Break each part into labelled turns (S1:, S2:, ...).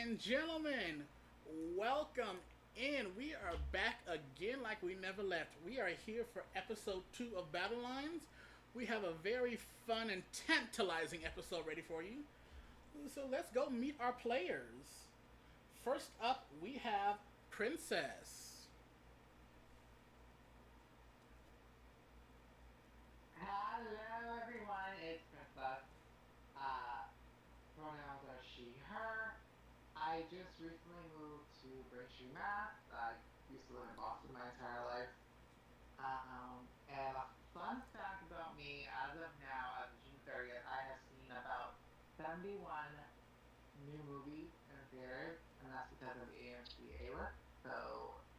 S1: and gentlemen, welcome in. We are back again like we never left. We are here for episode 2 of Battlelines. We have a very fun and tantalizing episode ready for you. So let's go meet our players. First up, we have Princess.
S2: Hello, everyone. It's Princess. Uh, Pronouns are she, her. I just recently moved to Braintree, Mass. I used to live in Boston my entire life. And a fun fact about me, as of now, as of June 30th, I have seen about 71 new movies in theaters, and that's because of AMC A-List, so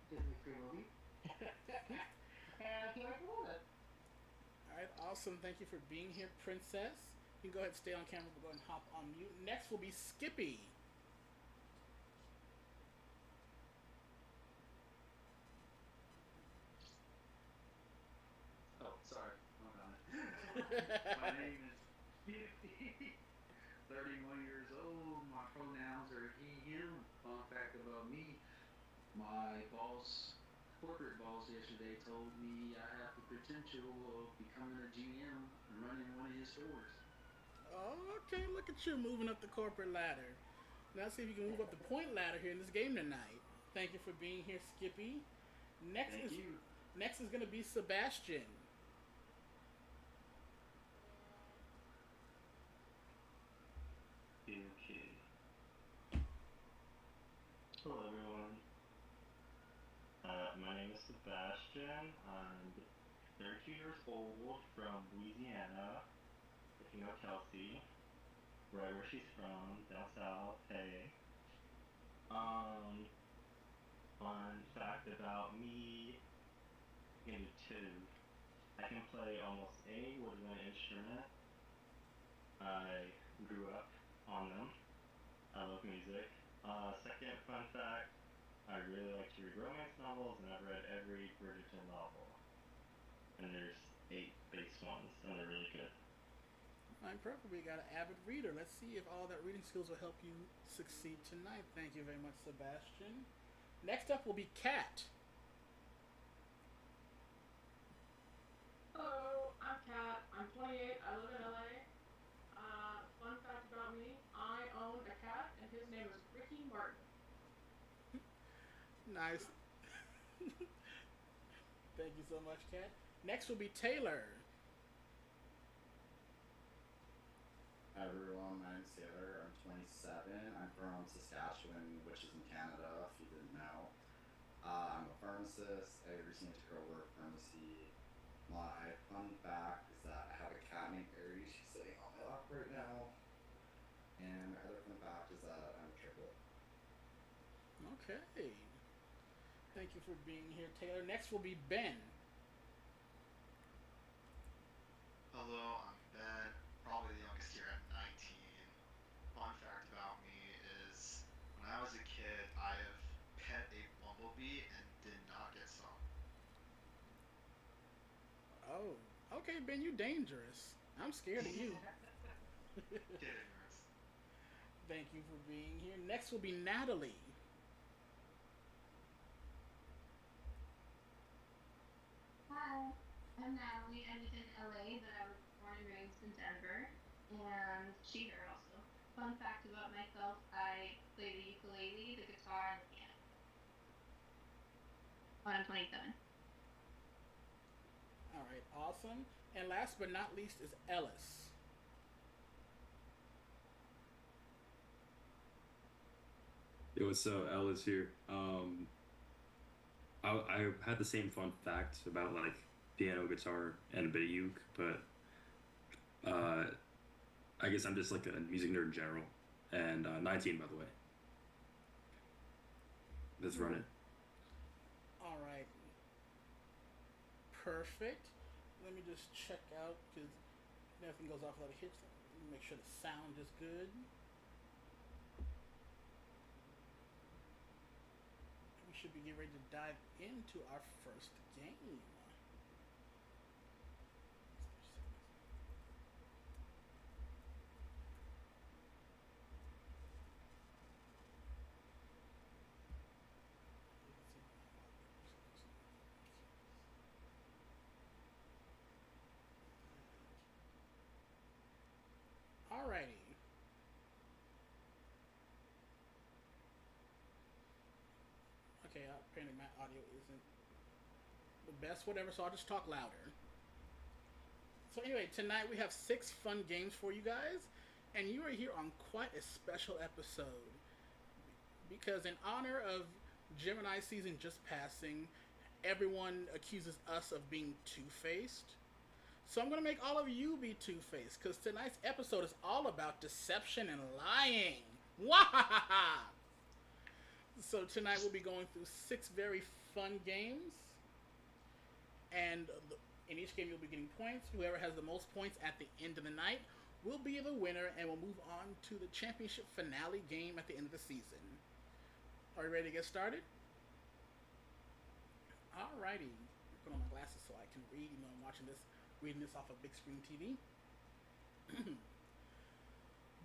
S2: Disney free movies. And I can't wait to love it.
S1: All right, awesome. Thank you for being here, Princess. You can go ahead and stay on camera, but go ahead and hop on mute. Next will be Skippy.
S3: Oh, sorry. My bad. My name is 50, 31 years old. My pronouns are he, him. Fun fact about me, my boss, corporate boss yesterday told me I have the potential of becoming a GM and running one of his stores.
S1: Oh, okay, look at you moving up the corporate ladder. Now let's see if you can move up the point ladder here in this game tonight. Thank you for being here, Skippy. Next
S3: Thank
S1: is
S3: you.
S1: next is gonna be Sebastian.
S4: Okay. Hello, everyone. My name is Sebastian. I'm 32 years old from Louisiana. If you know Kelsey, right where she's from, down south. Hey. Um, Fun fact about me, into two. I can play almost any woodwind instrument. I grew up on them. I love music. Second fun fact, I really like to read romance novels, and I've read every Bridgerton novel. And there's 8 base ones, and they're really good.
S1: I'm perfect. We got an avid reader. Let's see if all that reading skills will help you succeed tonight. Thank you very much, Sebastian. Next up will be Kat.
S5: Hello, I'm Kat. I'm 28. I live in LA. Fun fact about me: I own a cat, and his name is Ricky Martin.
S1: Nice. Thank you so much, Kat. Next will be Taylor.
S6: Hi everyone, my name's Taylor. I'm 27. I'm from Saskatchewan, which is in Canada, if you didn't know. I'm a pharmacist. I recently took over a pharmacy. My fun fact is that I have a cat named Aries. She's sitting on my lap right now. And my other fun fact is that I'm a triplet.
S1: Okay. Thank you for being here, Taylor. Next will be Ben.
S7: Hello, I'm Ben, probably the youngest here at 19. Fun fact about me is when I was a kid, I have pet a bumblebee and did not get stung.
S1: Oh, okay, Ben, you dangerous. I'm scared of you.
S7: Kid ignorance.
S1: Thank you for being here. Next will be Natalie.
S8: Hi, I'm Natalie. I live in LA, but I was born and raised in Denver. And she, her also. Fun fact about myself, I play the ukulele, the guitar, and the piano. When I'm 27.
S1: All right, awesome. And last but not least is Ellis.
S9: Yo, what's up? Ellis here. I had the same fun fact about like piano, guitar, and a bit of uke, but uh, I guess I'm just like a music nerd in general. And 19, by the way. Let's run it.
S1: All right, perfect. Let me just check out because nothing goes off without a hitch. Let me make sure the sound is good. We should be getting ready to dive into our first game. apparently my audio isn't the best, whatever, so I'll just talk louder. So anyway, tonight we have 6 fun games for you guys, and you are here on quite a special episode because in honor of Gemini season just passing, everyone accuses us of being two-faced. So I'm gonna make all of you be two-faced because tonight's episode is all about deception and lying. Wahahaha! So tonight we'll be going through 6 very fun games, and in each game you'll be getting points. Whoever has the most points at the end of the night will be the winner, and we'll move on to the championship finale game at the end of the season. Are you ready to get started? Alrighty. Put on my glasses so I can read, even though I'm reading this off a big screen TV.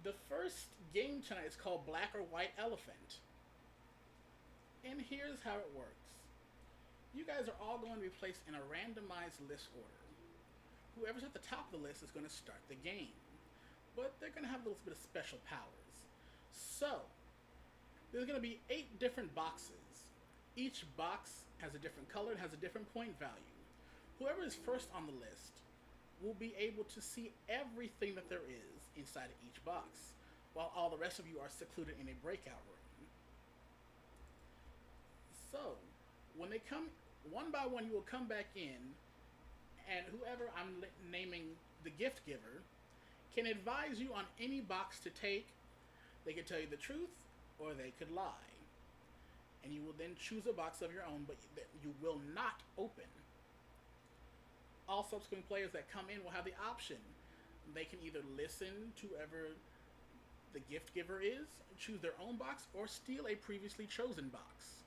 S1: The first game tonight is called Black or White Elephant. And here's how it works. You guys are all going to be placed in a randomized list order. Whoever's at the top of the list is going to start the game. But they're going to have a little bit of special powers. So, there's going to be 8 different boxes. Each box has a different color and has a different point value. Whoever is first on the list will be able to see everything that there is inside of each box, while all the rest of you are secluded in a breakout room. So, when they come one by one, you will come back in, and whoever I'm naming the gift giver can advise you on any box to take. They could tell you the truth, or they could lie. And you will then choose a box of your own, but you will not open. All subsequent players that come in will have the option. They can either listen to whoever the gift giver is, choose their own box, or steal a previously chosen box.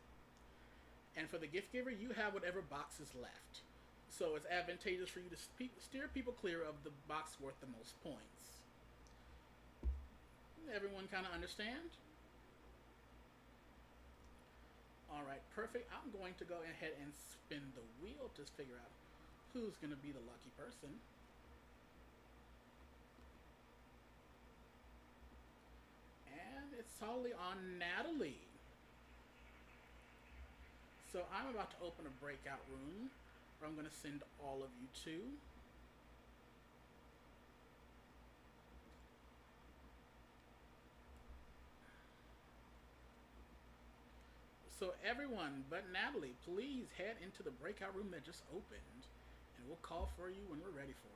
S1: And for the gift giver, you have whatever box is left. So it's advantageous for you to steer people clear of the box worth the most points. Everyone kind of understand? Alright, perfect. I'm going to go ahead and spin the wheel to figure out who's going to be the lucky person. And it's solely on Natalie. So I'm about to open a breakout room where I'm going to send all of you to. So everyone but Natalie, please head into the breakout room that just opened, and we'll call for you when we're ready for you.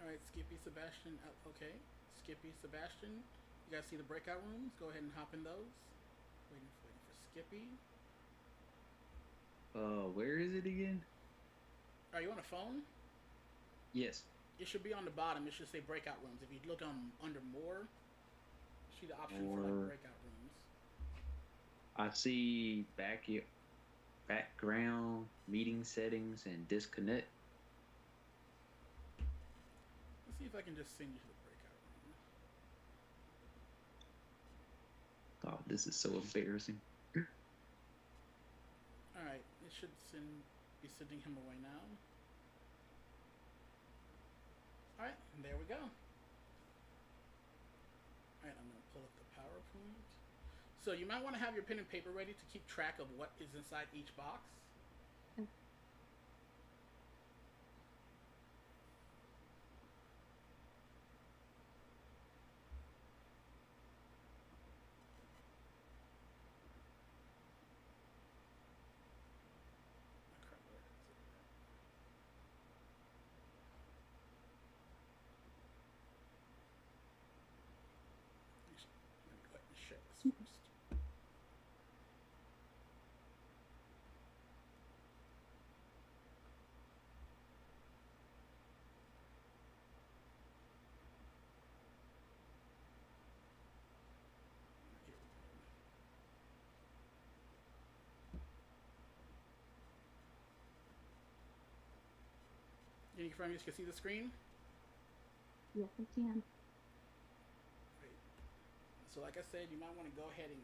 S1: Alright, Skippy, Sebastian, okay. Skippy, Sebastian, you guys see the breakout rooms? Go ahead and hop in those. Waiting for Skippy.
S10: Where is it again?
S1: Are you on a phone?
S10: Yes.
S1: It should be on the bottom. It should say breakout rooms. If you look under more, you see the option for like breakout rooms.
S10: I see background, meeting settings, and disconnect.
S1: Let's see if I can just send you to the breakout room.
S10: Oh, this is so embarrassing.
S1: Alright, it should be sending him away now. Alright, there we go. Alright, I'm going to pull up the PowerPoint. So you might want to have your pen and paper ready to keep track of what is inside each box. First. Can you confirm you can see the screen?
S8: Yes, I can.
S1: Great. So like I said, you might want to go ahead and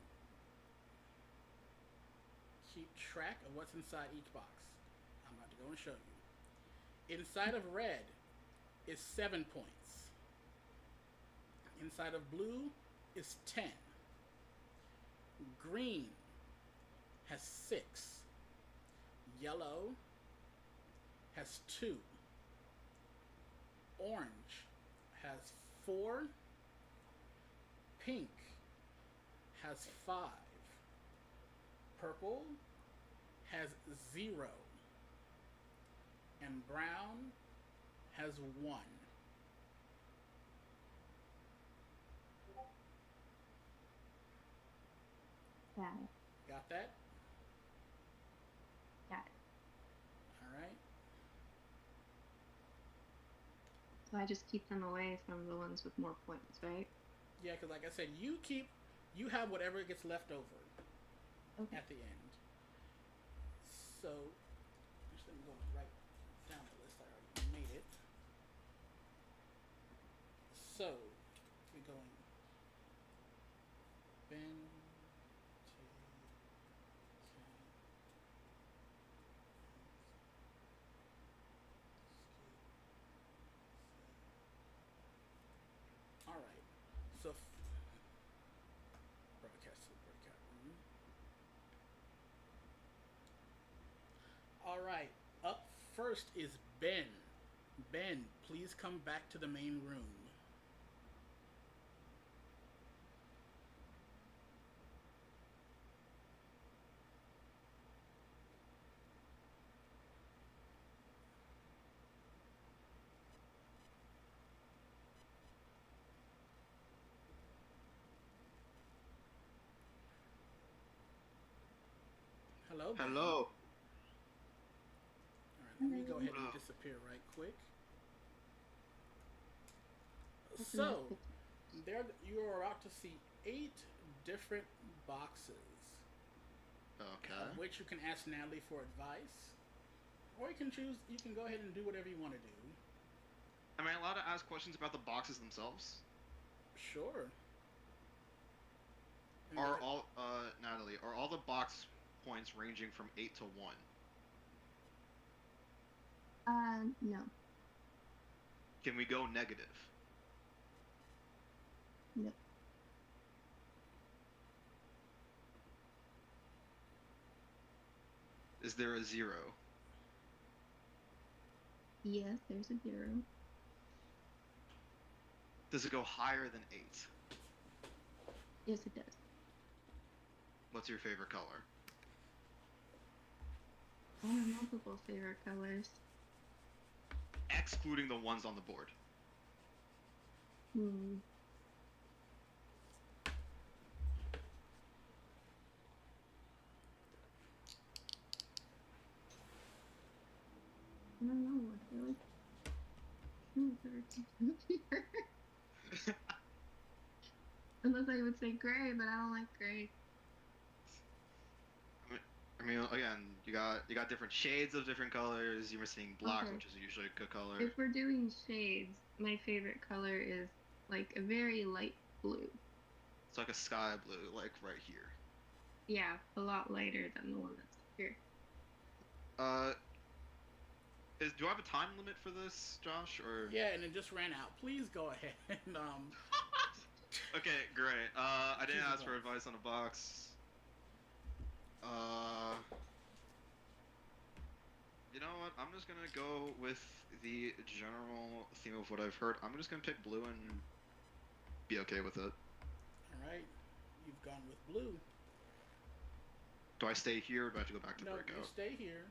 S1: keep track of what's inside each box. I'm about to go and show you. Inside of red is 7 points. Inside of blue is 10. Green has 6. Yellow has 2. Orange has 4. Pink has 5. Purple has 0. And brown has 1.
S8: Got it.
S1: Got that?
S8: Got it.
S1: Alright.
S8: So I just keep them away from the ones with more points, right?
S1: Yeah, because like I said, you have whatever gets left over
S8: Okay.
S1: at the end. So, just let me go right down the list. I already made it. So, we're going Ben, T, All right. So, broadcast to the breakout room. All right. Up first is Ben. Ben, please come back to the main room. Hello, Ben.
S7: Hello.
S1: All right, let me go ahead and disappear right quick. So, there you are about to see 8 different boxes,
S7: Okay.
S1: which you can ask Natalie for advice, or you can choose. You can go ahead and do whatever you want to do.
S7: Am I allowed to ask questions about the boxes themselves?
S1: Sure. And
S7: Are
S1: go-
S7: all, Natalie, are all the box points ranging from 8 to 1?
S8: No.
S7: Can we go negative?
S8: No.
S7: Is there a 0?
S8: Yes, there's a 0.
S7: Does it go higher than 8?
S8: Yes, it does.
S7: What's your favorite color?
S8: I have multiple favorite colors.
S7: Excluding the ones on the board.
S8: I don't know. I feel like unless I would say gray, but I don't like gray.
S7: I mean, again, you got different shades of different colors. You were seeing black,
S8: Okay.
S7: which is usually a good color.
S8: If we're doing shades, my favorite color is like a very light blue.
S7: It's like a sky blue, like right here.
S8: Yeah, a lot lighter than the one that's here.
S7: Do I have a time limit for this, Josh? Or
S1: yeah, and it just ran out. Please go ahead and
S7: Okay, great. I didn't
S1: Choose a
S7: ask for
S1: box.
S7: advice on a box. You know what? I'm just gonna go with the general theme of what I've heard. I'm just gonna pick blue and be okay with it.
S1: all right. You've gone with blue.
S7: Do I stay here or do I have to go back to
S1: No, you
S7: breakout?
S1: stay here.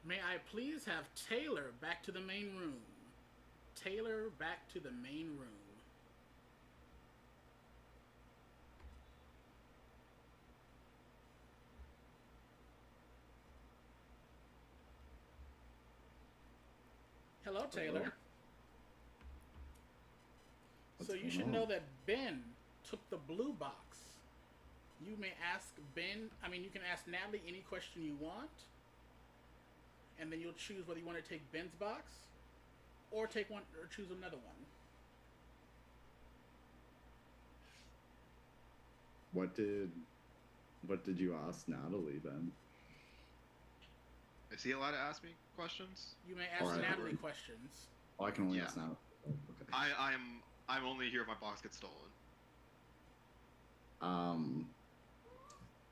S1: May I please have Taylor back to the main room? Taylor back to the main room. Hello, Taylor. So you should know that Ben took the blue box. You may ask Ben, you can ask Natalie any question you want, and then you'll choose whether you want to take Ben's box, or take one, or choose another one.
S6: What did you ask Natalie then?
S7: Is he allowed to ask me questions?
S1: You may ask
S6: Alright.
S1: Natalie questions.
S6: Oh, I can only
S7: Yeah.
S6: ask Natalie. Oh, okay.
S7: I'm only here if my box gets stolen.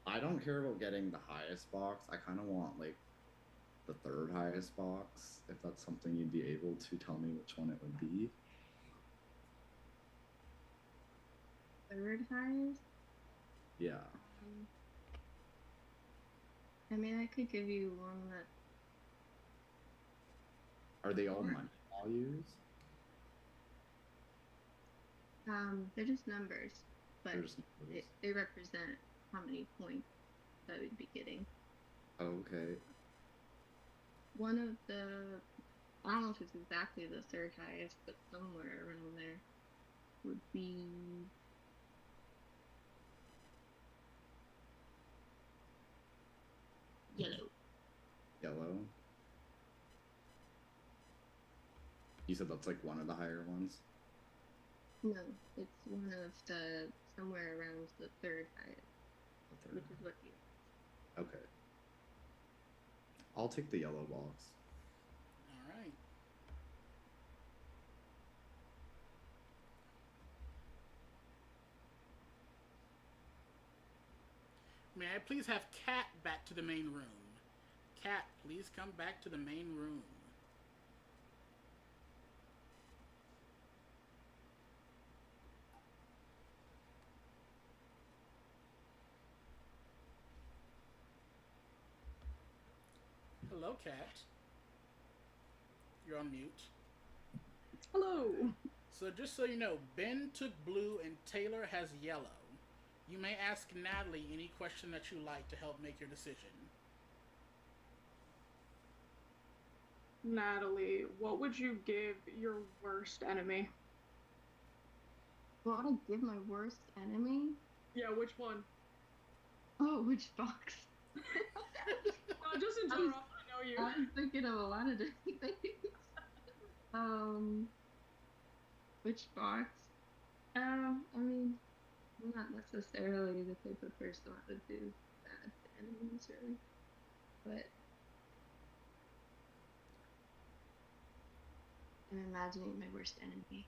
S6: I don't care about getting the highest box. I kind of want like the third highest box. If that's something you'd be able to tell me which one it would be.
S8: Third highest?
S6: Yeah.
S8: I mean, I could give you one that.
S6: Are they all money values?
S8: They're just numbers, but
S6: They're just numbers.
S8: they represent how many points that we'd be getting.
S6: Okay.
S8: One of the, I don't know if it's exactly the third highest, but somewhere around there would be yellow.
S6: Yellow. You said that's like one of the higher ones?
S8: No, it's one of the, somewhere around the third highest,
S6: The third.
S8: which is what you.
S6: Okay. I'll take the yellow box.
S1: All right. May I please have Kat back to the main room? Kat, please come back to the main room. Hello, Kat. You're on mute.
S5: Hello.
S1: So just so you know, Ben took blue and Taylor has yellow. You may ask Natalie any question that you like to help make your decision.
S5: Natalie, what would you give your worst enemy?
S8: What would I give my worst enemy?
S5: Yeah, which one?
S8: Oh, which box?
S5: Just in general, I know you.
S8: I was thinking of a lot of different things. Which box? I mean, I'm not necessarily the type of person that would do bad to enemies, really. But I'm imagining my worst enemy.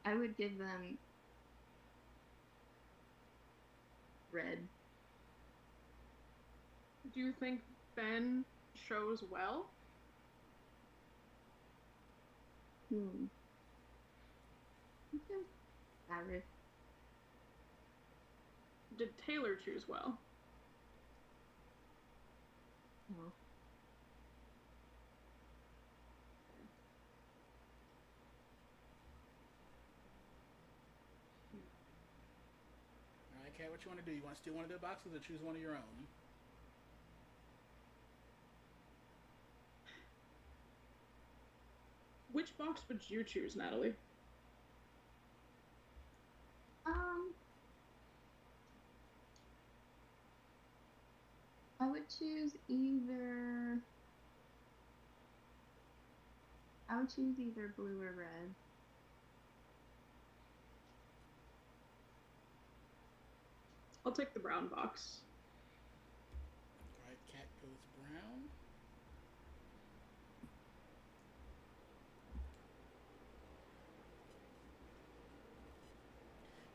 S8: I would give them red.
S5: Do you think Ben shows well?
S8: Okay. Average.
S5: Did Taylor choose well?
S8: No.
S1: Alright, Kat, what you want to do? You want to steal one of their boxes or choose one of your own?
S5: Which box would you choose, Natalie?
S8: I would choose either. I would choose either blue or red.
S5: I'll take the brown box.
S1: Alright, Kat goes brown.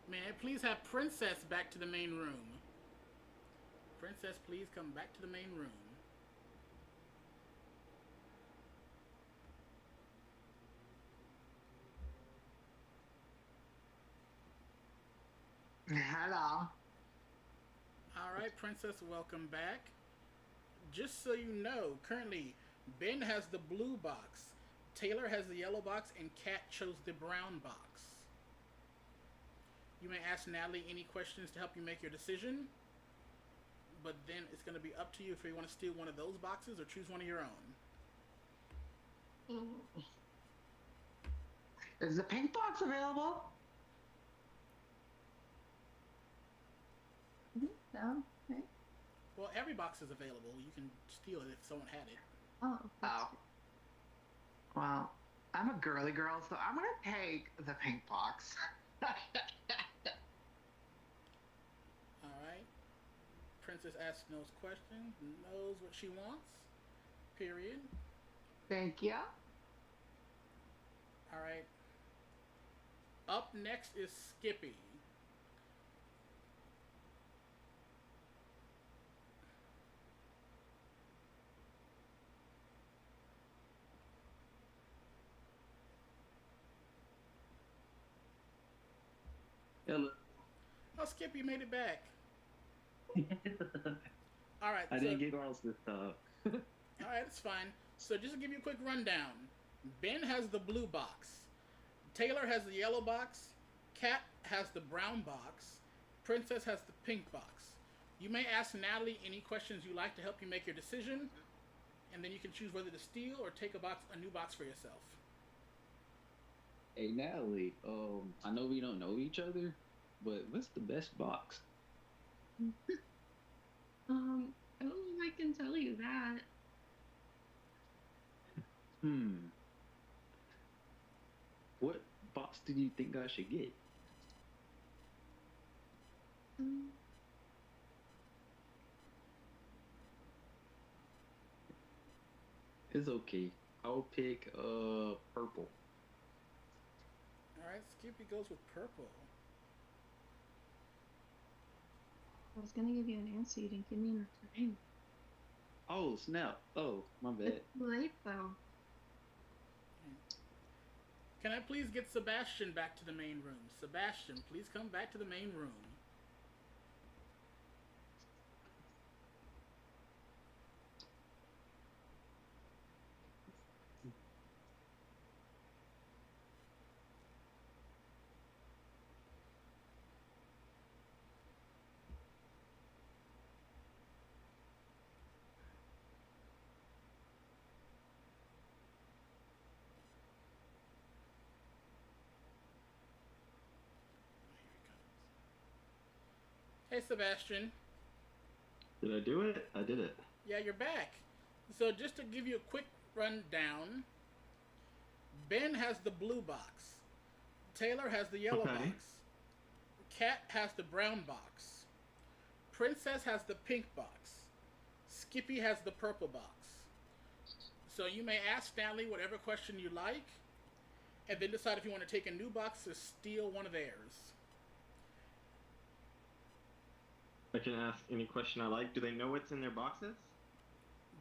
S1: May I please have Princess back to the main room? Princess, please come back to the main room.
S2: Hello.
S1: Alright, Princess, welcome back. Just so you know, currently, Ben has the blue box, Taylor has the yellow box, and Kat chose the brown box. You may ask Natalie any questions to help you make your decision, but then it's going to be up to you if you want to steal one of those boxes or choose one of your own.
S2: Is the pink box available?
S8: though, right?
S1: Well, every box is available. You can steal it if someone had it.
S8: Oh. That's
S2: Oh. Well, I'm a girly girl, so I'm gonna take the pink box.
S1: All right. Princess asks knows questions, knows what she wants. Period.
S2: Thank you.
S1: All right. Up next is Skippy.
S10: Hello.
S1: Oh, Skippy made it back. All right.
S10: I didn't get calls this time.
S1: All right, it's fine. So just to give you a quick rundown, Ben has the blue box, Taylor has the yellow box, Kat has the brown box, Princess has the pink box. You may ask Natalie any questions you like to help you make your decision, and then you can choose whether to steal or take a new box for yourself.
S10: Hey Natalie, I know we don't know each other, but what's the best box?
S8: I don't know if I can tell you that.
S10: What box do you think I should get? It's okay. I'll pick purple.
S1: All right, Skippy goes with purple.
S8: I was gonna give you an answer. You didn't give me enough time.
S10: Oh snap! Oh my bad.
S8: It's too late though.
S1: Can I please get Sebastian back to the main room? Sebastian, please come back to the main room. Hey, Sebastian.
S4: Did I do it? I did it.
S1: Yeah, you're back. So just to give you a quick rundown, Ben has the blue box, Taylor has the yellow
S4: Okay.
S1: box, Kat has the brown box, Princess has the pink box, Skippy has the purple box. So you may ask Stanley whatever question you like, and then decide if you want to take a new box or steal one of theirs.
S4: I can ask any question I like. Do they know what's in their boxes?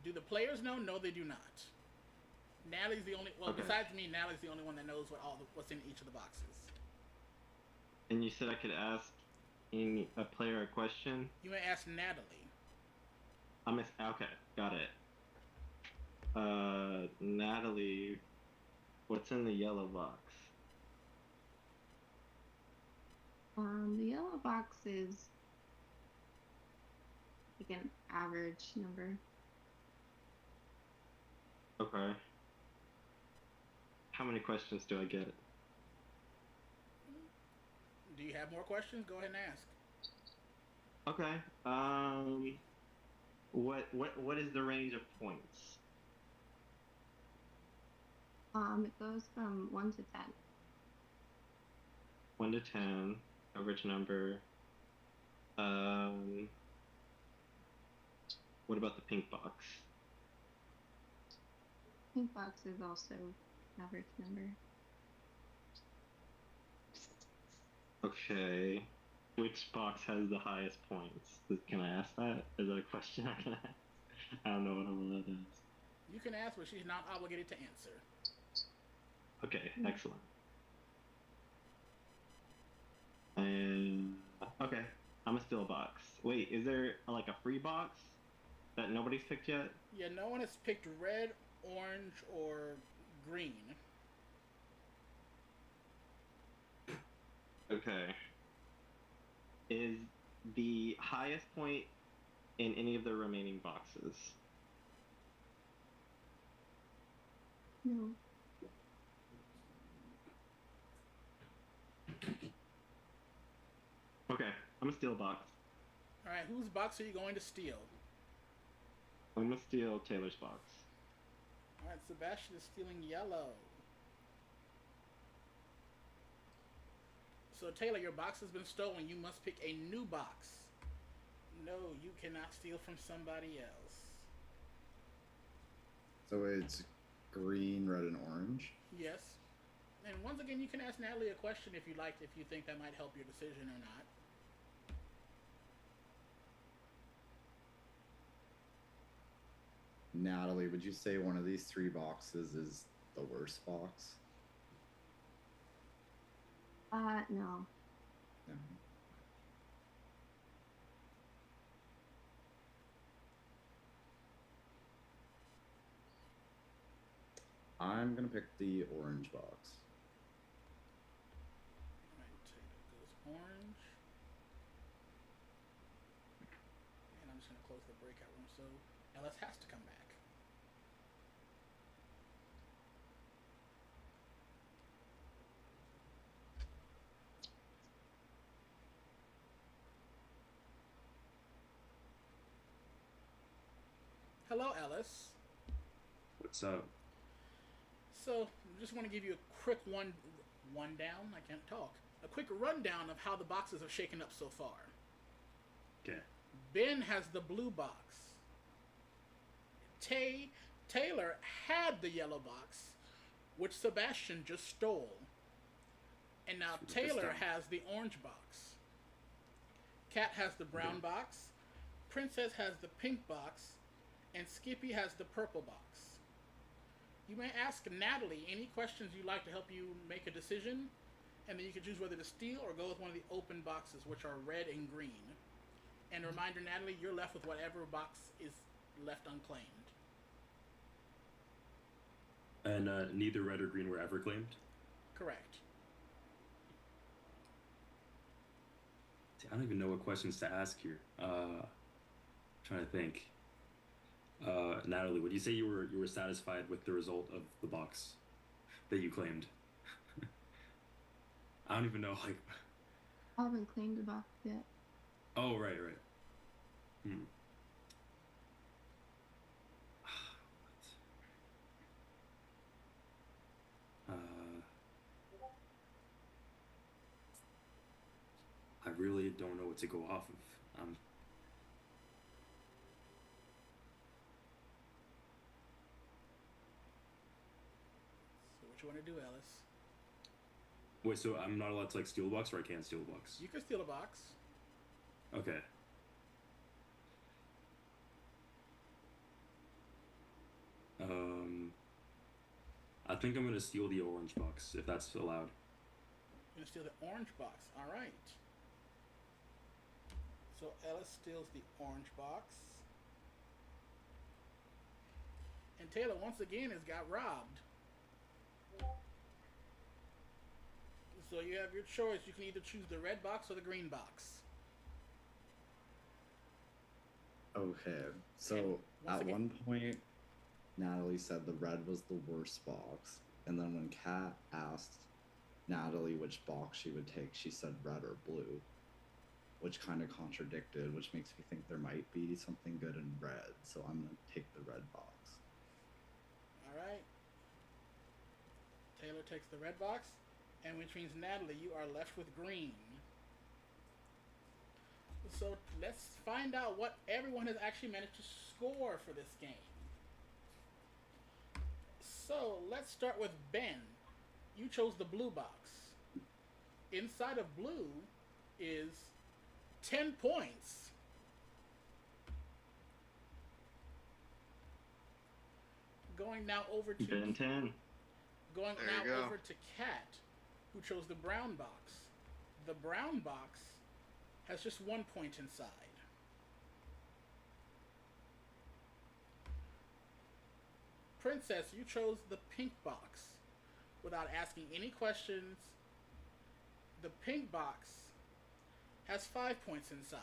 S1: Do the players know? No, they do not. Natalie's the only. Well,
S4: Okay.
S1: besides me, Natalie's the only one that knows what's in each of the boxes.
S4: And you said I could ask a player a question?
S1: You may ask Natalie.
S4: Okay, got it. Natalie, what's in the yellow box?
S8: The yellow box is like an average number.
S4: Okay. How many questions do I get?
S1: Do you have more questions? Go ahead and ask.
S4: Okay. What is the range of points?
S8: It goes from 1 to 10.
S4: 1 to 10, average number. What about the pink box?
S8: Pink box is also average number.
S4: Okay. Which box has the highest points? Can I ask that? Is that a question I can ask? I don't know what I'm allowed to ask.
S1: You can ask, but she's not obligated to answer.
S4: Okay, excellent. And okay, I'm gonna steal a box. Wait, is there like a free box that nobody's picked yet?
S1: Yeah, no one has picked red, orange, or green.
S4: Okay. Is the highest point in any of the remaining boxes?
S8: No.
S4: Okay, I'm gonna steal a box.
S1: All right, whose box are you going to steal?
S4: I'm gonna steal Taylor's box.
S1: All right, Sebastian is stealing yellow. So Taylor, your box has been stolen. You must pick a new box. No, you cannot steal from somebody else.
S6: So it's green, red, and orange.
S1: Yes. And once again, you can ask Natalie a question if you like, if you think that might help your decision or not.
S6: Natalie, would you say one of these three boxes is the worst box?
S8: No.
S6: No. I'm gonna pick the orange box.
S1: Alright, Taylor goes orange. And I'm just going to close the breakout room so Ellis has to come back. Hello, Ellis.
S9: What's up?
S1: So, just want to give you a quick one down. I can't talk. A quick rundown of how the boxes have shaken up so far.
S9: Okay.
S1: Ben has the blue box. Taylor had the yellow box, which Sebastian just stole. And now Taylor has the orange box. Kat has the brown box. Princess has the pink box. And Skippy has the purple box. You may ask Natalie any questions you'd like to help you make a decision, and then you can choose whether to steal or go with one of the open boxes, which are red and green. And a reminder, Natalie, you're left with whatever box is left unclaimed.
S9: And neither red or green were ever claimed?
S1: Correct.
S9: See, I don't even know what questions to ask here. Trying to think. Natalie, would you say you were satisfied with the result of the box that you claimed? I don't even know, like.
S8: I haven't claimed the box yet.
S9: Oh, right. I really don't know what to go off of.
S1: So what you want to do, Ellis?
S9: Wait, so I'm not allowed to like steal a box, or I can't steal a box?
S1: You can steal a box.
S9: Okay. I think I'm gonna steal the orange box if that's allowed.
S1: You're going to steal the orange box. All right. So Ellis steals the orange box. And Taylor, once again, has got robbed. So you have your choice. You can either choose the red box or the green box.
S6: Okay, so at one point, Natalie said the red was the worst box, and then when Kat asked Natalie which box she would take, she said red or blue, which kind of contradicted, which makes me think there might be something good in red, so I'm going to take the red box.
S1: Alright. Taylor takes the red box, and which means, Natalie, you are left with green. So let's find out what everyone has actually managed to score for this game. So let's start with Ben. You chose the blue box. Inside of blue is 10 points. Going now over to
S4: Ben 10.
S1: Going
S7: There
S1: now
S7: you go.
S1: over to Kat, who chose the brown box. The brown box has just 1 point inside. Princess, you chose the pink box. Without asking any questions, the pink box has 5 points inside.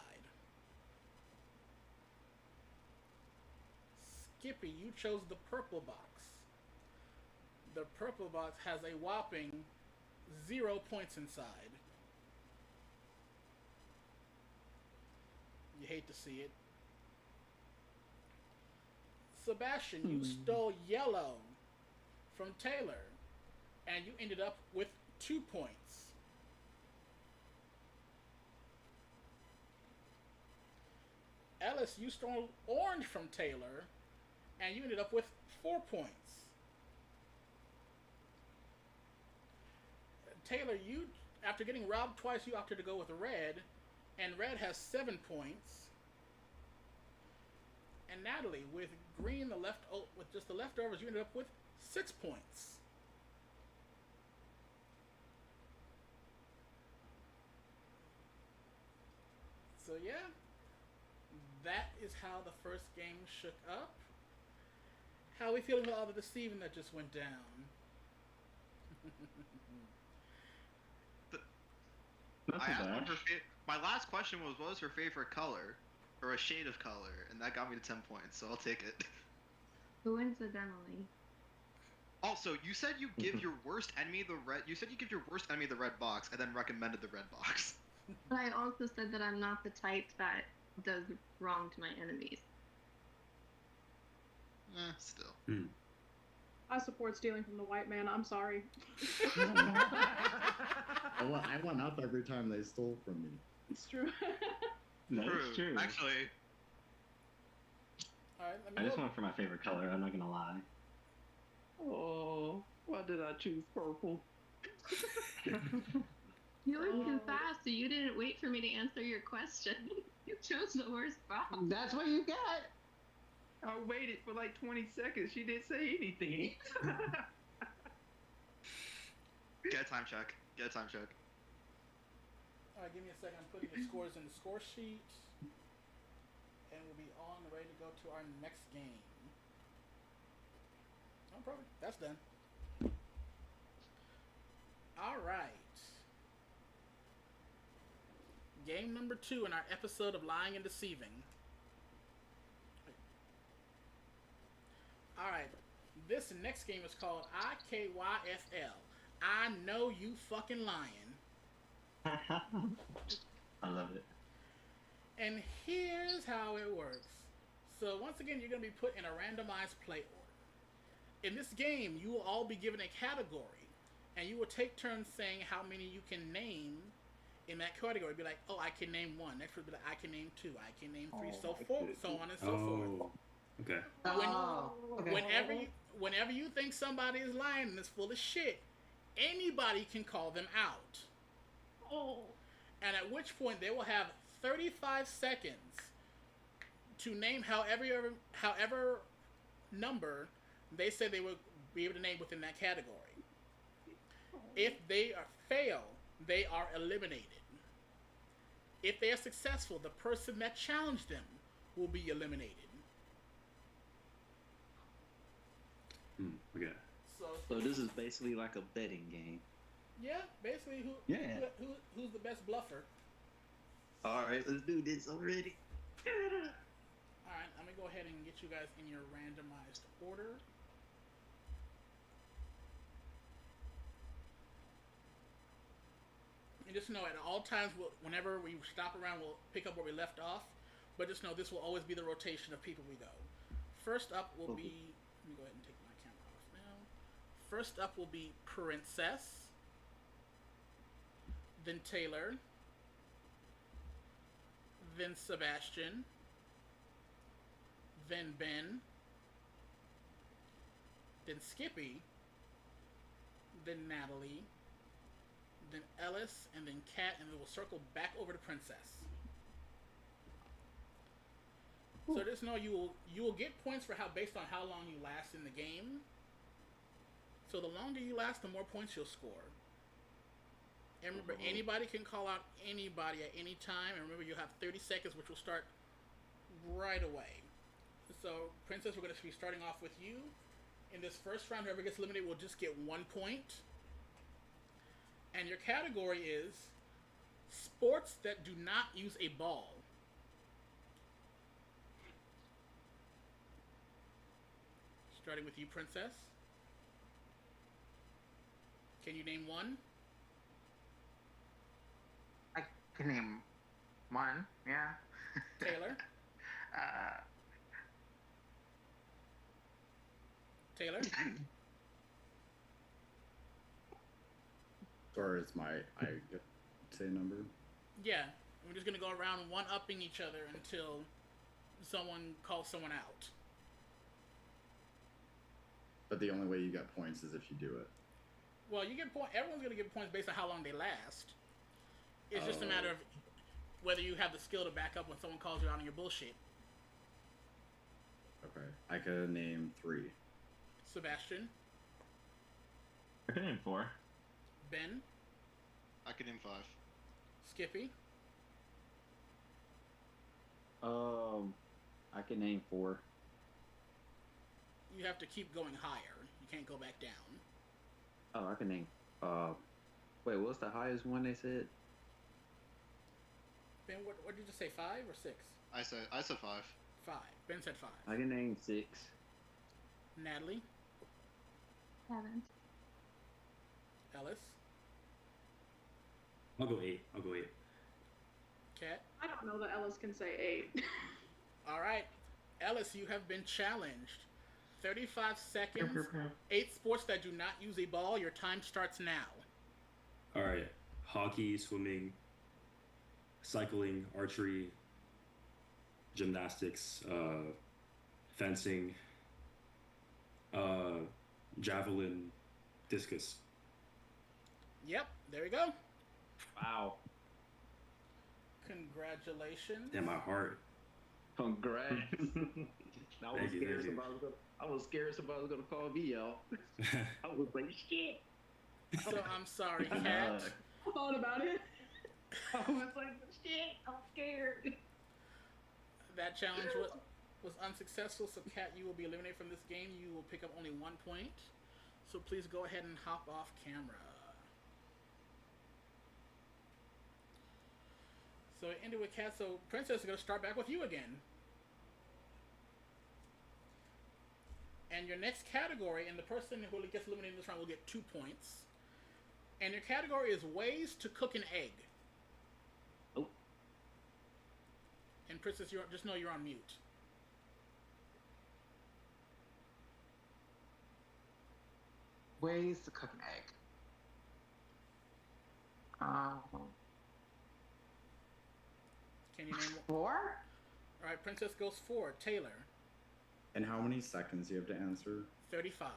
S1: Skippy, you chose the purple box. The purple box has a whopping 0 points inside. You hate to see it. Sebastian, you stole yellow from Taylor, and you ended up with 2 points. Ellis, you stole orange from Taylor, and you ended up with 4 points. Taylor, you after getting robbed twice, you opted to go with red, and red has 7 points. And Natalie, with green, with just the leftovers, you ended up with 6 points. So yeah, that is how the first game shook up. How are we feeling about all the deceiving that just went down?
S7: I asked one her my last question was, what was her favorite color? Or a shade of color, and that got me to 10 points, so I'll take it.
S8: Coincidentally.
S7: Also, you said you give your worst enemy the red. You said you give your worst enemy the red box, and then recommended the red box.
S8: But I also said that I'm not the type that does wrong to my enemies.
S7: Still.
S5: I support stealing from the white man. I'm sorry.
S6: I went up every time they stole from me.
S5: It's true.
S4: That's true.
S7: Actually.
S1: Alright,
S4: I just went for my favorite color, I'm not gonna lie.
S10: Oh, why did I choose purple?
S8: You were too fast, so you didn't wait for me to answer your question. You chose the worst box.
S10: That's what you got. I waited for like 20 seconds. She didn't say anything.
S7: Get a time check.
S1: Alright, give me a second. I'm putting the scores in the score sheet. And we'll be on ready to go to our next game. Oh, perfect. That's done. Alright. Game number 2 in our episode of Lying and Deceiving. Alright. This next game is called IKYFL. I know you fucking lying.
S4: I love it.
S1: And here's how it works. So once again, you're going to be put in a randomized play order. In this game, you will all be given a category, and you will take turns saying how many you can name in that category. Be like, oh, I can name 1. Next would be like, I can name 2. I can name 3. So forth, so on and so forth.
S9: Okay.
S1: Whenever you think somebody is lying and is full of shit, anybody can call them out. And at which point they will have 35 seconds to name however number they said they would be able to name within that category. If they fail, they are eliminated. If they are successful, the person that challenged them will be eliminated.
S9: Okay.
S10: So this is basically like a betting game.
S1: Yeah, basically who's the best bluffer.
S10: Alright, let's do this already.
S1: Alright, I'm gonna go ahead and get you guys in your randomized order. And just know at all times, whenever we stop around, we'll pick up where we left off. But just know this will always be the rotation of people we go. First up will be... Let me go ahead and take my camera off now. First up will be Princess. Then Taylor. Then Sebastian. Then Ben. Then Skippy. Then Natalie. Then Ellis, and then Kat, and then we'll circle back over to Princess. So just know you will get points for based on how long you last in the game. So the longer you last, the more points you'll score. And remember, anybody can call out anybody at any time. And remember, you'll have 30 seconds, which will start right away. So Princess, we're going to be starting off with you. In this first round, whoever gets eliminated will just get 1 point. And your category is sports that do not use a ball. Starting with you, Princess. Can you name 1?
S2: I can name 1, yeah.
S1: Taylor.
S7: Uh,
S1: Taylor.
S6: Or is my I get to say a number?
S1: Yeah, we're just gonna go around one-upping each other until someone calls someone out.
S6: But the only way you get points is if you do it.
S1: Well, you get point. Everyone's gonna get points based on how long they last. It's just a matter of whether you have the skill to back up when someone calls you out on your bullshit.
S6: Okay. I could name 3.
S1: Sebastian,
S4: I can name 4.
S1: Ben,
S7: I can name 5.
S1: Skippy,
S10: I can name 4.
S1: you have to keep going higher. You can't go back down.
S10: Oh, I can name. Wait, what's the highest one they said?
S1: Ben, what did you just say? 5 or 6?
S7: I said 5.
S1: 5. Ben said 5.
S10: I can name 6.
S1: Natalie,
S8: 7.
S1: Ellis,
S9: I'll go 8. I'll go 8.
S1: Kat.
S5: I don't know that Ellis can say 8.
S1: All right, Ellis, you have been challenged. 35 seconds. 8 sports that do not use a ball. Your time starts now.
S9: All right. Hockey, swimming, cycling, archery, gymnastics, fencing, javelin, discus.
S1: Yep, there we go.
S10: Wow.
S1: Congratulations.
S9: Damn, my heart.
S10: Congrats. I was
S9: Thank you,
S10: scared
S9: thank you.
S10: somebody was gonna call me out. I was like, shit.
S1: So I'm sorry, Kat.
S5: I thought about it.
S10: I was like, shit, I'm scared.
S1: That challenge was unsuccessful, so Kat, you will be eliminated from this game. You will pick up only 1 point. So please go ahead and hop off camera. So it ended with Kat. So Princess is going to start back with you again. And your next category, and the person who gets eliminated in this round will get 2 points. And your category is ways to cook an egg.
S10: Oh.
S1: And Princess, just know you're on mute.
S2: Ways to cook an egg.
S1: Can you name
S2: 4?
S1: All right, Princess goes 4. Taylor,
S6: And how many seconds do you have to answer?
S1: 35.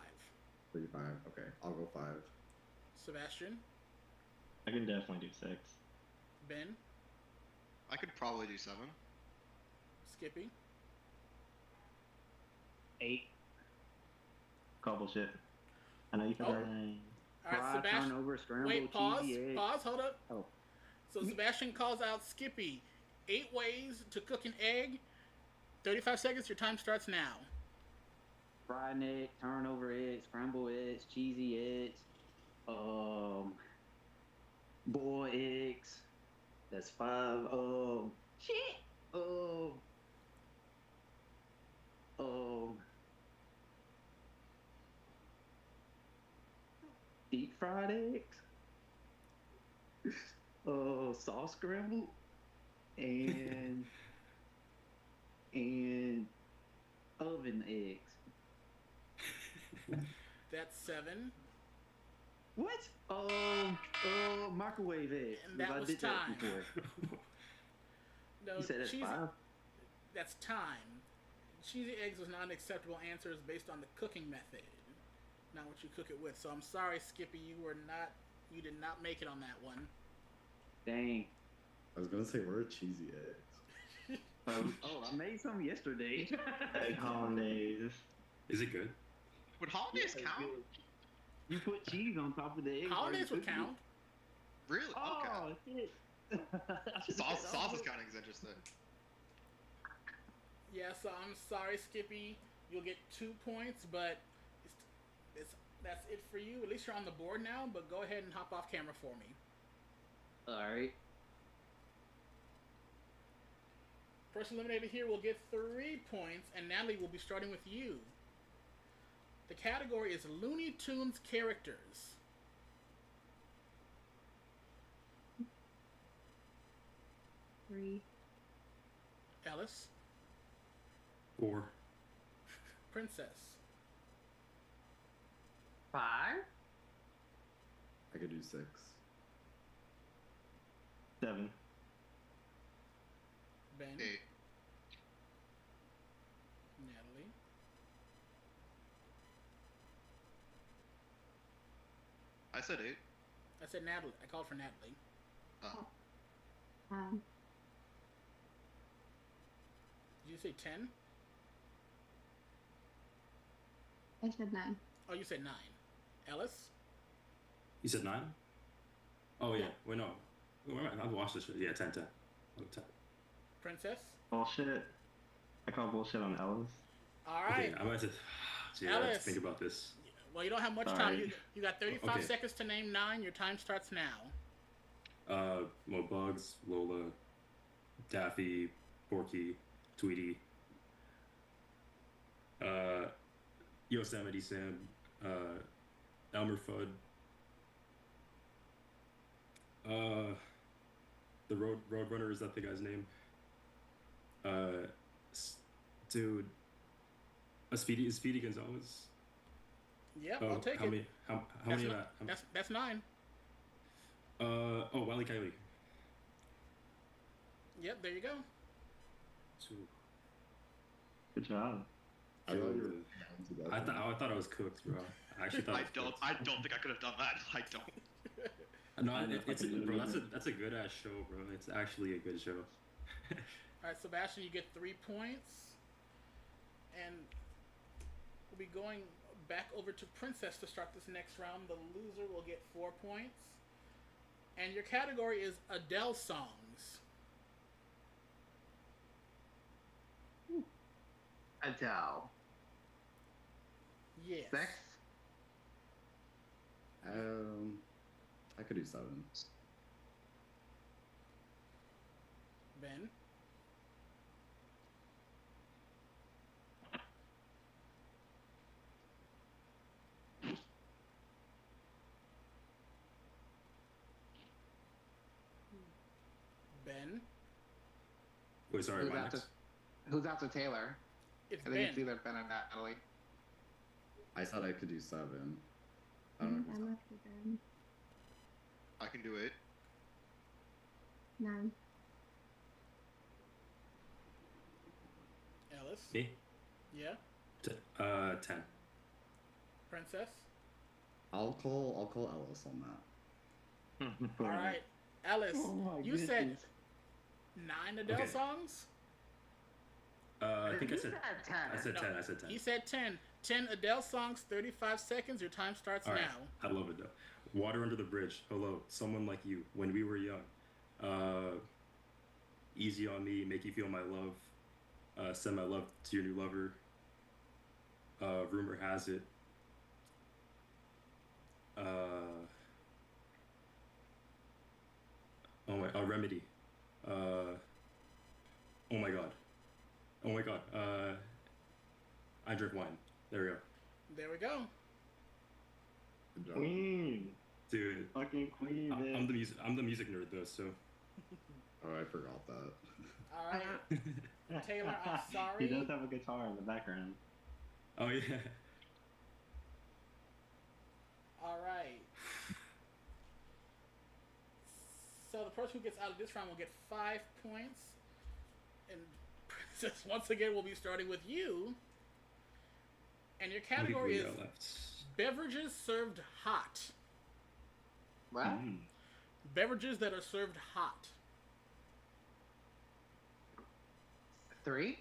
S6: 35. Okay, I'll go 5.
S1: Sebastian,
S4: I can definitely do 6.
S1: Ben,
S7: I could probably do 7.
S1: Skippy,
S10: 8.
S4: Call shit. I know you can.
S1: Oh. All right,
S10: Fried,
S1: Sebastian.
S10: turnover, scrambled,
S1: Wait, pause.
S10: cheesy egg.
S1: Pause, hold up.
S10: Oh.
S1: So Sebastian calls out Skippy. 8 ways to cook an egg. 35 seconds, your time starts now.
S10: Fried egg, turnover eggs, scrambled eggs, cheesy eggs, boiled eggs. That's 5. Shit. Deep fried eggs. Sauce scrambled, and oven eggs.
S1: That's 7.
S10: What? Microwave eggs.
S1: And that
S10: I
S1: was
S10: did
S1: time.
S10: that before.
S1: No,
S10: You said that's
S1: cheesy,
S10: 5?
S1: that's time. Cheesy eggs was not an acceptable answer. It's based on the cooking method, not what you cook it with. So I'm sorry, Skippy, you did not make it on that one.
S10: Dang.
S6: I was gonna say, where are cheesy eggs?
S10: I made some yesterday.
S4: Egg hollandaise.
S9: Is it good?
S7: Would holidays count?
S10: You put cheese on top of the egg.
S1: Holidays would count.
S7: Really?
S10: Oh,
S7: Okay.
S10: shit.
S7: Sauce is counting is interesting.
S1: Yeah, so I'm sorry, Skippy. You'll get 2 points, but that's it for you. At least you're on the board now, but go ahead and hop off camera for me.
S10: Alright.
S1: Person eliminated here will get 3 points, and Natalie will be starting with you. The category is Looney Tunes characters. Alice.
S9: 4.
S1: Princess.
S2: 5.
S6: I could do 6.
S4: 7.
S1: Ben.
S7: 8.
S1: Natalie.
S7: I said 8.
S1: I said Natalie. I called for Natalie. Did you say 10?
S8: I said 9.
S1: Oh, you said 9. Ellis?
S9: You said 9? Oh, yeah. Wait, no. I've watched this. Yeah, 10, 10. Oh, 10.
S1: Princess?
S4: Bullshit. I call bullshit on Ellis.
S1: All right.
S9: Okay, I'm about to... Gee, I have to think about this.
S1: Well, you don't have much
S4: Sorry.
S1: time. You got 35
S9: Okay.
S1: seconds to name 9. Your time starts now.
S9: Well, Bugs, Lola, Daffy, Porky, Tweety, Yosemite Sam, Elmer Fudd, the Roadrunner, is that the guy's name? Dude, Speedy Gonzalez.
S1: Yep, I'll take
S9: how
S1: it.
S9: Many, how
S1: That's
S9: many?
S1: That's 9.
S9: Wile E. Coyote.
S1: Yep, there you go.
S9: 2.
S4: Good job.
S6: I thought you were
S9: I thought I was cooked, bro. I actually thought
S7: I don't think I could have done that. I don't.
S9: No,
S4: I know,
S9: it's
S4: fucking
S9: bro.
S4: idiot.
S9: That's a good ass show, bro. It's actually a good show.
S1: All right, Sebastian, you get 3 points. And we'll be going back over to Princess to start this next round. The loser will get 4 points. And your category is Adele songs.
S2: Adele.
S1: Yes.
S2: 6.
S6: I could do 7.
S1: Ben. Ben.
S9: Wait, sorry,
S2: Who's
S9: my
S2: after,
S9: next.
S2: who's after Taylor?
S1: It's
S2: I think it's
S1: Ben.
S2: either Ben or Natalie.
S6: I said I could do 7. I don't know who's
S8: I'm after them.
S7: I can do 8.
S8: 9.
S1: Ellis.
S9: Me?
S1: Yeah.
S9: 10.
S1: Princess.
S6: I'll call Ellis on that.
S1: All right. Alice,
S2: Oh my
S1: you said
S2: goodness.
S1: 9 Adele
S9: Okay.
S1: songs?
S9: I think I
S2: You
S9: said.
S2: 10.
S9: I said
S1: No,
S9: 10. I said 10.
S1: He said 10. 10 Adele songs, 35 seconds. Your time starts
S9: All right.
S1: now.
S9: I love it though. Water under the bridge. Hello, someone like you. When we were young. Easy on me. Make you feel my love. Send my love to your new lover. Rumor has it. Remedy. Oh my god. Oh my god. I drink wine. There we go.
S1: There we go.
S6: Good job.
S4: Queen.
S9: Dude.
S4: Fucking queen, man.
S9: I'm the music nerd though, so.
S6: Oh, I forgot that.
S1: All right. Taylor, I'm sorry.
S4: He does have a guitar in the background.
S9: Oh yeah.
S1: All right. So the person who gets out of this round will get 5 points. And Princess, once again, will be starting with you. And your category is beverages served hot.
S2: What?
S4: Mm.
S1: Beverages that are served hot.
S2: 3.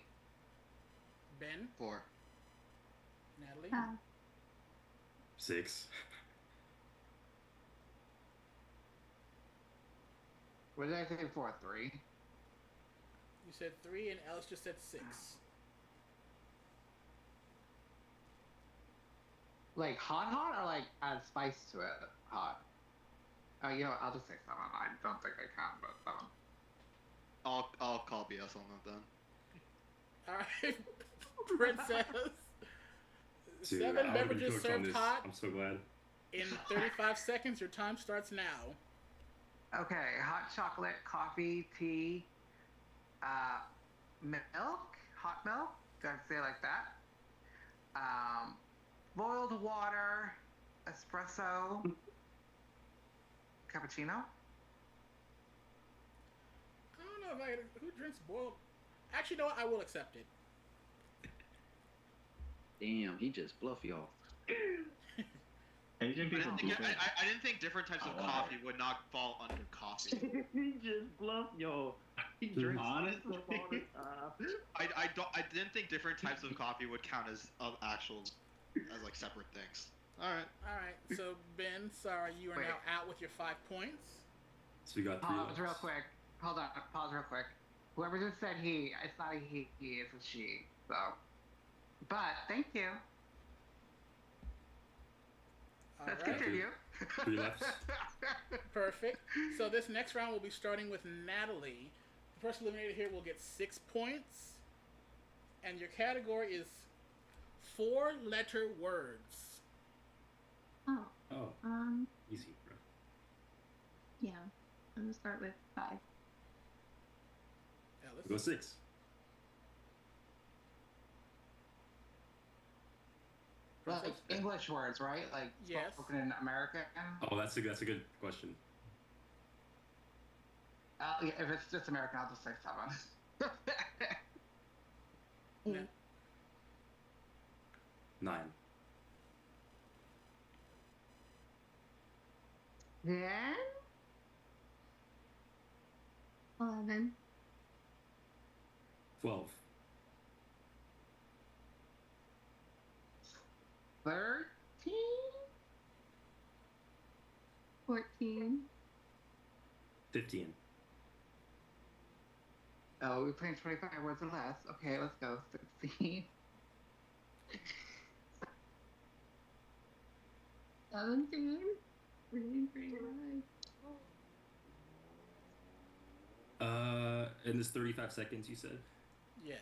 S1: Ben,
S7: 4.
S1: Natalie,
S8: 5.
S9: 6.
S2: What did I say for? 3?
S1: you said 3, and Alice just said 6.
S2: Like hot, or like add spice to it? Hot. Oh, you know what? I'll just say 7. I don't think I can, but 7.
S7: I'll call BS on that then.
S1: All right, Princess.
S9: Dude,
S1: 7
S9: I would've been
S1: beverages
S9: cooked on
S1: served
S9: this.
S1: hot
S9: I'm so glad.
S1: in 35 seconds. Your time starts now.
S2: Okay, hot chocolate, coffee, tea, milk, hot milk. Do I say it like that? Boiled water, espresso, cappuccino.
S1: I don't know if who drinks boiled. Actually, no, I will accept it.
S10: Damn, he just bluff y'all.
S4: Asian people do drink.
S7: I didn't think different types of
S4: Oh, wow.
S7: coffee would not fall under coffee.
S10: He just bluff y'all. He drinks
S4: Honestly.
S10: all the time.
S7: I didn't think different types of coffee would count as like separate things. All right.
S1: All right. So Ben, sorry, you are
S2: Wait.
S1: now out with your 5 points.
S9: So we got 3
S2: Pause
S9: left.
S2: real quick. Hold on. Pause real quick. Whoever just said he, it's not a he, it's a she. So, but thank you.
S1: All
S2: Let's
S1: right.
S2: continue.
S9: 3 left.
S1: Perfect. So this next round will be starting with Natalie. The person eliminated here will get 6 points. And your category is 4-letter words.
S8: Oh,
S9: Oh, easy, bro.
S8: yeah. I'm gonna start with 5.
S1: Ellis?
S9: We'll go 6.
S2: Like English words, right? Like
S1: Yes.
S2: spoken in America.
S9: Oh, that's a good question.
S2: Yeah, if it's just American, I'll just say 7.
S8: 8,
S9: 9.
S8: 10, 11,
S9: 12.
S2: 13.
S8: 14,
S9: 15.
S2: Oh, we're playing 25 words or less. Okay, let's go. 16.
S8: 17. We're getting pretty high.
S9: In this 35 seconds, you said?
S1: Yes.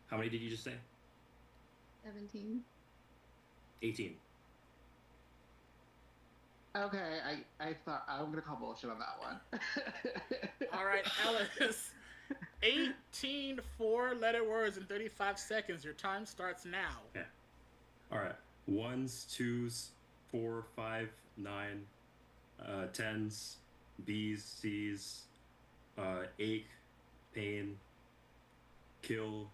S9: How many did you just say?
S8: 17.
S9: 18.
S2: Okay, I thought I'm gonna call bullshit on that one.
S1: All right, Ellis. 18 4-letter words in 35 seconds. Your time starts now.
S9: Okay. All right. 1s, 2s, 4, 5, 9, 10s, B's, C's, ache, pain, kill,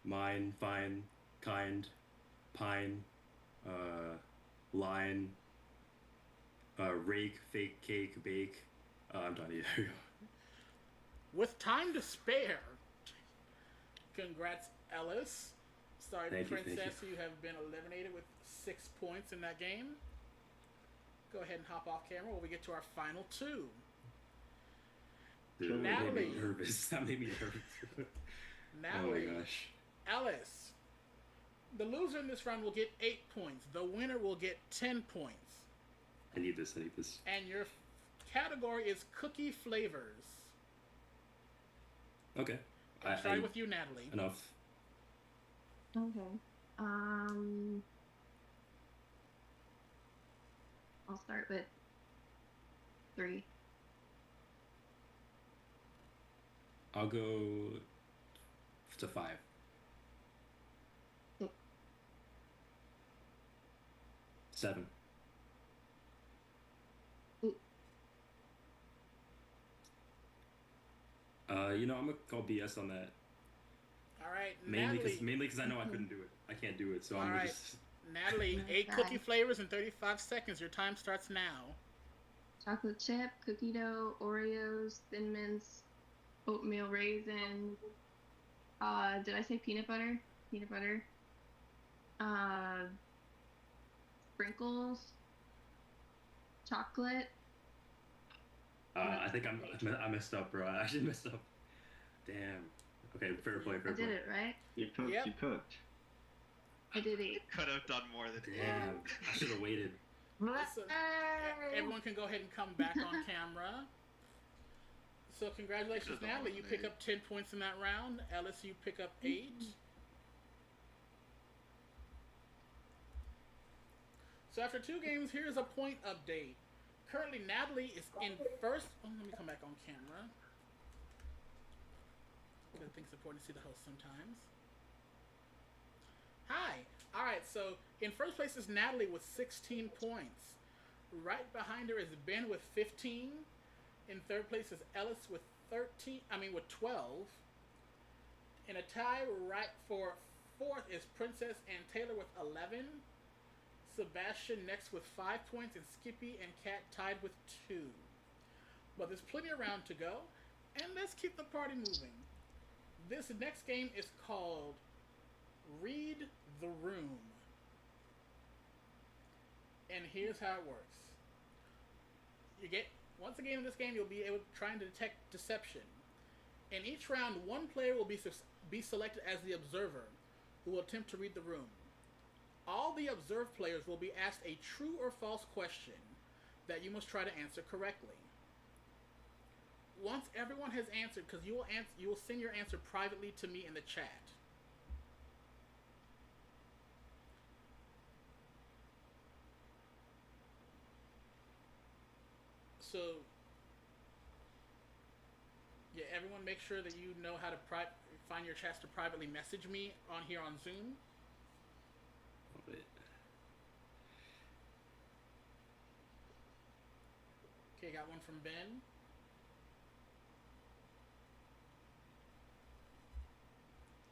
S9: mine, fine, kind, pine, line, rake, fake, cake, bake. I'm done. Here.
S1: With time to spare. Congrats, Ellis. Sorry,
S9: Thank you,
S1: Princess, you have been eliminated with 6 points in that game. Go ahead and hop off camera while we get to our final 2.
S9: Dude, that made
S1: Natalie.
S9: me nervous. That made me nervous.
S1: Natalie,
S9: Oh my gosh.
S1: Ellis. The loser in this round will get 8 points. The winner will get 10 points.
S9: I need this.
S1: And your category is cookie flavors.
S9: Okay.
S1: Starting with you, Natalie.
S9: Enough.
S8: Okay. I'll start with 3.
S9: I'll go to 5.
S8: 6.
S9: 7.
S8: 8.
S9: I'm gonna call BS on that.
S1: All right,
S9: Mainly
S1: Natalie.
S9: because I know I couldn't do it. I can't do it, so
S1: All
S9: I'm gonna
S1: right.
S9: just.
S1: Natalie, 8
S8: Okay.
S1: cookie flavors in 35 seconds. Your time starts now.
S8: Chocolate chip, cookie dough, Oreos, Thin Mints, oatmeal raisin. Did I say peanut butter? Peanut butter. Sprinkles. Chocolate.
S9: I think I messed up, bro. I actually messed up. Damn. Okay, fair play.
S8: I did it, right?
S4: You cooked.
S1: Yep.
S4: You cooked.
S8: I did 8.
S7: Could have done more than
S9: Damn. I should have waited.
S1: So, everyone can go ahead and come back on camera. So congratulations,
S7: Could've
S1: Natalie. You pick up 10 points in that round. Ellis, you pick up 8. So after 2 games, here's a point update. currently Natalie is in first. Oh, let me come back on camera. I think it's important to see the host sometimes. Hi. All right, so in first place is Natalie with 16 points. Right behind her is Ben with 15. In third place is Ellis with 12. In a tie right for fourth is Princess and Taylor with 11. Sebastian next with 5 points, and Skippy and Kat tied with 2. But there's plenty around to go, and let's keep the party moving. This next game is called Read the Room. And here's how it works. Once again in this game, you'll be able to try and detect deception. In each round, one player will be selected as the observer, who will attempt to read the room. All the observed players will be asked a true or false question that you must try to answer correctly. Once everyone has answered, because you will send your answer privately to me in the chat. So, yeah, everyone make sure that you know how to find your chats to privately message me on here on Zoom.
S9: Love it.
S1: Okay, got one from Ben.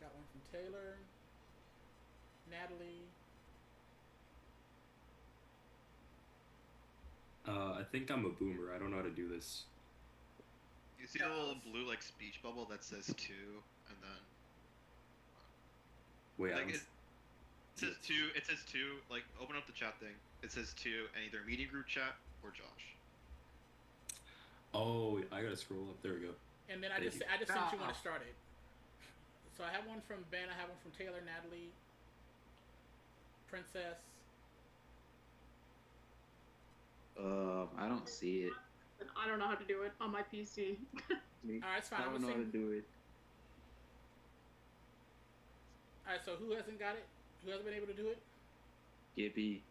S1: Got one from Taylor. Natalie.
S9: I think I'm a boomer. I don't know how to do this.
S7: You see the little blue like speech bubble that says 2, and then
S9: Wait,
S7: like it says 2. It says 2. Like open up the chat thing. It says 2, and either meeting group chat or Josh.
S9: Oh, I gotta scroll up. There we go.
S1: And then I just sent you when it started. So I have one from Ben. I have one from Taylor, Natalie, Princess.
S10: I don't see it.
S5: I don't know how to do it on my PC.
S1: Alright, it's fine.
S10: I don't know how to do it.
S1: Alright, so who hasn't got it? Who hasn't been able to do it?
S10: Gibby.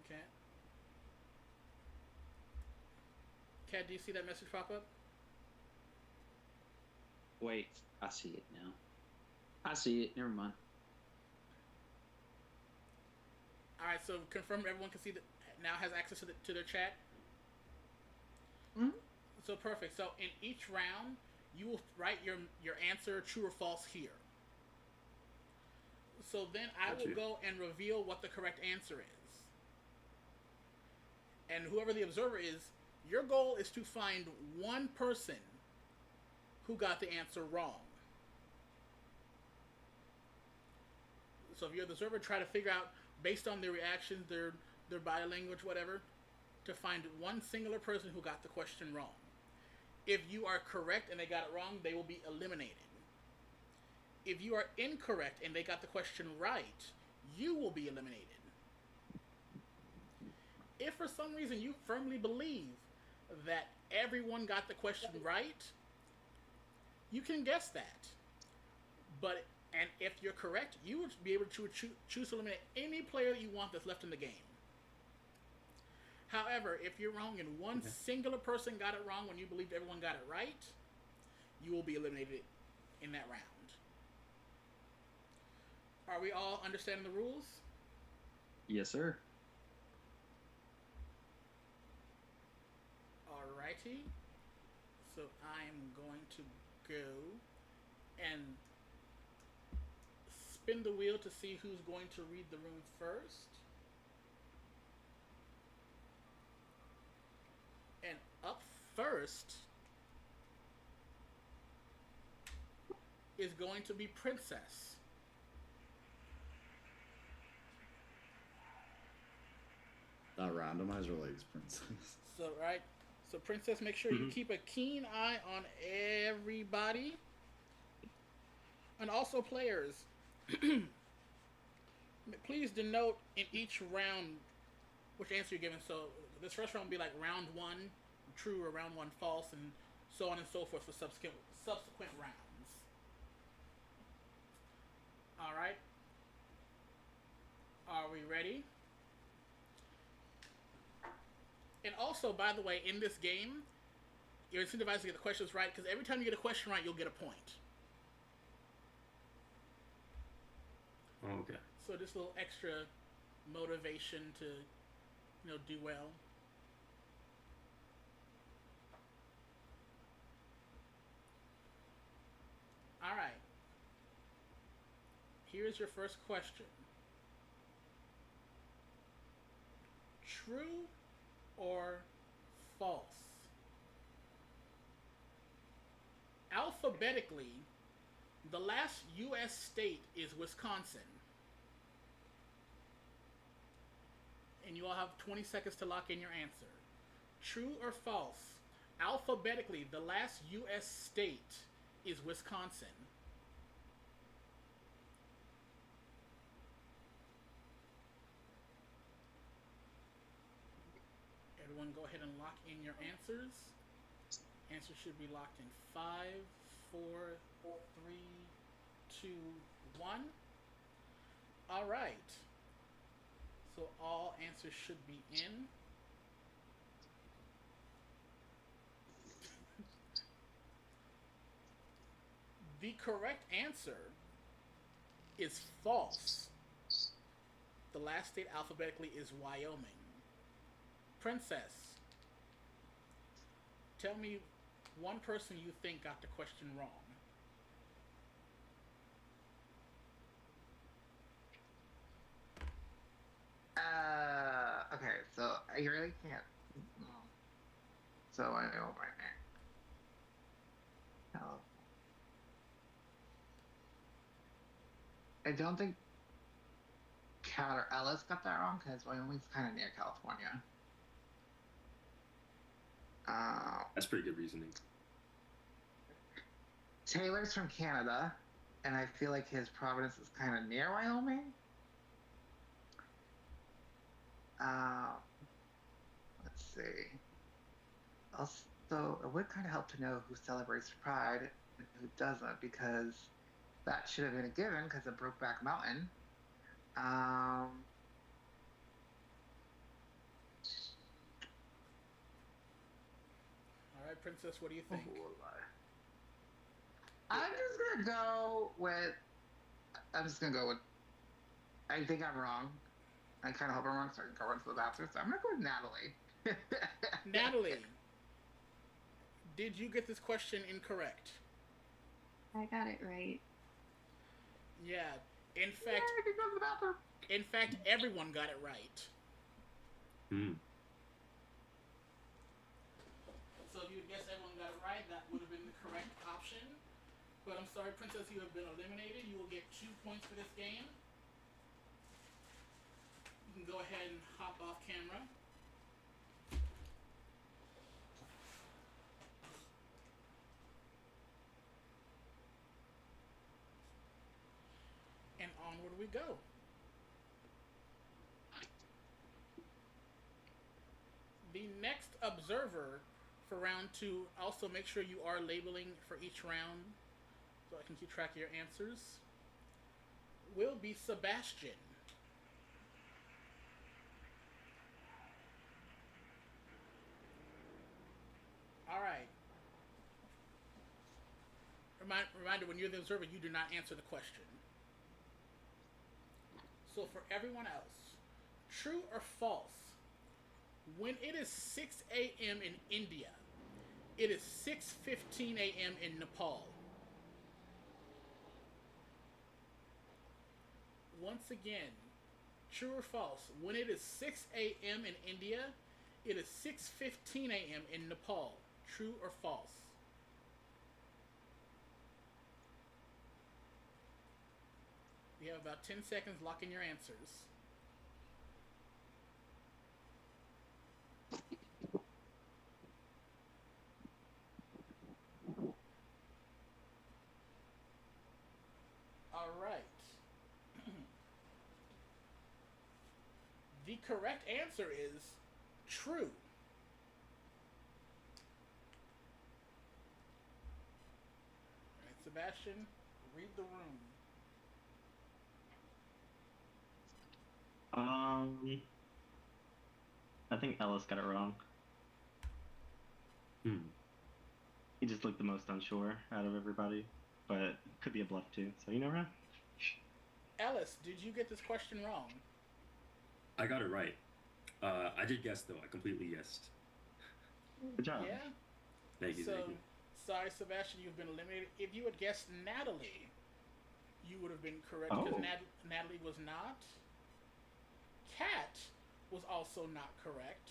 S1: Okay. Kat, do you see that message pop up?
S10: Wait, I see it now. I see it. Never mind.
S1: Alright, so confirm everyone can see that now has access to their chat.
S5: Mm-hmm.
S1: So perfect. So in each round, you will write your answer true or false here. So then I will go and reveal what the correct answer is. And whoever the observer is, your goal is to find one person who got the answer wrong. So if you're the observer, try to figure out, based on their reactions, their body language, whatever, to find one singular person who got the question wrong. If you are correct and they got it wrong, they will be eliminated. If you are incorrect and they got the question right, you will be eliminated. If for some reason you firmly believe that everyone got the question right, you can guess that. And if you're correct, you would be able to choose to eliminate any player that you want that's left in the game. However, if you're wrong and one singular person got it wrong when you believed everyone got it right, you will be eliminated in that round. Are we all understanding the rules?
S10: Yes, sir.
S1: Alrighty. So I'm going to go and spin the wheel to see who's going to read the room first. And up first is going to be Princess.
S6: That randomizer likes Princess.
S1: So, right. So, Princess, make sure you keep a keen eye on everybody. And also players. Please denote in each round which answer you're given. So, this first round will be like round 1 true or round 1 false, and so on and so forth for subsequent rounds. Alright. Are we ready? And also, by the way, in this game, you're incentivized to get the questions right because every time you get a question right, you'll get a point.
S9: Oh, okay.
S1: So just a little extra motivation to, do well. All right. Here's your first question. True or false? Alphabetically, the last U.S. state is Wisconsin. And you all have 20 seconds to lock in your answer. True or false? Alphabetically, the last U.S. state is Wisconsin. Everyone go ahead and lock in your answers. Answers should be locked in 5, 4, 3, 2, 1. All right. So all answers should be in. The correct answer is false. The last state alphabetically is Wyoming. Princess, tell me one person you think got the question wrong.
S2: Okay, so I really can't. So I know right now. I don't think Cat or Ellis got that wrong because Wyoming's kind of near California.
S9: That's pretty good reasoning.
S2: Taylor's from Canada, and I feel like his province is kind of near Wyoming. Let's see. Also, it would kind of help to know who celebrates Pride and who doesn't, because that should have been a given because of Brokeback Mountain.
S1: All right, Princess, what do you think?
S2: I'm just gonna go with. I think I'm wrong. I kind of hope I'm wrong, so I can go into the answer. So I'm gonna go with Natalie.
S1: Natalie, did you get this question incorrect?
S8: I got it right.
S1: Yeah. In fact, everyone got it right. So if you would guess everyone got it right, that would have been the correct option. But I'm sorry, Princess, you have been eliminated. You will get 2 points for this game. You can go ahead and hop off camera. And onward we go. The next observer for round 2, also make sure you are labeling for each round so I can keep track of your answers, will be Sebastian. All right. Reminder, when you're the observer, you do not answer the question. So for everyone else, true or false? When it is 6 a.m. in India, it is 6:15 a.m. in Nepal. Once again, true or false? When it is 6 a.m. in India, it is 6:15 a.m. in Nepal. True or false? You have about 10 seconds. Lock in your answers. All right. The correct answer is true. All right, Sebastian, read the room.
S4: I think Ellis got it wrong. He just looked the most unsure out of everybody, but could be a bluff too. So you never know.
S1: Ellis, did you get this question wrong?
S9: I got it right. I did guess though. I completely guessed.
S4: Good job.
S1: Yeah.
S9: Thank you.
S1: So,
S9: Thank you.
S1: sorry, Sebastian, you've been eliminated. If you had guessed Natalie, you would have been correct because
S4: Oh.
S1: Natalie was not. Kat was also not correct.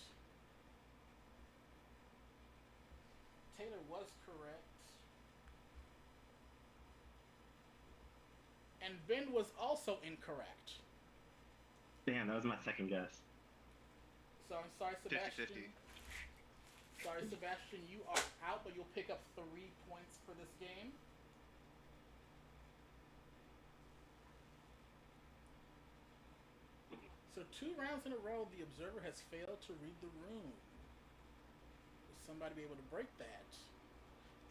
S1: Taylor was correct. And Ben was also incorrect.
S4: Damn, that was my second guess.
S1: So I'm sorry, Sebastian.
S7: 50-50.
S1: Sorry, Sebastian, you are out, but you'll pick up 3 points for this game. So 2 rounds in a row, the observer has failed to read the room. Will somebody be able to break that?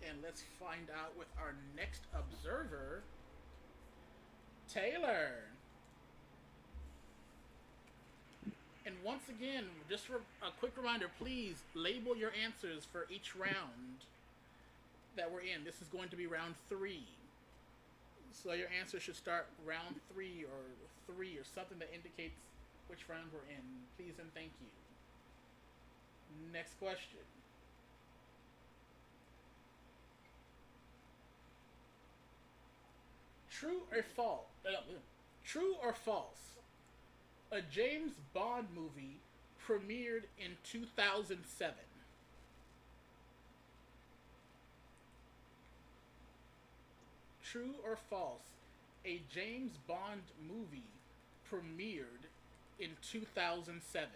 S1: And let's find out with our next observer, Taylor. And once again, just for a quick reminder, please label your answers for each round that we're in. This is going to be round 3. So your answer should start round 3 or 3 or something that indicates which round we're in. Please and thank you. Next question. True or false? True or false? A James Bond movie premiered in 2007. True or false? A James Bond movie premiered in 2007.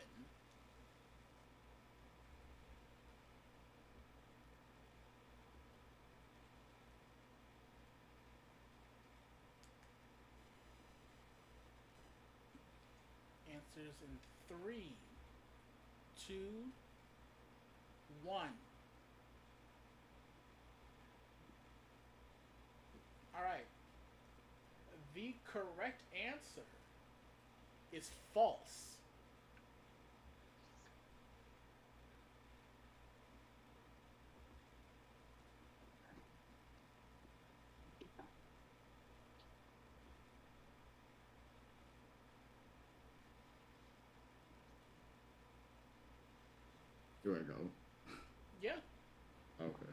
S1: Answers in 3, 2, 1. All right. The correct answer is false.
S6: Do I go?
S1: Yeah.
S6: Okay.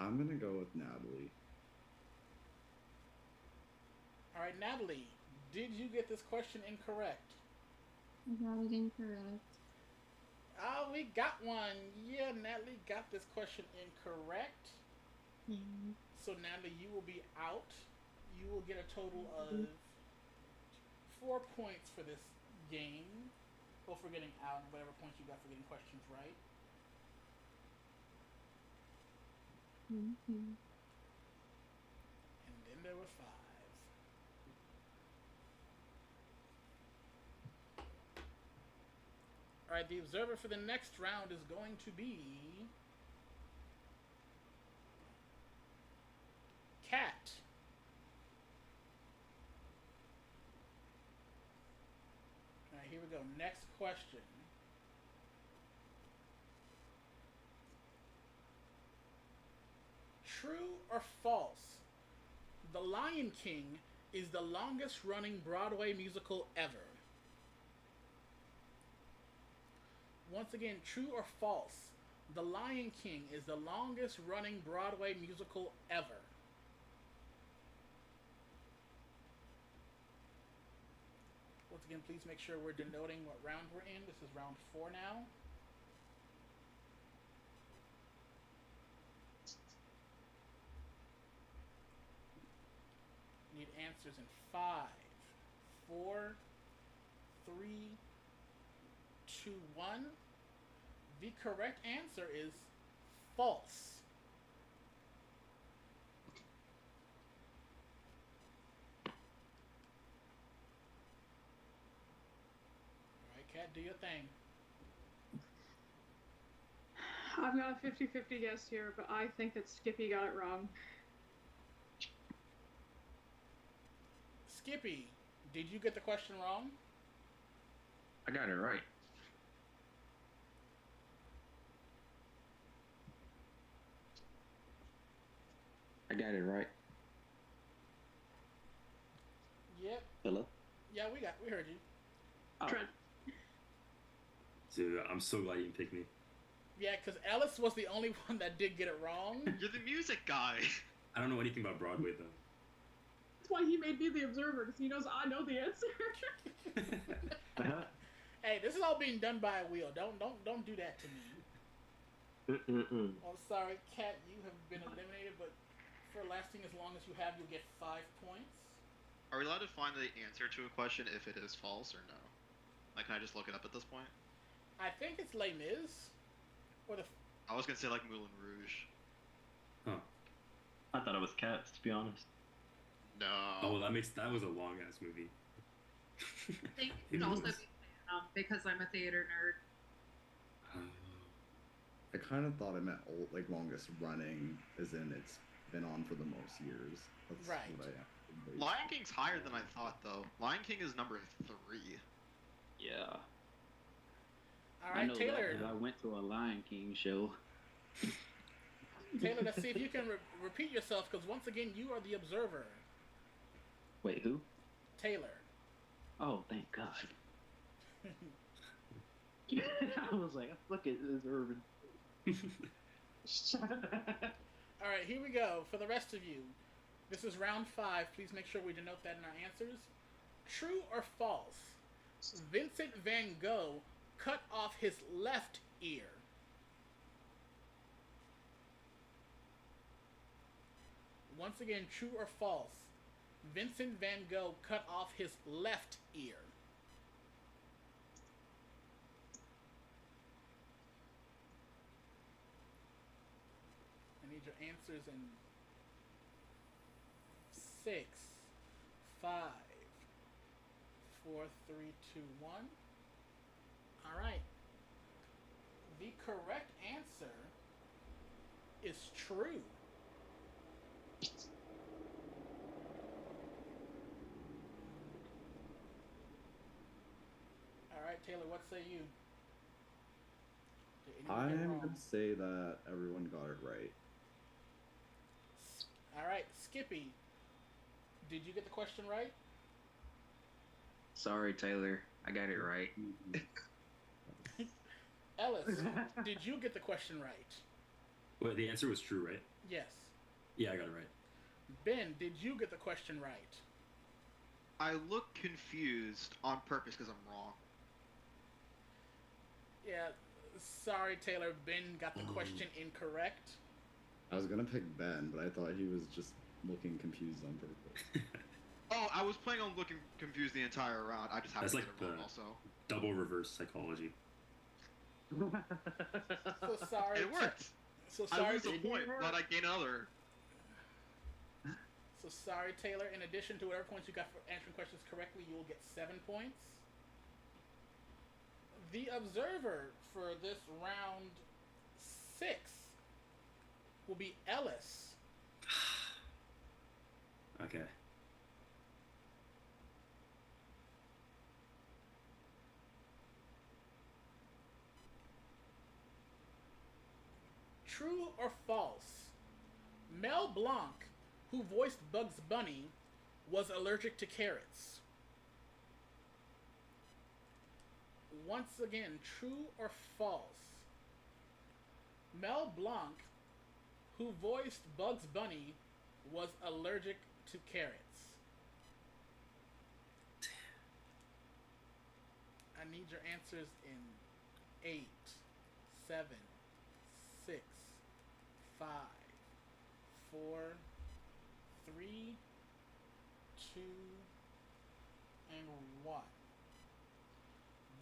S6: I'm gonna go with Natalie.
S1: All right, Natalie, did you get this question incorrect?
S8: I got it incorrect.
S1: Oh, we got one. Yeah, Natalie got this question incorrect.
S8: Yeah.
S1: So, Natalie, you will be out. You will get a total of 4 points for this game. Well, for getting out, whatever points you got for getting questions right.
S8: Mm-hmm.
S1: And then there were 5. Alright, the observer for the next round is going to be Cat. Alright, here we go. Next question. True or false? The Lion King is the longest running Broadway musical ever. Once again, true or false? The Lion King is the longest running Broadway musical ever. Once again, please make sure we're denoting what round we're in. This is round 4 now. Need answers in 5, 4, 3, 2, 1. The correct answer is false. Alright, Kat, do your thing.
S5: I've got a 50-50 guess here, but I think that Skippy got it wrong.
S1: Skippy, did you get the question wrong?
S10: I got it right. I got it right.
S1: Yep.
S10: Hello?
S1: Yeah, we heard you.
S10: Oh.
S5: Trent.
S9: Dude, I'm so glad you picked me.
S1: Yeah, because Ellis was the only one that did get it wrong.
S7: You're the music guy.
S9: I don't know anything about Broadway though.
S5: That's why he made me the observer, because he knows I know the answer.
S1: Hey, this is all being done by a wheel. Don't do that to me. I'm sorry, Kat, you have been eliminated, but for lasting as long as you have, you'll get 5 points.
S7: Are we allowed to find the answer to a question if it is false or no? Like, can I just look it up at this point?
S1: I think it's Les Mis. Or the...
S7: I was gonna say like Moulin Rouge.
S9: Huh.
S4: I thought it was Cats, to be honest.
S7: No.
S9: Oh, that was a long ass movie.
S11: I think
S9: It
S11: it's also
S9: was.
S11: because I'm a theater nerd.
S6: I kind of thought it meant old, like longest running, as in it's been on for the most years. That's
S1: Right.
S6: what I
S7: Lion King's higher than I thought, though. Lion King is number 3.
S10: Yeah.
S1: All
S10: I
S1: right,
S10: know
S1: Taylor.
S10: that 'cause I went to a Lion King show.
S1: Taylor, let's see if you can repeat yourself, because once again, you are the observer.
S10: Wait, who?
S1: Taylor.
S10: Oh, thank God. I was like, look at this urban.
S1: All right, here we go. For the rest of you, this is round 5. Please make sure we denote that in our answers. True or false? Vincent van Gogh cut off his left ear. Once again, true or false? Vincent van Gogh cut off his left ear. I need your answers in 6, 5, 4, 3, 2, 1. All right. The correct answer is true. All right, Taylor, what say you? Did anyone get it
S6: I'm
S1: wrong?
S6: gonna say that everyone got it right.
S1: All right, Skippy, did you get the question right?
S10: Sorry, Taylor. I got it right.
S1: Ellis, did you get the question right?
S9: Well, the answer was true, right?
S1: Yes.
S9: Yeah, I got it right.
S1: Ben, did you get the question right?
S7: I look confused on purpose because I'm wrong.
S1: Yeah, sorry, Taylor. Ben got the question incorrect.
S6: I was gonna pick Ben, but I thought he was just looking confused on purpose.
S7: Oh, I was planning on looking confused the entire round. I just happened
S9: That's
S7: to
S9: like
S7: get it wrong
S9: the-
S7: also.
S9: Double reverse psychology.
S1: So sorry.
S7: It worked.
S1: So
S7: I
S1: sorry.
S7: lose a point, but I gain another.
S1: So sorry, Taylor. In addition to whatever points you got for answering questions correctly, you will get 7 points. The observer for this round 6 will be Ellis.
S9: Okay.
S1: True or false? Mel Blanc, who voiced Bugs Bunny, was allergic to carrots. Once again, true or false? Mel Blanc, who voiced Bugs Bunny, was allergic to carrots. I need your answers in 8, 7, 6, 5, 4, 3, 2, and 1.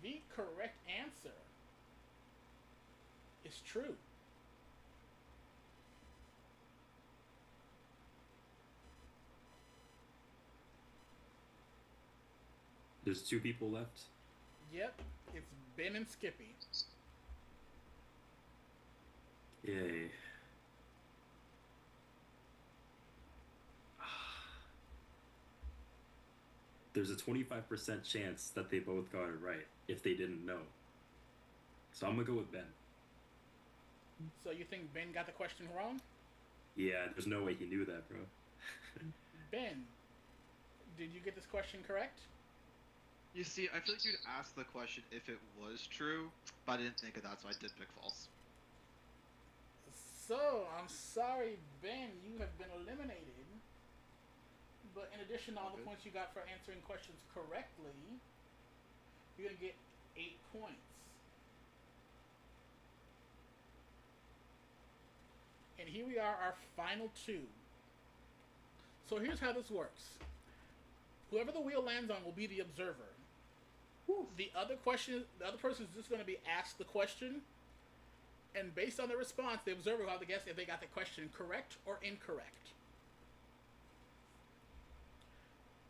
S1: The correct answer is true.
S9: There's 2 people left.
S1: Yep, it's Ben and Skippy.
S9: Yay. There's a 25% chance that they both got it right if they didn't know. So I'm gonna go with Ben.
S1: So you think Ben got the question wrong?
S9: Yeah, there's no way he knew that, bro.
S1: Ben, did you get this question correct?
S7: You see, I feel like you'd ask the question if it was true, but I didn't think of that, so I did pick false.
S1: So, I'm sorry, Ben, you have been eliminated. But in addition to all the
S7: Okay.
S1: points you got for answering questions correctly, you're going to get 8 points. And here we are, our final two. So here's how this works. Whoever the wheel lands on will be the observer. The other person is just going to be asked the question, and based on their response, the observer will have to guess if they got the question correct or incorrect.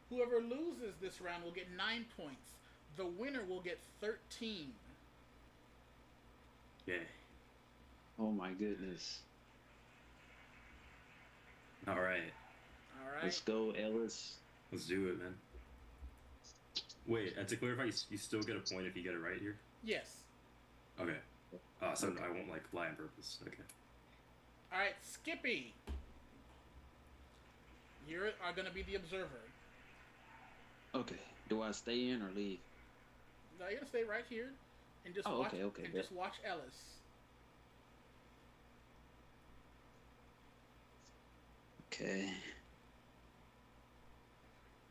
S1: Whoever loses this round will get 9 points. The winner will get 13.
S9: Yeah.
S10: Oh my goodness.
S9: All right.
S1: All right.
S10: Let's go, Ellis.
S9: Let's do it, man. Wait, and to clarify, you still get a point if you get it right here?
S1: Yes.
S9: Okay. So I won't, like, lie on purpose. Okay.
S1: All right, Skippy. You are going to be the observer.
S10: Okay. Do I stay in or leave?
S1: Now you're going to stay right here and just
S10: Oh,
S1: watch
S10: okay,
S1: and
S10: bet.
S1: just watch Ellis.
S10: Okay.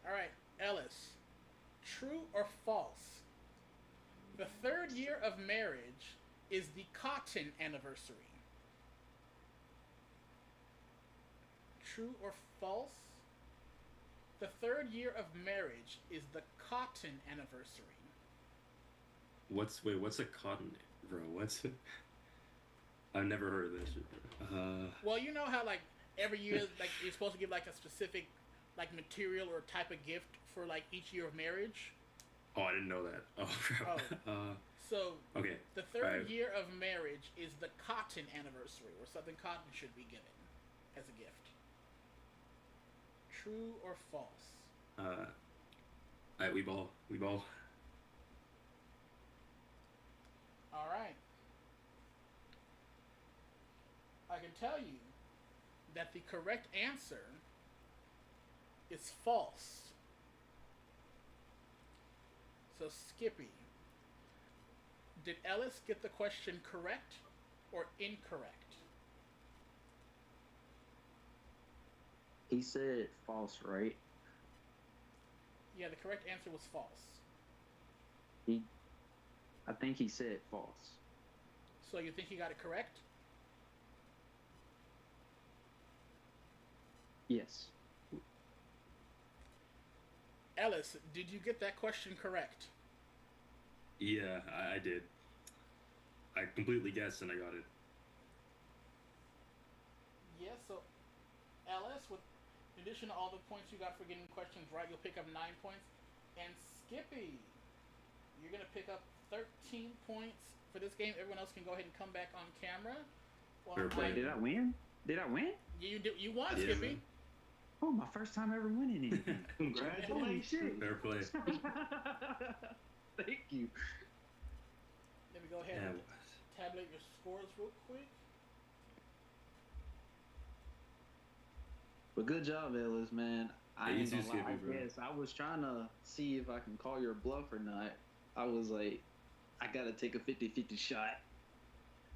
S1: All right, Ellis. True or false? The 3rd year of marriage is the cotton anniversary. True or false? The 3rd year of marriage is the cotton anniversary.
S9: What's a cotton, bro? What's it? I've never heard of this shit, bro.
S1: Well, you know how like every year like you're supposed to give like a specific like material or type of gift for like each year of marriage.
S9: Oh, I didn't know that. Oh, crap.
S1: So
S9: Okay.
S1: the 3rd
S9: Alright.
S1: year of marriage is the cotton anniversary, where something cotton should be given as a gift. True or false?
S9: Alright, we ball.
S1: All right. I can tell you that the correct answer is false. So, Skippy, did Ellis get the question correct or incorrect?
S10: He said false, right?
S1: Yeah, the correct answer was false.
S10: I think he said false.
S1: So, you think he got it correct?
S10: Yes.
S1: Ellis, did you get that question correct?
S9: Yeah, I did. I completely guessed and I got it.
S1: Yes, so Ellis, with in addition to all the points you got for getting questions right, you'll pick up 9 points. And Skippy, you're going to pick up 13 points for this game. Everyone else can go ahead and come back on camera.
S9: Fair play.
S10: Did I win?
S1: You won,
S9: Yeah,
S1: Skippy.
S9: man.
S10: Oh, my first time ever winning anything. Holy
S3: Congratulations.
S10: shit.
S9: Fair play.
S10: Thank you.
S1: Let me go ahead
S9: Yeah.
S1: and tabulate your scores real quick.
S10: But good job, Ellis, man. I
S9: Yeah, you
S10: ain't
S9: too,
S10: gonna lie,
S9: Skippy, bro.
S10: I guess I was trying to see if I can call your bluff or not. I was like, I gotta take a 50-50 shot.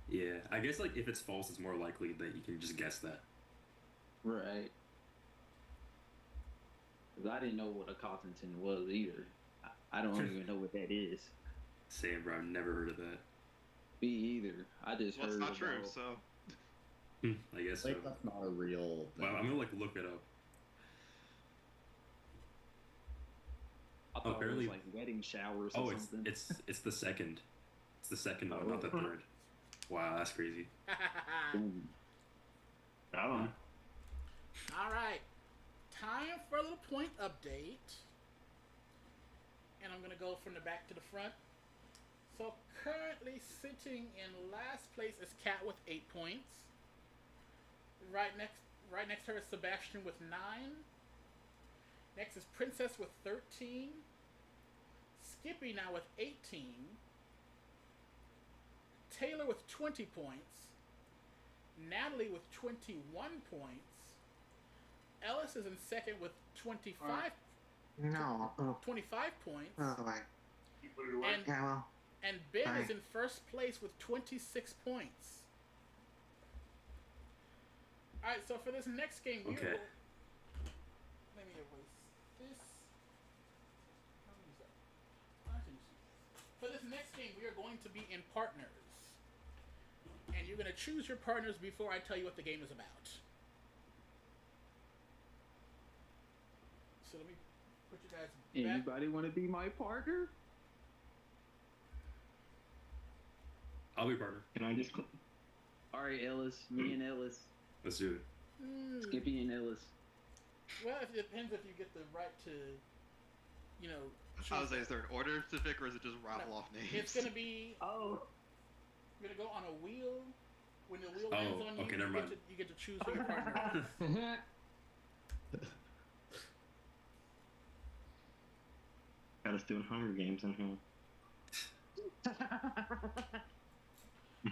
S9: Yeah, I guess like if it's false, it's more likely that you can just guess that.
S10: Right. Because I didn't know what a Cottonton was either. I don't even know what that is.
S9: Same, bro. I've never heard of that.
S10: Me either. I just
S7: Well, it's
S10: heard
S7: not true,
S10: about-
S7: so
S9: I guess so.
S6: Like, that's not a real thing.
S9: Well, I'm gonna like look it up.
S10: I thought
S9: apparently-
S10: it was like wedding showers or
S9: Oh,
S10: something.
S9: it's the second. It's the second one,
S10: Oh.
S9: not the third. Wow, that's crazy.
S10: Boom.
S4: I don't know.
S1: All right, time for a little point update. And I'm going to go from the back to the front. So currently sitting in last place is Kat with 8 points. Right next to her is Sebastian with 9. Next is Princess with 13. Skippy now with 18. Taylor with 20 points. Natalie with 21 points. Ellis is in second with 25
S2: No. Oh,
S1: 25 points.
S2: oh my.
S1: And
S2: Yeah, well.
S1: and Ben
S2: Sorry.
S1: is in first place with 26 points. All right, so for this next game, we
S9: Okay.
S1: are. Let me erase this. How do I use that? I can use this. For this next game, we are going to be in partners, and you're going to choose your partners before I tell you what the game is about. So let me put you guys back.
S10: Anybody want to be my partner?
S9: I'll be partner.
S10: Can I just? All right, Ellis. Me and Ellis.
S9: Let's do it.
S10: Skippy and Ellis.
S1: Well, it depends if you get the right to, you know.
S7: I was
S1: choose
S7: like, is there an order specific or is it just rattle
S1: No,
S7: off names?
S1: It's gonna be.
S10: Oh.
S1: You're gonna go on a wheel. When the wheel
S9: Oh,
S1: lands on you,
S9: okay, never mind.
S1: you get to choose who your partner is.
S4: Got us doing Hunger Games in here.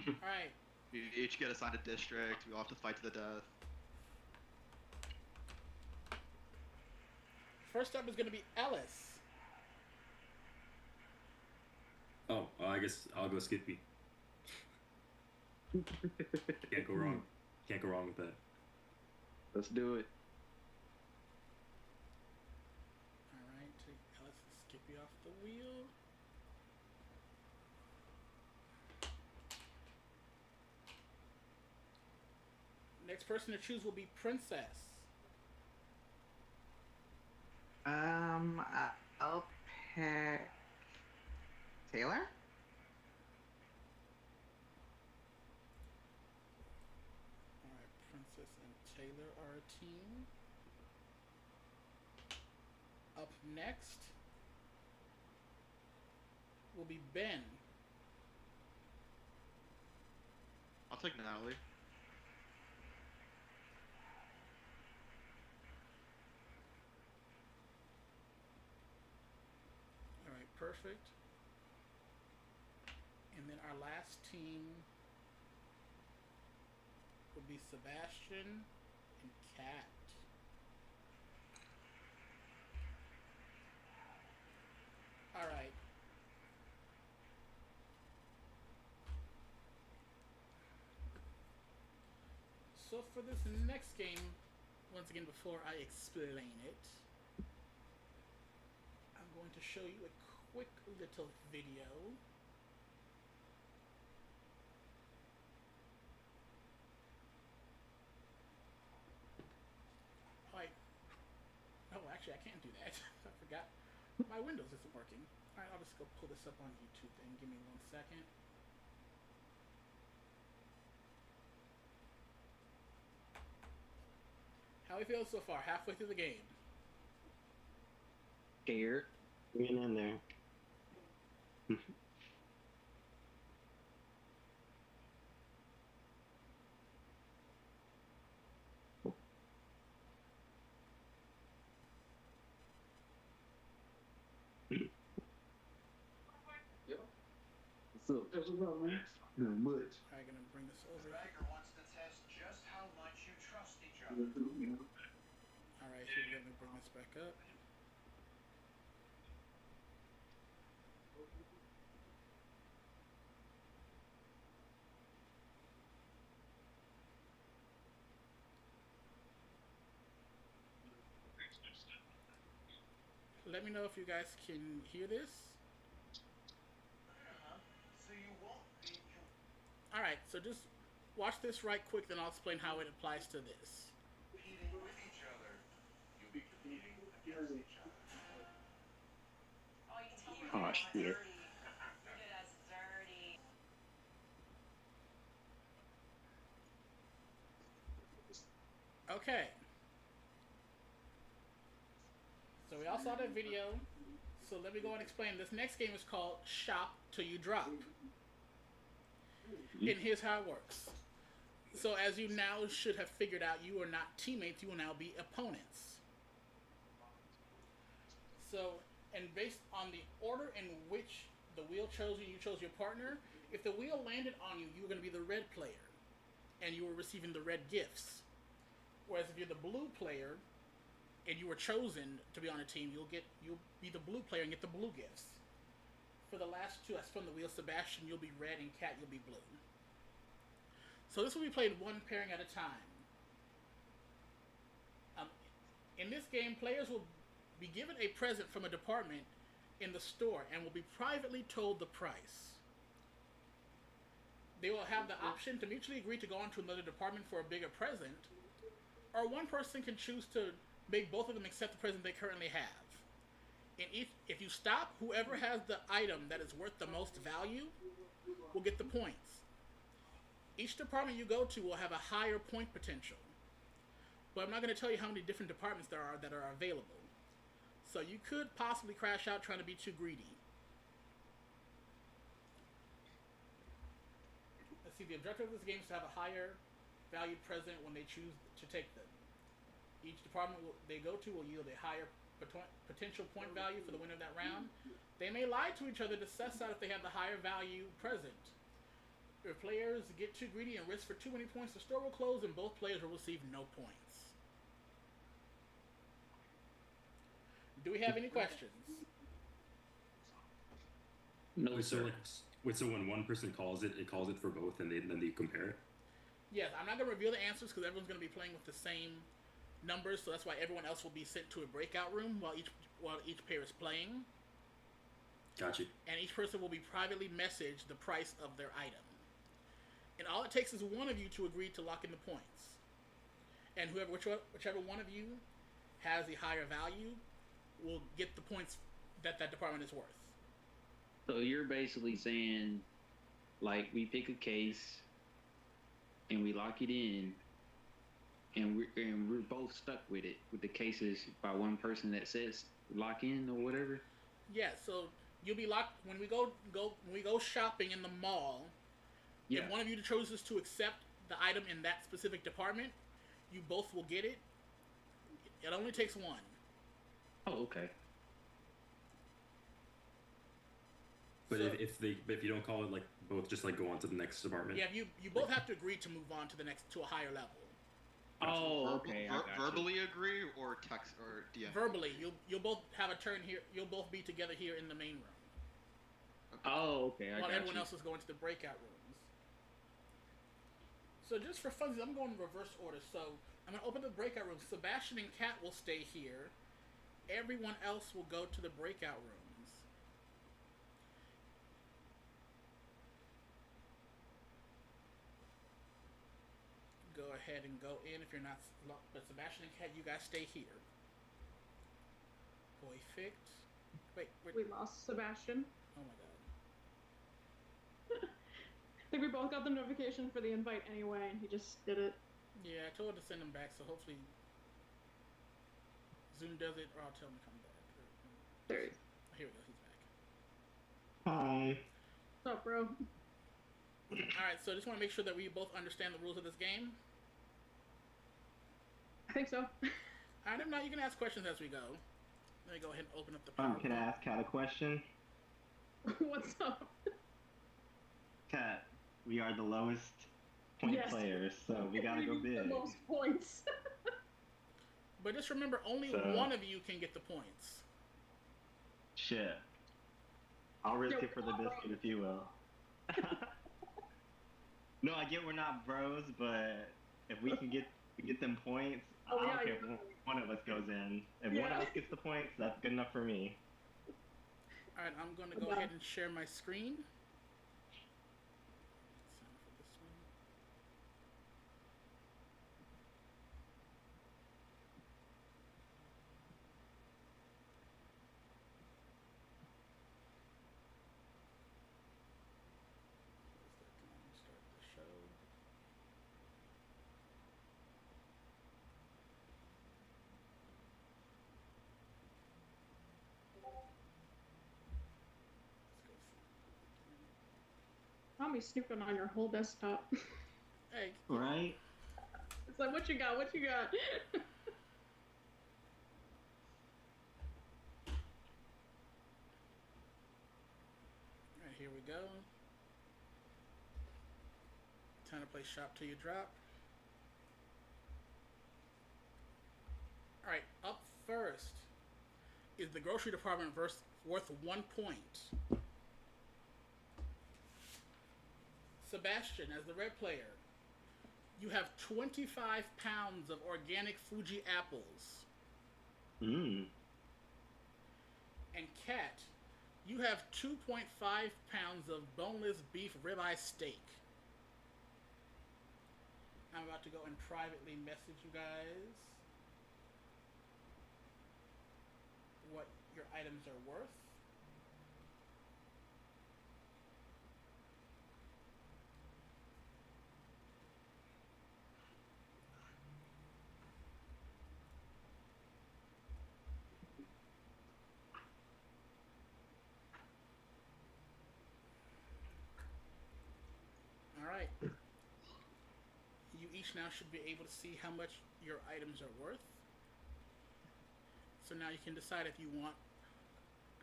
S1: All right.
S7: We each get assigned a district. We all have to fight to the death.
S1: First up is gonna be Ellis.
S9: Oh, I guess I'll go Skippy. Can't go wrong. Can't go wrong with that.
S10: Let's do it.
S1: All right, take Ellis and Skippy off the wheel. Next person to choose will be Princess.
S2: I'll pick Taylor.
S1: All right, Princess and Taylor are a team. Up next will be Ben.
S7: I'll take Natalie.
S1: All right, perfect. And then our last team will be Sebastian and Kat. All right. So for this next game, once again, before I explain it, I'm going to show you a quick little video. Alright. No, actually, I can't do that. I forgot. My Windows isn't working. Alright, I'll just go pull this up on YouTube then. Give me 1 second. How we feel so far? Halfway through the game.
S10: Scared.
S4: Get in there.
S10: What's up? What's up, man? Not much.
S1: Alright, gonna bring this over.
S12: wants to test just how much you trust each other.
S1: Alright, here, let me bring this back up. Let me know if you guys can hear this.
S12: So you won't be
S1: Alright, so just watch this right quick, then I'll explain how it applies to this.
S12: competing with each other. You'll be competing against each other.
S4: Oh, shit.
S1: Okay. So we all saw that video. So let me go and explain. This next game is called Shop Till You Drop. And here's how it works. So as you now should have figured out, you are not teammates, you will now be opponents. So, and based on the order in which the wheel chose you, you chose your partner, if the wheel landed on you, you were going to be the red player. and you were receiving the red gifts. Whereas if you're the blue player and you were chosen to be on a team, you'll be the blue player and get the blue gifts. For the last two, I spun the wheel. Sebastian, you'll be red, and Kat, you'll be blue. So this will be played one pairing at a time. In this game, players will be given a present from a department in the store and will be privately told the price. They will have the option to mutually agree to go on to another department for a bigger present, or one person can choose to make both of them accept the present they currently have. If you stop, whoever has the item that is worth the most value will get the points. Each department you go to will have a higher point potential. But I'm not going to tell you how many different departments there are that are available. So you could possibly crash out trying to be too greedy. Let's see, the objective of this game is to have a higher valued present when they choose to take them. Each department they go to will yield a higher potential point value for the winner of that round. They may lie to each other to suss out if they have the higher value present. If players get too greedy and risk for too many points, the store will close and both players will receive no points. Do we have any questions?
S10: No,
S9: So,
S10: sir.
S9: so when one person calls it calls it for both, and then they compare it.
S1: Yes, I'm not going to reveal the answers because everyone's going to be playing with the same numbers, so that's why everyone else will be sent to a breakout room while each pair is playing.
S9: Gotcha.
S1: And each person will be privately messaged the price of their item. And all it takes is one of you to agree to lock in the points. And whichever one of you has the higher value will get the points that department is worth.
S10: So you're basically saying, like, we pick a case and we lock it in, and we're both stuck with it, with the cases by one person that says lock in or whatever.
S1: Yeah, so you'll be locked when we go shopping in the mall.
S10: Yeah.
S1: If one of you chooses to accept the item in that specific department, you both will get it. It only takes one.
S10: Oh, okay.
S9: But
S1: So-
S9: if you don't call it, like, both just like go on to the next department.
S1: Yeah, you both have to agree to move on to a higher level.
S10: Oh, okay. I got you.
S7: Verbally agree or text or DM?
S1: Verbally, you'll both have a turn here. You'll both be together here in the main room.
S10: Oh, okay. I
S1: While
S10: got
S1: everyone
S10: you.
S1: else is going to the breakout rooms. So just for funsies, I'm going in reverse order. So I'm going to open the breakout rooms. Sebastian and Kat will stay here. Everyone else will go to the breakout rooms. Go ahead and go in if you're not. But Sebastian and Kat, you guys stay here. Boy fixed. Wait.
S5: We lost Sebastian.
S1: Oh my god.
S5: I think we both got the notification for the invite anyway, and he just did it.
S1: Yeah, I told her to send him back, so hopefully Zoom does it, or I'll tell him to come back.
S5: There he is.
S1: Here we go, he's back.
S4: Hi.
S5: What's up, bro?
S1: Alright, so I just want to make sure that we both understand the rules of this game.
S5: I think so.
S1: Alright, if not, you can ask questions as we go. Let me go ahead and open up the
S4: Can I ask Kat a question?
S5: What's up?
S4: Kat, we are the lowest point
S5: Yes.
S4: players, so we gotta go
S5: The
S4: big.
S5: most points.
S1: But just remember, only
S4: So-
S1: one of you can get the points.
S4: Shit. I'll risk
S5: Yo,
S4: it for the biscuit, if you will. No, I get we're not bros, but if we can get them points,
S5: Oh,
S4: I don't
S5: yeah,
S4: care
S5: you-
S4: if one of us goes in. If one
S5: Yeah.
S4: of us gets the points, that's good enough for me.
S1: Alright, I'm going to go ahead and share my screen. Sign up for this one. Come on, start the show. Let's go see.
S5: Tommy snooping on your whole desktop.
S1: Hey,
S4: Right?
S5: It's like, what you got? What you got?
S1: alright, here we go. Time to play shop till you drop. All right, up first is the grocery department worth 1 point. Sebastian, as the red player, you have 25 pounds of organic Fuji apples.
S4: Mmm.
S1: And Kat, you have 2.5 pounds of boneless beef ribeye steak. I'm about to go and privately message you guys what your items are worth. All right. You each now should be able to see how much your items are worth. So now you can decide if you want,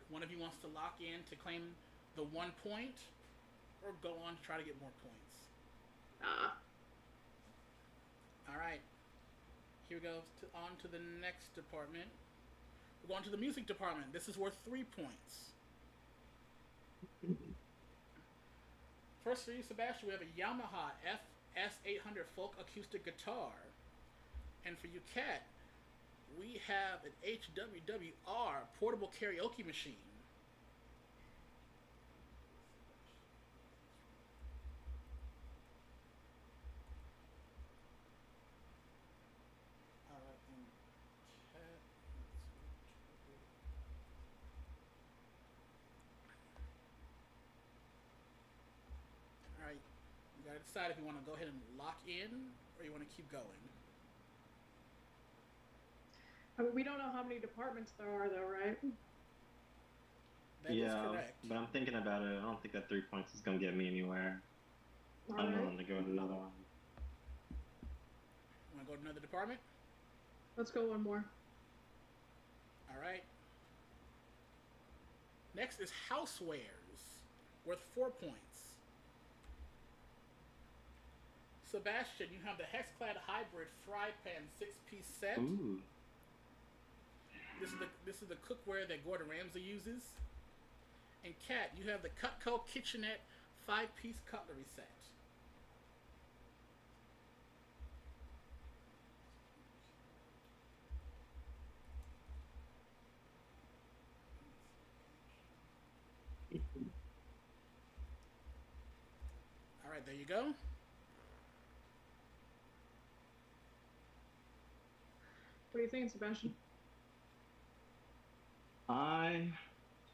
S1: one of you wants to lock in to claim the 1 point, or go on to try to get more points. All right. Here we go on to the next department. We're going to the music department. This is worth 3 points. First for you, Sebastian, we have a Yamaha FS800 folk acoustic guitar. And for you, Kat, we have an HWWR portable karaoke machine. Alright, and Kat, alright, you gotta decide if you want to go ahead and lock in, or you want to keep going.
S5: I mean, we don't know how many departments there are, though, right?
S1: That is correct.
S4: But I'm thinking about it. I don't think that 3 points is going to get me anywhere. I'm willing to go to another one.
S1: Want to go to another department?
S5: Let's go one more.
S1: All right. Next is housewares, worth 4 points. Sebastian, you have the Hexclad Hybrid Fry Pan 6-piece set.
S4: Ooh.
S1: This is the cookware that Gordon Ramsay uses. And Kat, you have the Cutco Kitchenette 5-piece cutlery set. All right, there you go.
S5: What do you think, Sebastian?
S4: I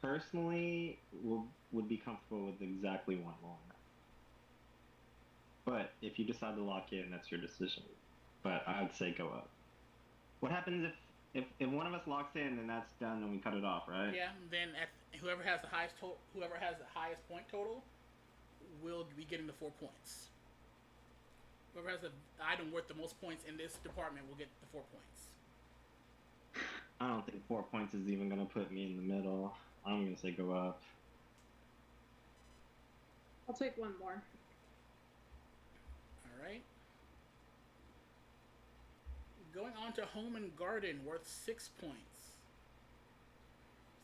S4: personally would be comfortable with exactly 1 more. But if you decide to lock in, that's your decision. But I'd say go up. What happens if one of us locks in and that's done and we cut it off, right?
S1: Yeah, then whoever has the highest point total will be getting the 4 points. Whoever has the item worth the most points in this department will get the 4 points.
S4: I don't think 4 points is even going to put me in the middle. I'm going to say go up.
S5: I'll take 1 more.
S1: All right. Going on to home and garden, worth 6 points.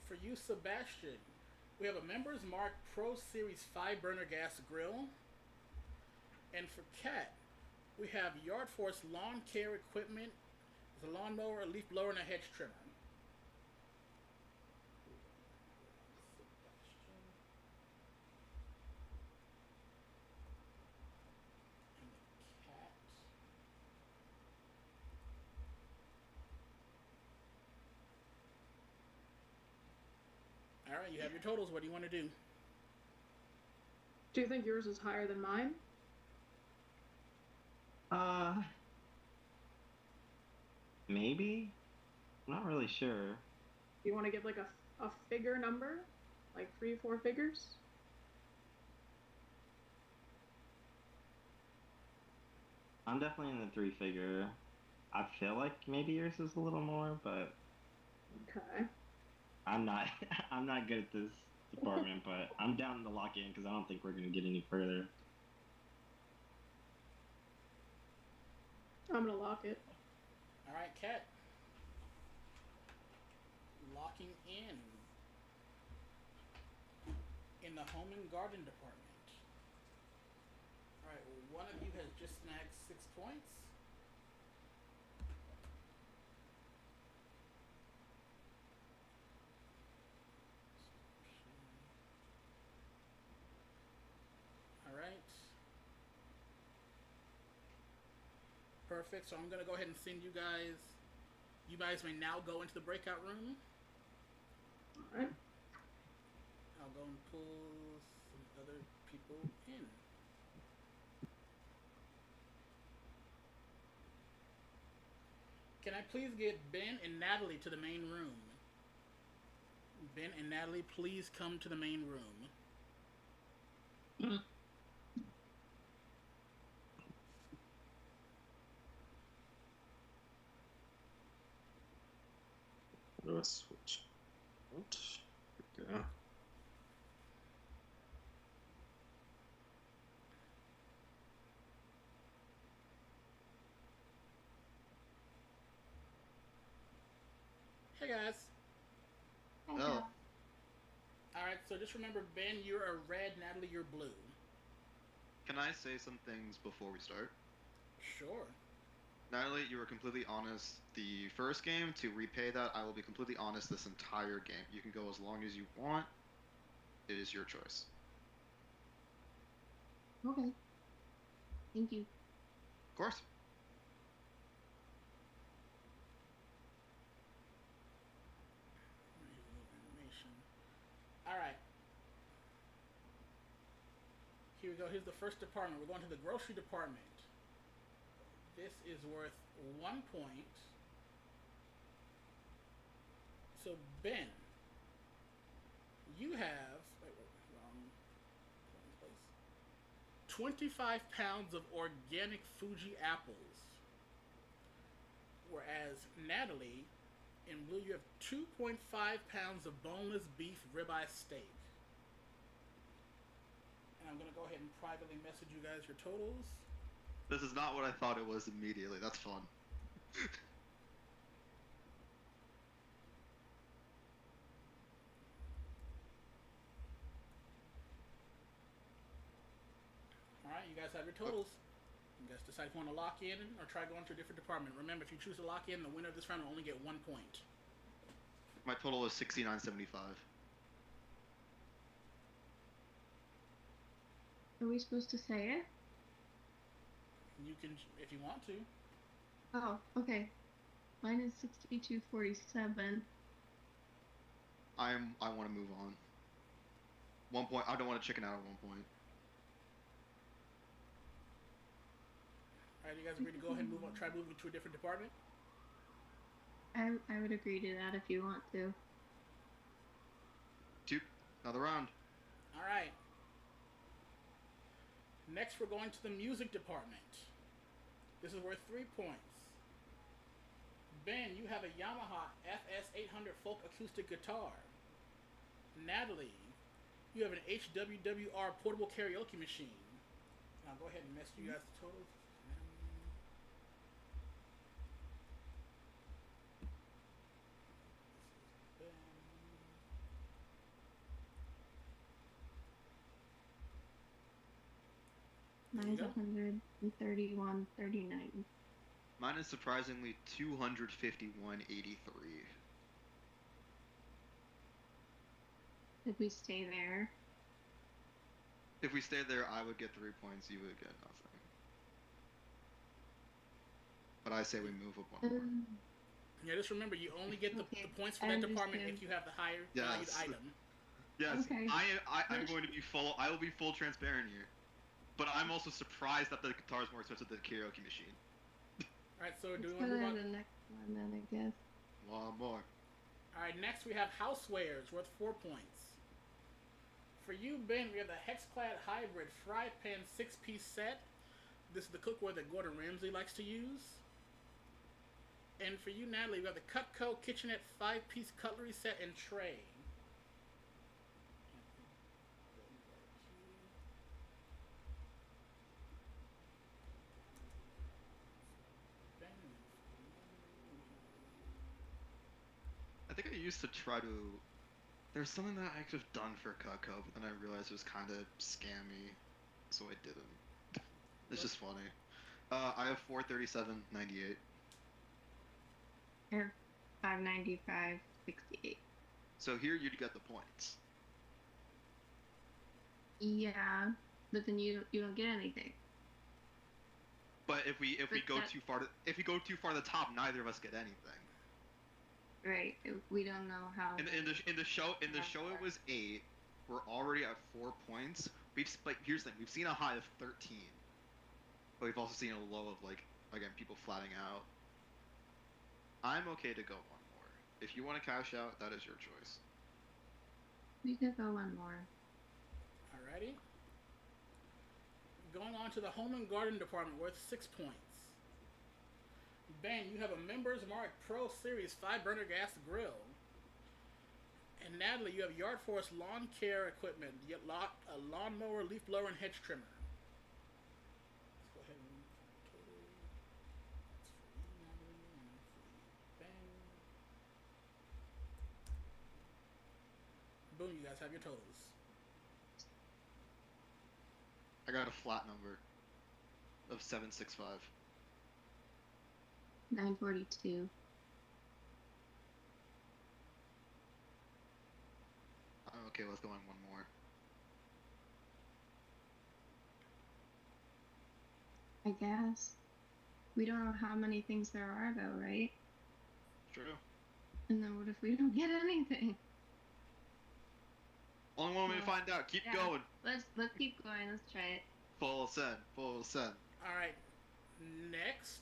S1: For you, Sebastian, we have a Members Mark Pro Series 5 burner gas grill. And for Kat, we have Yard Force lawn care equipment. There's a lawnmower, a leaf blower, and a hedge trimmer. All right, you have your totals. What do you want to do?
S5: Do you think yours is higher than mine?
S4: Maybe? I'm not really sure.
S5: Do you want to give like a figure number? Like 3 or 4 figures?
S4: I'm definitely in the 3 figure. I feel like maybe yours is a little more, but
S5: Okay.
S4: I'm not I'm not good at this department, but I'm down to lock in because I don't think we're gonna get any further.
S5: I'm gonna lock it.
S1: All right, Kat. Locking in the home and garden department. All right, well, one of you has just snagged 6 points. All right. Perfect. So I'm gonna go ahead and send you guys. You guys may now go into the breakout room.
S5: All right.
S1: I'll go and pull some other people in. Can I please get Ben and Natalie to the main room? Ben and Natalie, please come to the main room.
S13: How do I switch? What? There we go.
S1: Hey guys.
S7: Oh.
S1: Alright, so just remember, Ben, you're a red, Natalie, you're blue.
S7: Can I say some things before we start?
S1: Sure.
S7: Natalie, you were completely honest the first game. To repay that, I will be completely honest this entire game. You can go as long as you want. It is your choice.
S8: Okay. Thank you.
S7: Of course.
S1: Alright. Here we go. Here's the first department. We're going to the grocery department. This is worth 1 point. So, Ben, you have 25 pounds of organic Fuji apples. Whereas Natalie, in blue, you have 2.5 pounds of boneless beef ribeye steak. And I'm going to go ahead and privately message you guys your totals.
S7: This is not what I thought it was immediately. That's fun.
S1: Alright, you guys have your totals. You guys decide if you want to lock in or try going to a different department. Remember, if you choose to lock in, the winner of this round will only get 1 point.
S7: My total is 69.75.
S8: Are we supposed to say it?
S1: You can, if you want to.
S8: Oh, okay. Mine is 62.47.
S7: I want to move on. 1 point. I don't want to chicken out at 1 point.
S1: Alright, you guys agree to go ahead and move on, try moving to a different department?
S8: I would agree to that if you want to.
S7: Another round.
S1: Alright. Next, we're going to the music department. This is worth 3 points. Ben, you have a Yamaha FS800 folk acoustic guitar. Natalie, you have an HWWR portable karaoke machine. I'll go ahead and mess you guys the totals.
S8: Mine's 131.39.
S7: Mine is surprisingly 251.83.
S8: Did we stay there?
S7: If we stayed there, I would get 3 points. You would get nothing. But I say we move up 1 more.
S1: Yeah, just remember, you only get the points for that department if you have the higher valued item.
S7: Yes,
S8: Okay.
S7: I'm going to be full. I will be full transparent here. But I'm also surprised that the guitar is more expensive than the karaoke machine.
S1: Alright, so do we
S8: Let's
S1: want to
S8: go
S1: move
S8: to
S1: on?
S8: the next one then, I guess.
S7: 1 more.
S1: Alright, next we have housewares worth 4 points. For you, Ben, we have the Hexclad Hybrid Fry Pan 6-piece set. This is the cookware that Gordon Ramsay likes to use. And for you, Natalie, we have the Cutco Kitchenette 5-piece cutlery set and tray.
S7: used to try to. There's something that I could have done for Cutco, but then I realized it was kind of scammy, so I didn't. It's just funny. I have 437.98.
S8: Or 595.68.
S7: So here you'd get the points.
S8: Yeah, but then you don't get anything.
S7: But if we
S8: But
S7: go
S8: that-
S7: too far to the top, neither of us get anything.
S8: Right. We don't know how.
S7: In the show it was 8. We're already at 4 points. Here's the thing, we've seen a high of 13, but we've also seen a low of again people flatting out. I'm okay to go one more. If you want to cash out, that is your choice.
S8: We could go one more.
S1: Alrighty. Going on to the Home and Garden Department worth 6 points. Ben, you have a Members Mark Pro Series 5-burner gas grill. And Natalie, you have Yard Force lawn care equipment, a lawnmower, leaf blower, and hedge trimmer. Let's go ahead and total. That's for you, Natalie, and for you, Ben. Boom, you guys have your totals.
S7: I got a flat number of 765.
S8: 942.
S7: Okay, let's go on one more.
S8: I guess. We don't know how many things there are, though, right?
S7: True.
S8: And then what if we don't get anything?
S7: Only one way to find out. Keep going.
S8: Let's keep going. Let's try it.
S7: Full send. Full send.
S1: Alright. Next.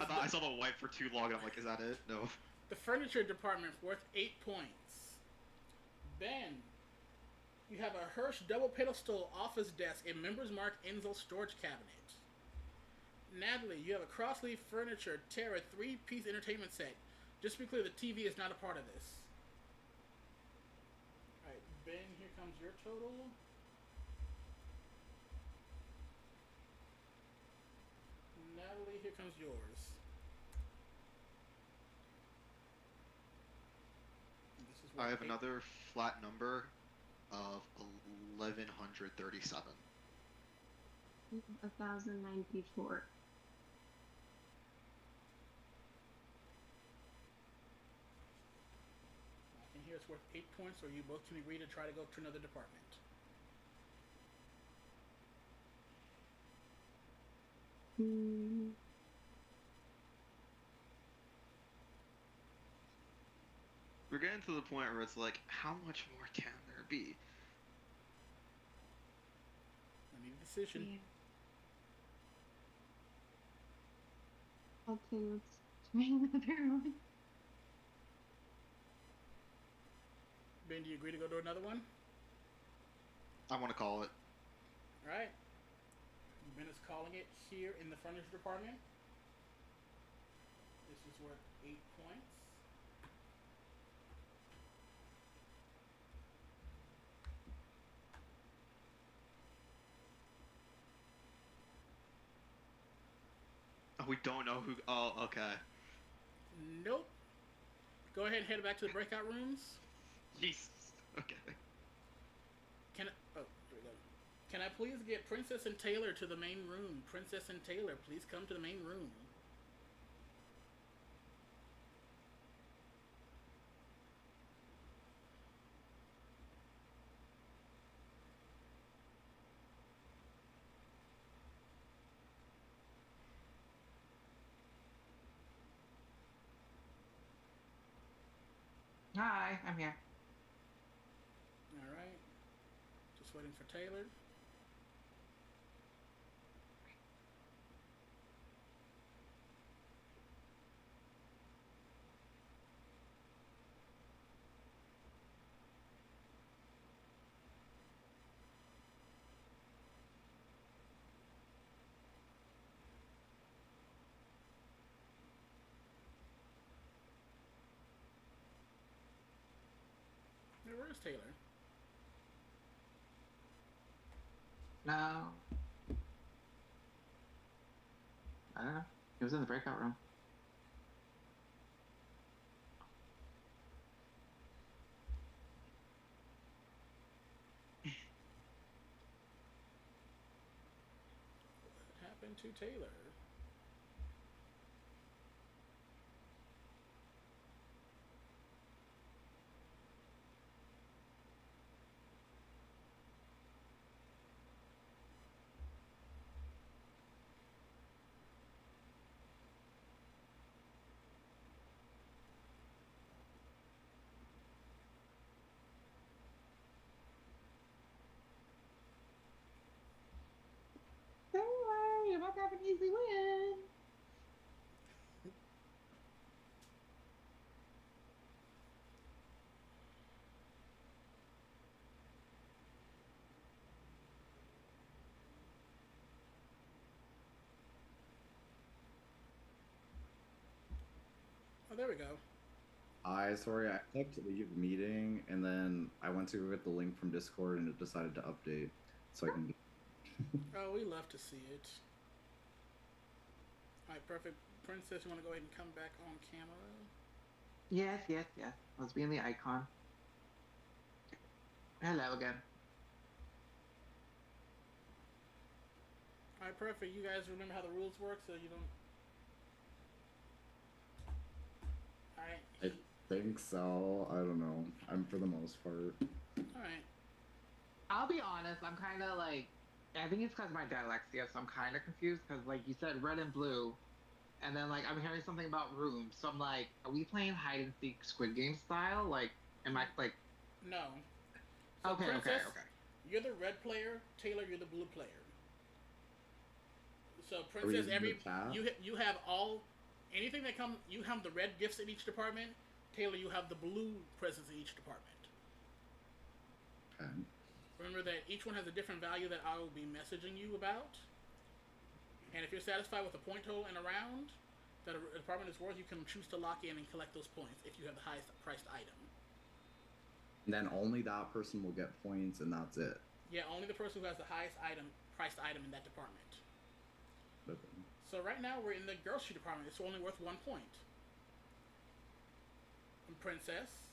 S7: I saw the white for too long and I'm like, is that it? No.
S1: The furniture department worth 8 points. Ben, you have a Hirsch double pedestal office desk in Members Mark Enzo storage cabinet. Natalie, you have a Crossleaf Furniture Terra 3-piece entertainment set. Just to be clear, the TV is not a part of this. Alright, Ben, here comes your total. Natalie, here comes yours. This is
S7: I have
S1: eight-
S7: another flat number of 1137.
S8: 1,094.
S1: I can hear it's worth 8 points, or you both can agree to try to go to another department.
S7: We're getting to the point where it's like, how much more can there be?
S1: I need a decision.
S8: Yeah. Okay, let's try another one.
S1: Ben, do you agree to go to another one?
S7: I want to call it.
S1: Alright. Ben is calling it here in the furniture department. This is worth 8 points.
S7: Oh, we don't know who. Oh, okay.
S1: Nope. Go ahead and head back to the breakout rooms.
S7: Jesus. Okay.
S1: Can I, oh, here we go. Can I please get Princess and Taylor to the main room? Princess and Taylor, please come to the main room.
S2: Hi, I'm here.
S1: Alright. Just waiting for Taylor. Hey, where's Taylor?
S2: No. I don't know. He was in the breakout room.
S1: given to Taylor.
S2: Don't worry, I'm about to have an easy win.
S1: Oh, there we go.
S6: I clicked leave meeting, and then I went to go get the link from Discord, and it decided to update, so I can.
S1: Oh, we love to see it. All right, perfect. Princess, you want to go ahead and come back on camera?
S2: Yes. Let's be in the icon. Hello again.
S1: All right, perfect. You guys remember how the rules work, so you don't. All right.
S6: I think so. I don't know. I'm for the most part.
S1: All right.
S2: I'll be honest, I'm kind of like, I think it's because of my dyslexia, so I'm kind of confused because, like you said, red and blue, and then, like, I'm hearing something about rooms, so I'm like, are we playing hide and seek Squid Game style? Like, am I, like...
S1: No. So
S2: Okay.
S1: You're the red player. Taylor, you're the blue player. So,
S6: Are we
S1: Princess,
S6: using the tab?
S1: you have all... Anything that comes... You have the red gifts in each department. Taylor, you have the blue presents in each department.
S6: Okay.
S1: Remember that each one has a different value that I will be messaging you about. And if you're satisfied with the point total in a round that a department is worth, you can choose to lock in and collect those points if you have the highest priced item.
S6: And then only that person will get points, and that's it.
S1: Yeah, only the person who has the highest priced item in that department.
S6: Okay. So
S1: right now we're in the grocery department. It's only worth 1 point. And Princess.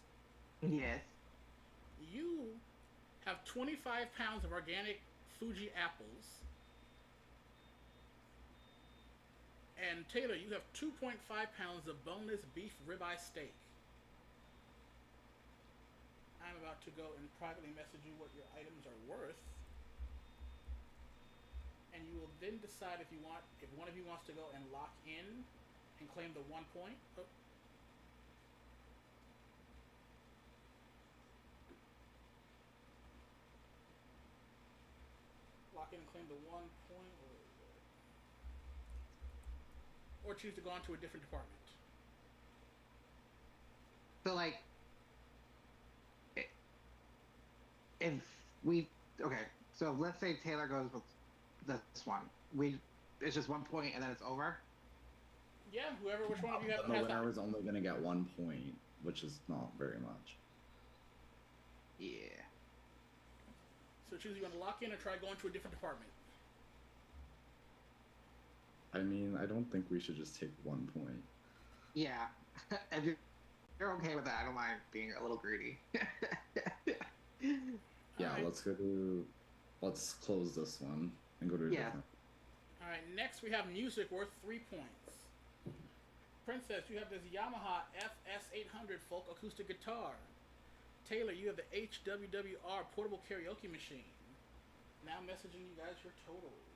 S2: Yes.
S1: You have 25 pounds of organic Fuji apples. And Taylor, you have 2.5 pounds of boneless beef ribeye steak. I'm about to go and privately message you what your items are worth. And you will then decide if one of you wants to go and lock in and claim the 1 point. Oh. Lock in and claim the 1 point, or choose to go on to a different department.
S2: So, like, if we... Okay, so let's say Taylor goes with this one. It's just 1 point and then it's over?
S1: Yeah, which one of you has
S6: the winner is only going to get 1 point, which is not very much.
S2: Yeah.
S1: So choose you want to lock in or try going to a different department.
S6: I mean, I don't think we should just take 1 point.
S2: Yeah. If you're okay with that, I don't mind being a little greedy.
S6: Yeah,
S1: right.
S6: Let's close this one and go to a different.
S1: Alright, next we have music worth 3 points. Princess, you have this Yamaha FS800 folk acoustic guitar. Taylor, you have the HWWR portable karaoke machine. Now messaging you guys your totals.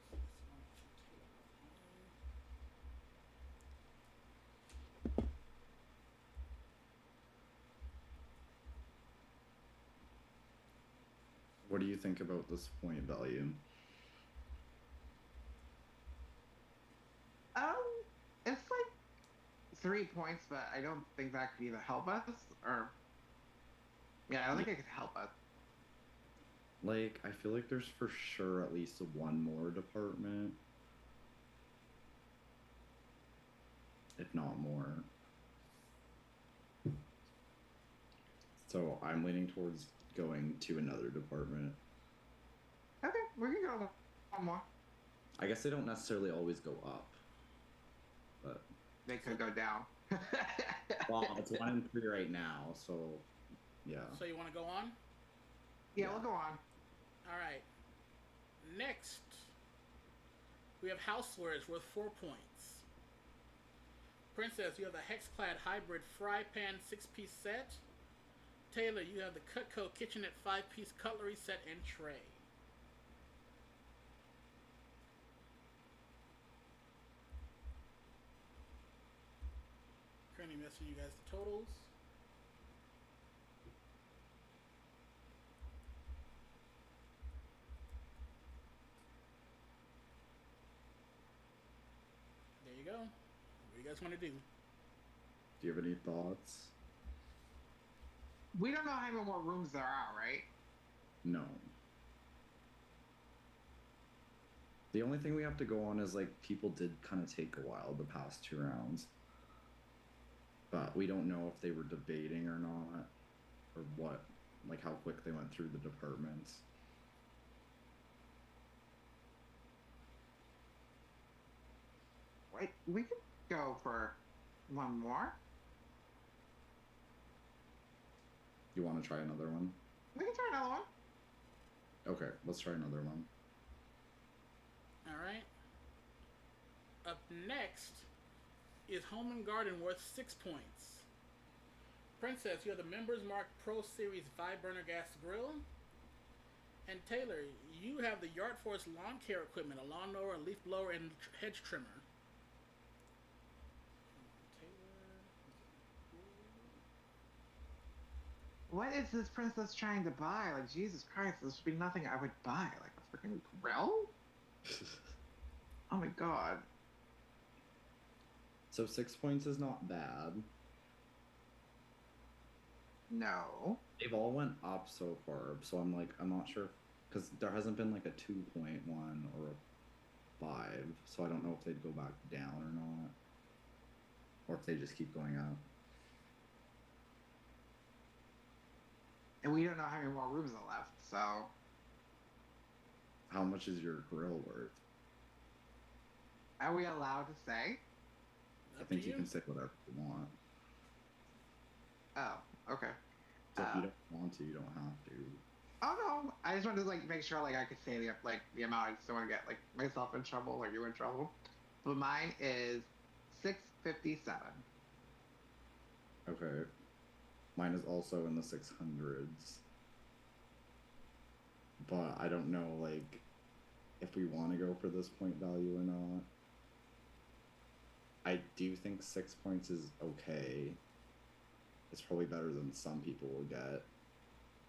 S6: What do you think about this point value?
S2: It's like 3 points, but I don't think that could either help us or... Yeah, I don't think it could help us.
S6: Like, I feel like there's for sure at least one more department. If not more. So I'm leaning towards going to another department.
S2: Okay, we can go one more.
S6: I guess they don't necessarily always go up. But
S2: they could go down.
S6: Well, it's 1 and 3 right now, so yeah.
S1: So you want to go on?
S2: Yeah, we'll go on.
S1: All right. Next, We have housewares worth 4 points. Princess, you have the Hex-clad hybrid fry pan 6-piece set. Taylor, you have the Cutco kitchenette 5-piece cutlery set and tray. Currently messaging you guys the totals. There you go. What do you guys want to do?
S6: Do you have any thoughts?
S2: We don't know how many more rooms there are, right?
S6: No. The only thing we have to go on is like people did kind of take a while the past 2 rounds. But we don't know if they were debating or not, or what, like how quick they went through the departments.
S2: Wait, we could go for one more.
S6: You want to try another one?
S2: We can try another one.
S6: Okay, let's try another one.
S1: Alright. Up next is Home and Garden worth 6 points. Princess, you have the Members Mark Pro Series 5-burner gas grill. And Taylor, you have the Yard Force lawn care equipment, a lawnmower, a leaf blower, and hedge trimmer.
S2: What is this princess trying to buy? Like, Jesus Christ, this would be nothing I would buy. Like a freaking grill? Oh my god.
S6: So 6 points is not bad.
S2: No.
S6: They've all went up so far, so I'm not sure, because there hasn't been like a 2.1 or a 5, so I don't know if they'd go back down or not, or if they just keep going up.
S2: And we don't know how many more rooms are left, so.
S6: How much is your grill worth?
S2: Are we allowed to say?
S6: I think you can say whatever you want.
S2: Oh, okay.
S6: So if you don't want to, you don't have to.
S2: Oh no! I just wanted to like make sure like I could say the amount. I just don't want to get like myself in trouble or you in trouble. But mine is 657.
S6: Okay. Mine is also in the 600s. But I don't know like if we want to go for this point value or not. I do think 6 points is okay. It's probably better than some people will get.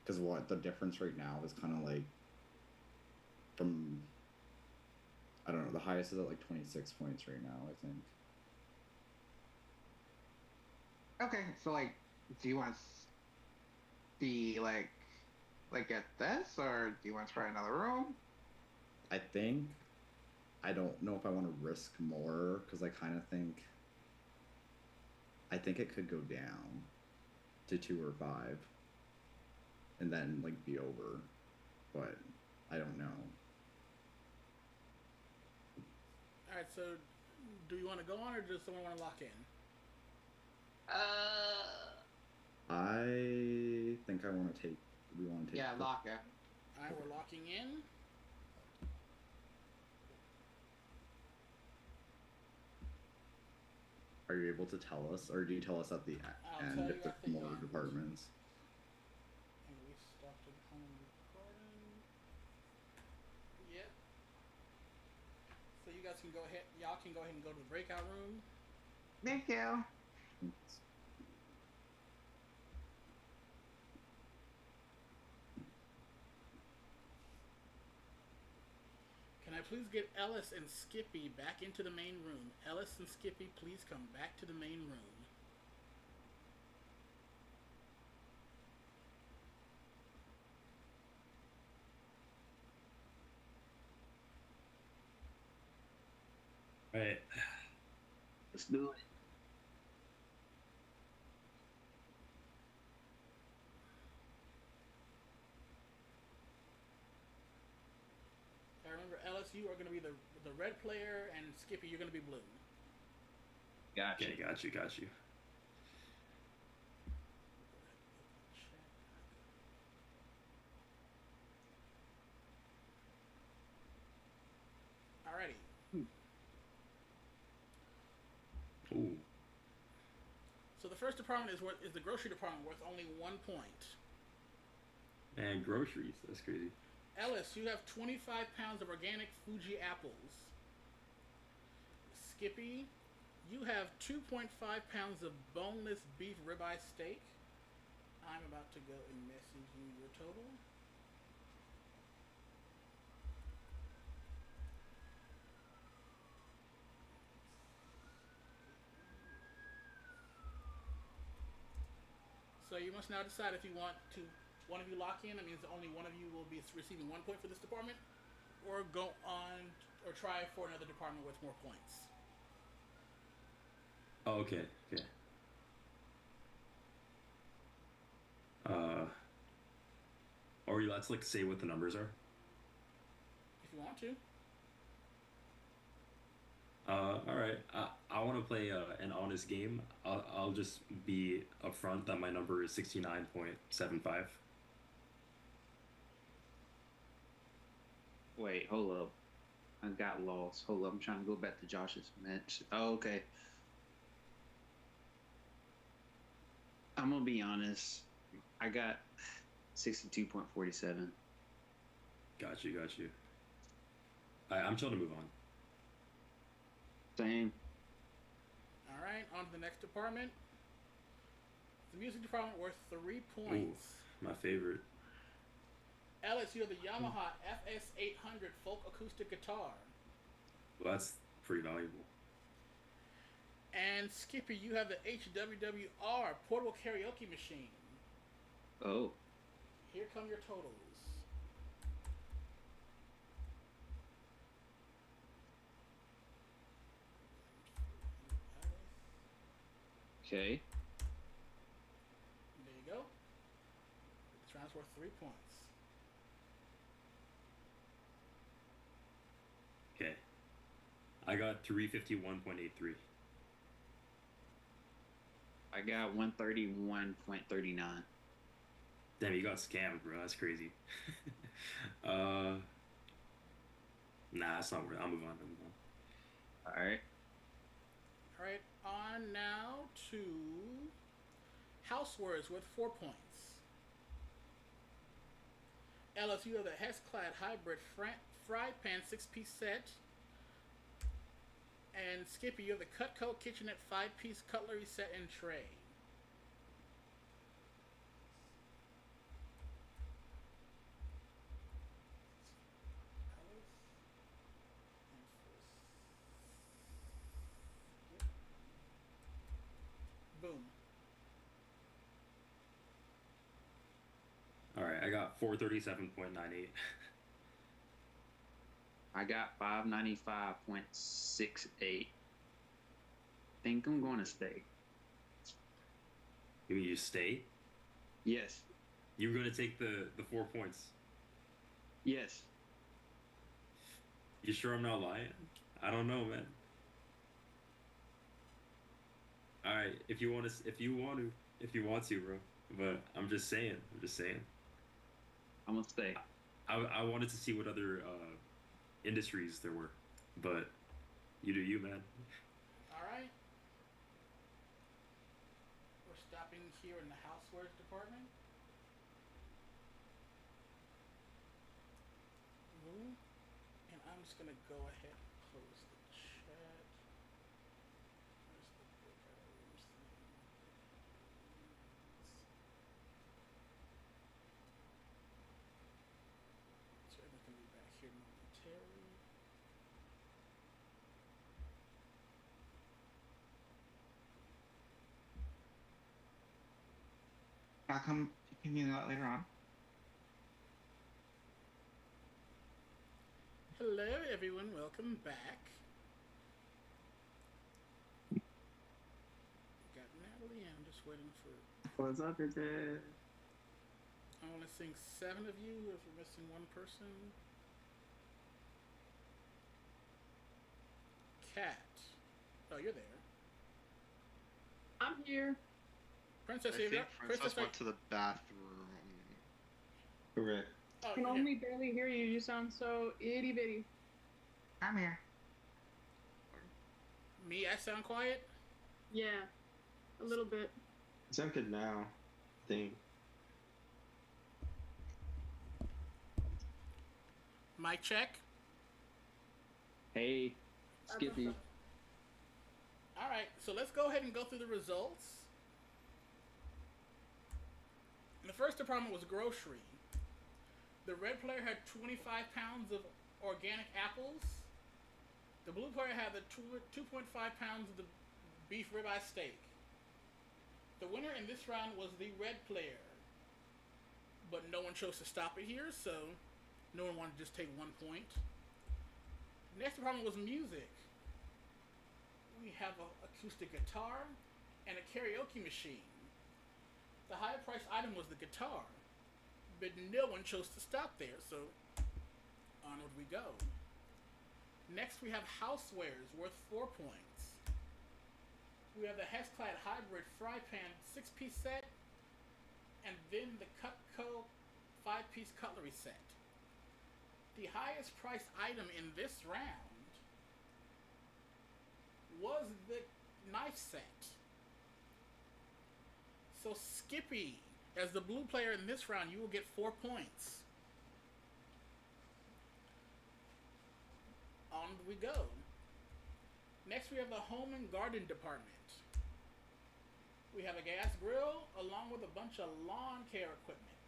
S6: Because what the difference right now is kind of like from, I don't know, the highest is at like 26 points right now, I think.
S2: Okay, so like, do you want to be like get this, or do you want to try another room?
S6: I think, I don't know if I want to risk more, because I kind of think, I think it could go down to 2 or 5, and then like be over, but I don't know.
S1: All right, so do you want to go on, or does someone want to lock in?
S6: I think we want to take.
S2: Yeah, lock it.
S1: All right, we're locking in.
S6: Are you able to tell us, or do you tell us at the end if there's more departments?
S1: And we stopped at home recording. Yep. So you guys can go ahead. Y'all can go ahead and go to the breakout room.
S2: Thank you.
S1: Can I please get Ellis and Skippy back into the main room? Ellis and Skippy, please come back to the main room.
S9: Right.
S10: Let's do it.
S1: I remember, Ellis, you are going to be the red player, and Skippy, you're going to be blue.
S10: Gotcha.
S9: Okay, got you.
S1: Alrighty. the first department is the grocery department, worth only 1 point.
S9: And groceries. That's crazy.
S1: Ellis, you have 25 pounds of organic Fuji apples. Skippy, you have 2.5 pounds of boneless beef ribeye steak. I'm about to go and message you your total. So you must now decide if you want to, one of you lock in. That means only one of you will be receiving 1 point for this department, or go on, or try for another department with more points.
S9: Oh, okay. Okay. Or let's like say what the numbers are.
S1: If you want to.
S9: All right. I want to play an honest game. I'll just be upfront that my number is 69.75.
S10: Wait, hold up. I got lost. Hold up, I'm trying to go back to Josh's match. Oh, okay. I'm gonna be honest. I got 62.47.
S9: Got you. I'm trying to move on.
S10: Same.
S1: All right, on to the next department. The music department worth 3 points.
S9: Ooh, my favorite.
S1: Ellis, you have the Yamaha FS800 folk acoustic guitar.
S9: Well, that's pretty valuable.
S1: And Skippy, you have the HWWR portable karaoke machine.
S10: Oh.
S1: Here come your totals.
S10: Okay.
S1: There you go. This round's worth 3 points.
S9: Okay. I got 351.83.
S10: I got 131.39.
S9: Damn, you got scammed, bro. That's crazy. Nah, it's not worth it. I'll move on.
S10: Alright.
S1: Alright, on now to housewares with 4 points. Ellis, you have the Hess-clad hybrid fry pan 6-piece set. And Skippy, you have the Cutco Kitchenette 5-piece cutlery set and tray. Boom.
S9: Alright, I got 437.98.
S10: I got 595.68. Think I'm going to stay.
S9: You mean you stay?
S10: Yes.
S9: You were going to take the 4 points?
S10: Yes.
S9: You sure I'm not lying? I don't know, man. All right, if you want to, bro. But I'm just saying.
S10: I'm gonna stay.
S9: I wanted to see what other industries there were, but you do you, man.
S1: All right. We're stopping here in the housewares department. And I'm just gonna go ahead and close the chat. Where's the book items thing? So everyone's gonna be back here momentarily.
S2: I'll come continue that later on.
S1: Hello, everyone. Welcome back. Got Natalie. I'm just waiting for.
S2: What's up, is it?
S1: I'm only seeing 7 of you. If we're missing one person. Cat. Oh, you're there.
S5: I'm here.
S1: Princess,
S7: I
S1: you
S7: think
S1: there?
S7: Princess went to the bathroom.
S2: Correct.
S1: Oh,
S5: I can
S1: you're
S5: only
S1: here.
S5: barely hear you. You sound so itty bitty.
S2: I'm here.
S1: Me, I sound quiet?
S5: Yeah, a little bit.
S13: Sound good now, I think.
S1: Mic check.
S10: Hey, Skippy.
S1: All right, so let's go ahead and go through the results. The first department was grocery. The red player had 25 pounds of organic apples. The blue player had the 2.5 pounds of the beef ribeye steak. The winner in this round was the red player. But no one chose to stop it here, so no one wanted to just take 1 point. Next department was music. We have an acoustic guitar and a karaoke machine. The higher priced item was the guitar, but no one chose to stop there, so onward we go. Next we have housewares worth 4 points. We have the Hexclad Hybrid Fry Pan 6-piece set, and then the Cutco 5-piece cutlery set. The highest priced item in this round was the knife set. So Skippy, as the blue player in this round, you will get 4 points. On we go. Next we have the home and garden department. We have a gas grill along with a bunch of lawn care equipment.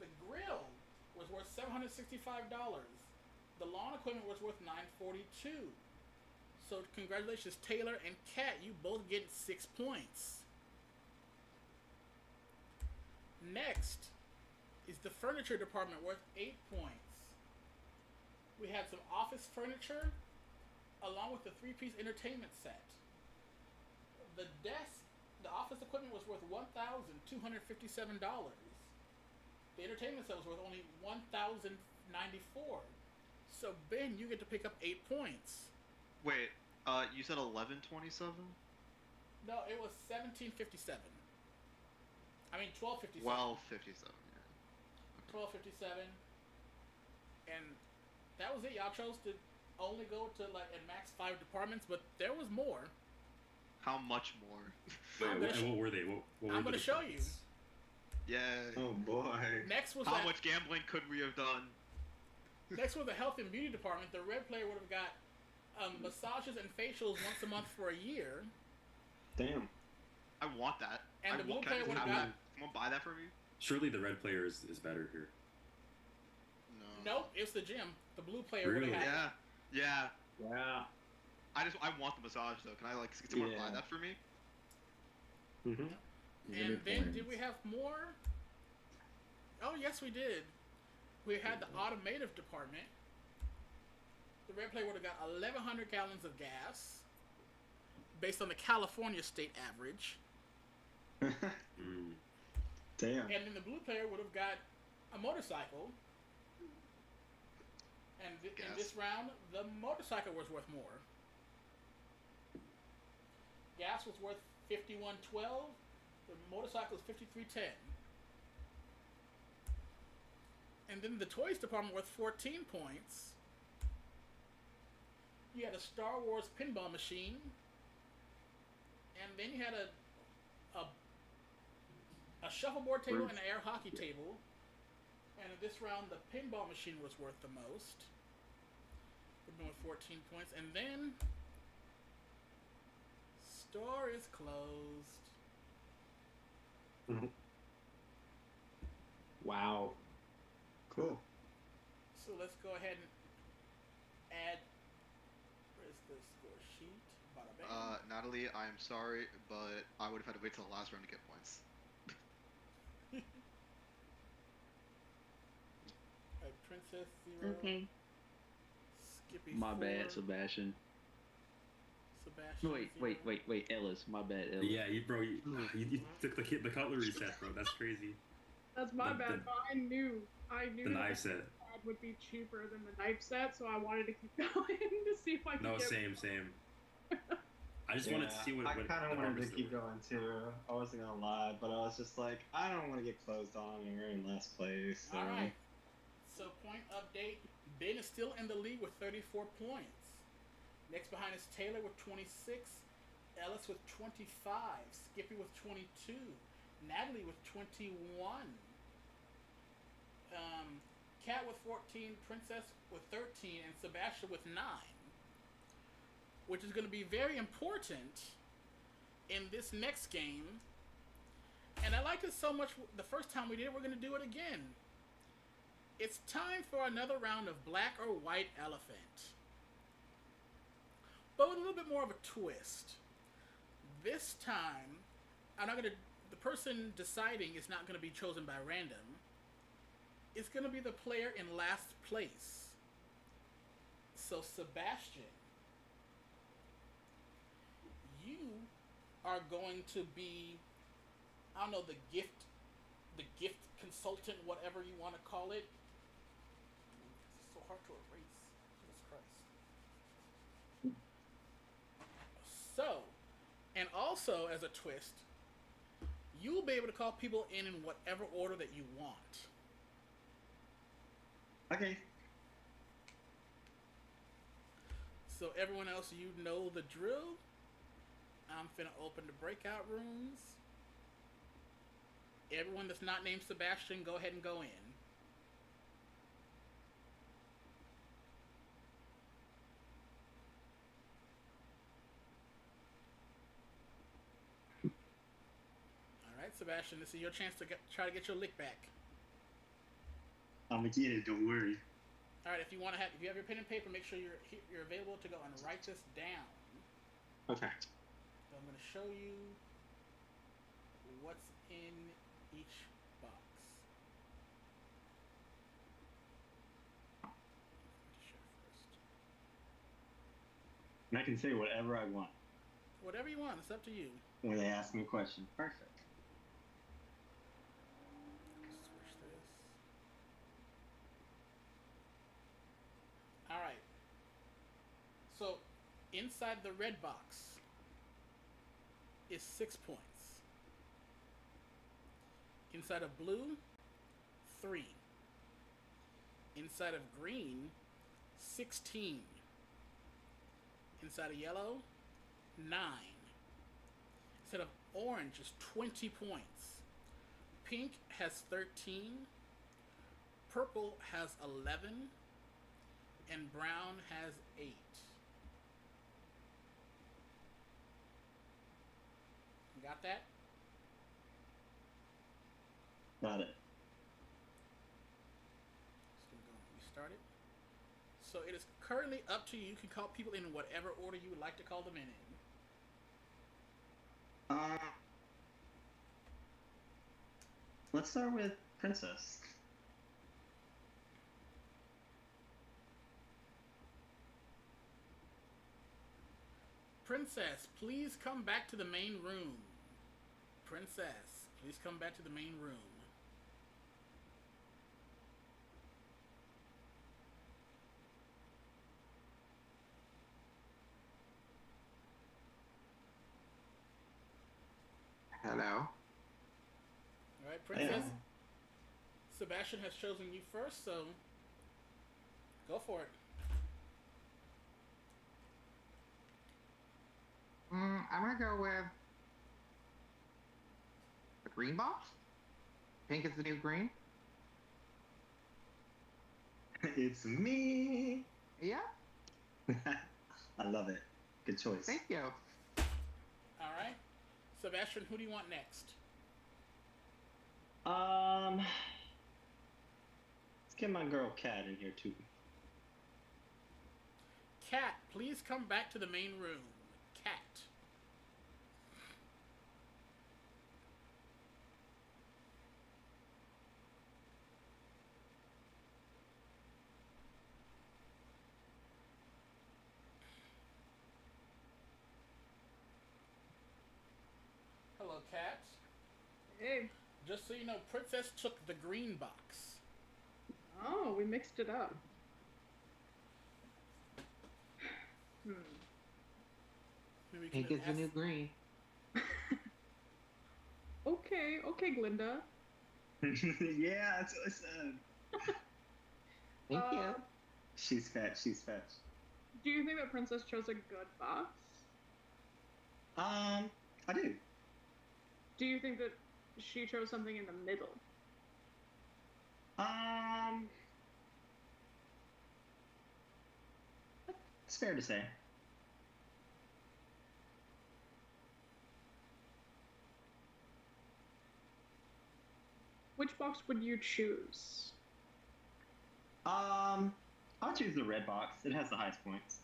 S1: The grill was worth $765. The lawn equipment was worth $942. So congratulations, Taylor and Kat, you both get 6 points. Next is the furniture department worth 8 points. We had some office furniture along with the 3-piece entertainment set. The office equipment was worth $1,257. The entertainment set was worth only $1,094. So Ben, you get to pick up 8 points.
S7: Wait, you said 1127?
S1: No, it was 1757. I mean 1257.
S7: 1257, yeah.
S1: 1257. And that was it. Y'all chose to only go to like at max 5 departments, but there was more.
S7: How much more?
S9: What were they? What were
S1: I'm going to show you.
S7: Yeah.
S13: Oh boy.
S1: Next was
S7: How much gambling could we have done?
S1: Next was the health and beauty department. The red player would have got massages and facials once a month for a year.
S13: Damn.
S7: I want that.
S1: And the blue player would have got...
S7: Someone buy that for me?
S9: Surely the red player is better here.
S7: No.
S1: Nope, it's the gym. The blue player would have had...
S7: Yeah.
S13: Yeah.
S7: I want the massage though. Can I get someone to buy that for me?
S13: Mm-hmm.
S1: And then did we have more? Oh yes, we did. We had the automotive department. The red player would have got 1,100 gallons of gas, based on the California state average.
S13: Damn.
S1: And then the blue player would have got a motorcycle. And in this round, the motorcycle was worth more. Gas was worth $51.12. The motorcycle is $53.10. And then the toys department worth 14 points. You had a Star Wars pinball machine. And then you had a shuffleboard table and an air hockey table. And in this round, the pinball machine was worth the most. We've been with 14 points. And then... store is closed.
S13: Wow. Cool.
S1: So let's go ahead and add... where's the score sheet? Bada bang.
S7: Natalie, I'm sorry, but I would have had to wait till the last round to get points.
S1: Alright, Princess 0.
S8: Okay.
S1: Skippy
S10: My
S1: 4.
S10: bad, Sebastian.
S1: Sebastian 0.
S10: Wait, Ellis. My bad, Ellis.
S9: Yeah, you took the cutlery set, bro. That's crazy.
S5: That's my bad, but I knew
S9: The knife set.
S5: that would be cheaper than the knife set, so I wanted to keep going to see if I could
S9: No,
S5: get
S9: same. I just wanted to see what
S13: I kind of wanted to keep
S9: there.
S13: going too. I wasn't gonna lie, but I was just like, I don't want to get closed on and we're in last place. So.
S1: Alright. So point update. Ben is still in the lead with 34 points. Next behind is Taylor with 26. Ellis with 25, Skippy with 22, Natalie with 21, Kat with 14, Princess with 13, and Sebastian with 9, which is going to be very important in this next game. And I liked it so much the first time we did it, we're going to do it again. It's time for another round of Black or White Elephant, but with a little bit more of a twist. This time, the person deciding is not going to be chosen by random. It's going to be the player in last place. So Sebastian, you are going to be, I don't know, the gift consultant, whatever you want to call it. It's so hard to erase. Jesus Christ. So, and also as a twist, you'll be able to call people in whatever order that you want.
S13: Okay.
S1: So everyone else, you know the drill. I'm finna open the breakout rooms. Everyone that's not named Sebastian, go ahead and go in. Alright, Sebastian, this is your chance to try to get your lick back.
S13: I'm gonna get it, don't worry.
S1: Alright, if you have your pen and paper, make sure you're available to go and write this down.
S13: Okay.
S1: So I'm going to show you what's in each box.
S13: And I can say whatever I want
S1: Whatever you want, it's up to you.
S13: when they ask me a question. Perfect.
S1: Switch this. Alright. So, inside the red box is 6 points. Inside of blue, 3. Inside of green, 16. Inside of yellow, 9. Inside of orange is 20 points. Pink has 13. Purple has 11. And brown has 8. Got that?
S13: Got it.
S1: Just gonna go and restart it. So it is currently up to you. You can call people in whatever order you would like to call them in.
S13: Let's start with Princess.
S1: Princess, please come back to the main room. Princess, please come back to the main room.
S2: Hello.
S1: Alright, Princess. Sebastian has chosen you first, so go for it.
S2: I'm gonna go with the green box. Pink is the new green.
S13: It's me.
S2: Yeah.
S13: I love it. Good choice.
S2: Thank you.
S1: Alright. Sebastian, who do you want next?
S13: Let's get my girl Kat in here too.
S1: Cat, please come back to the main room. Cat. Hello, Cat.
S5: Hey.
S1: Just so you know, Princess took the green box.
S5: Oh, we mixed it up.
S1: Maybe we
S2: Pink
S1: can
S2: is the
S1: ask-
S2: new green.
S5: Okay, Glinda.
S13: Yeah, that's what I said.
S2: Thank you.
S13: She's fat. She's fat.
S5: Do you think that Princess chose a good box?
S13: I do.
S5: Do you think that she chose something in the middle?
S13: It's fair to say.
S5: Which box would you choose?
S13: I'll choose the red box. It has the highest points.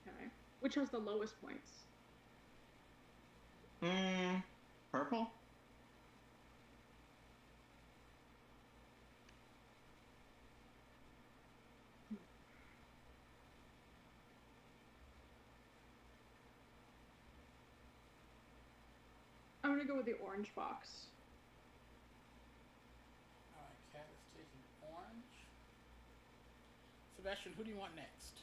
S5: Okay. Which has the lowest points?
S13: Purple?
S5: I'm gonna go with the orange box.
S1: Alright, Cat is taking orange. Sebastian, who do you want next?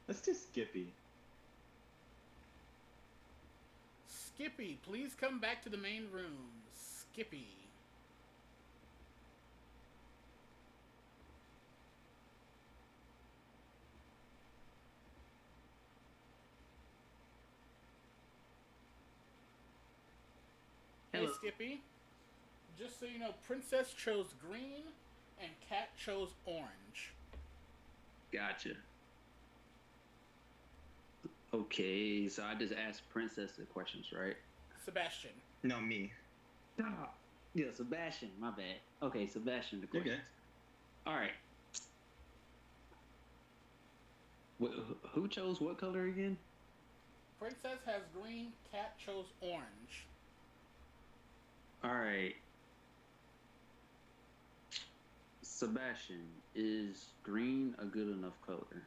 S13: Let's do Skippy.
S1: Skippy, please come back to the main room. Skippy. Hey,
S10: Hello.
S1: Skippy. Just so you know, Princess chose green and Cat chose orange.
S10: Gotcha. Okay, so I just asked Princess the questions, right?
S1: Sebastian.
S13: No, me.
S10: Ah, yeah, Sebastian. My bad. Okay, Sebastian the
S13: You're
S10: questions.
S13: good.
S10: All right. Who chose what color again?
S1: Princess has green, Cat chose orange.
S10: All right. Sebastian, is green a good enough color?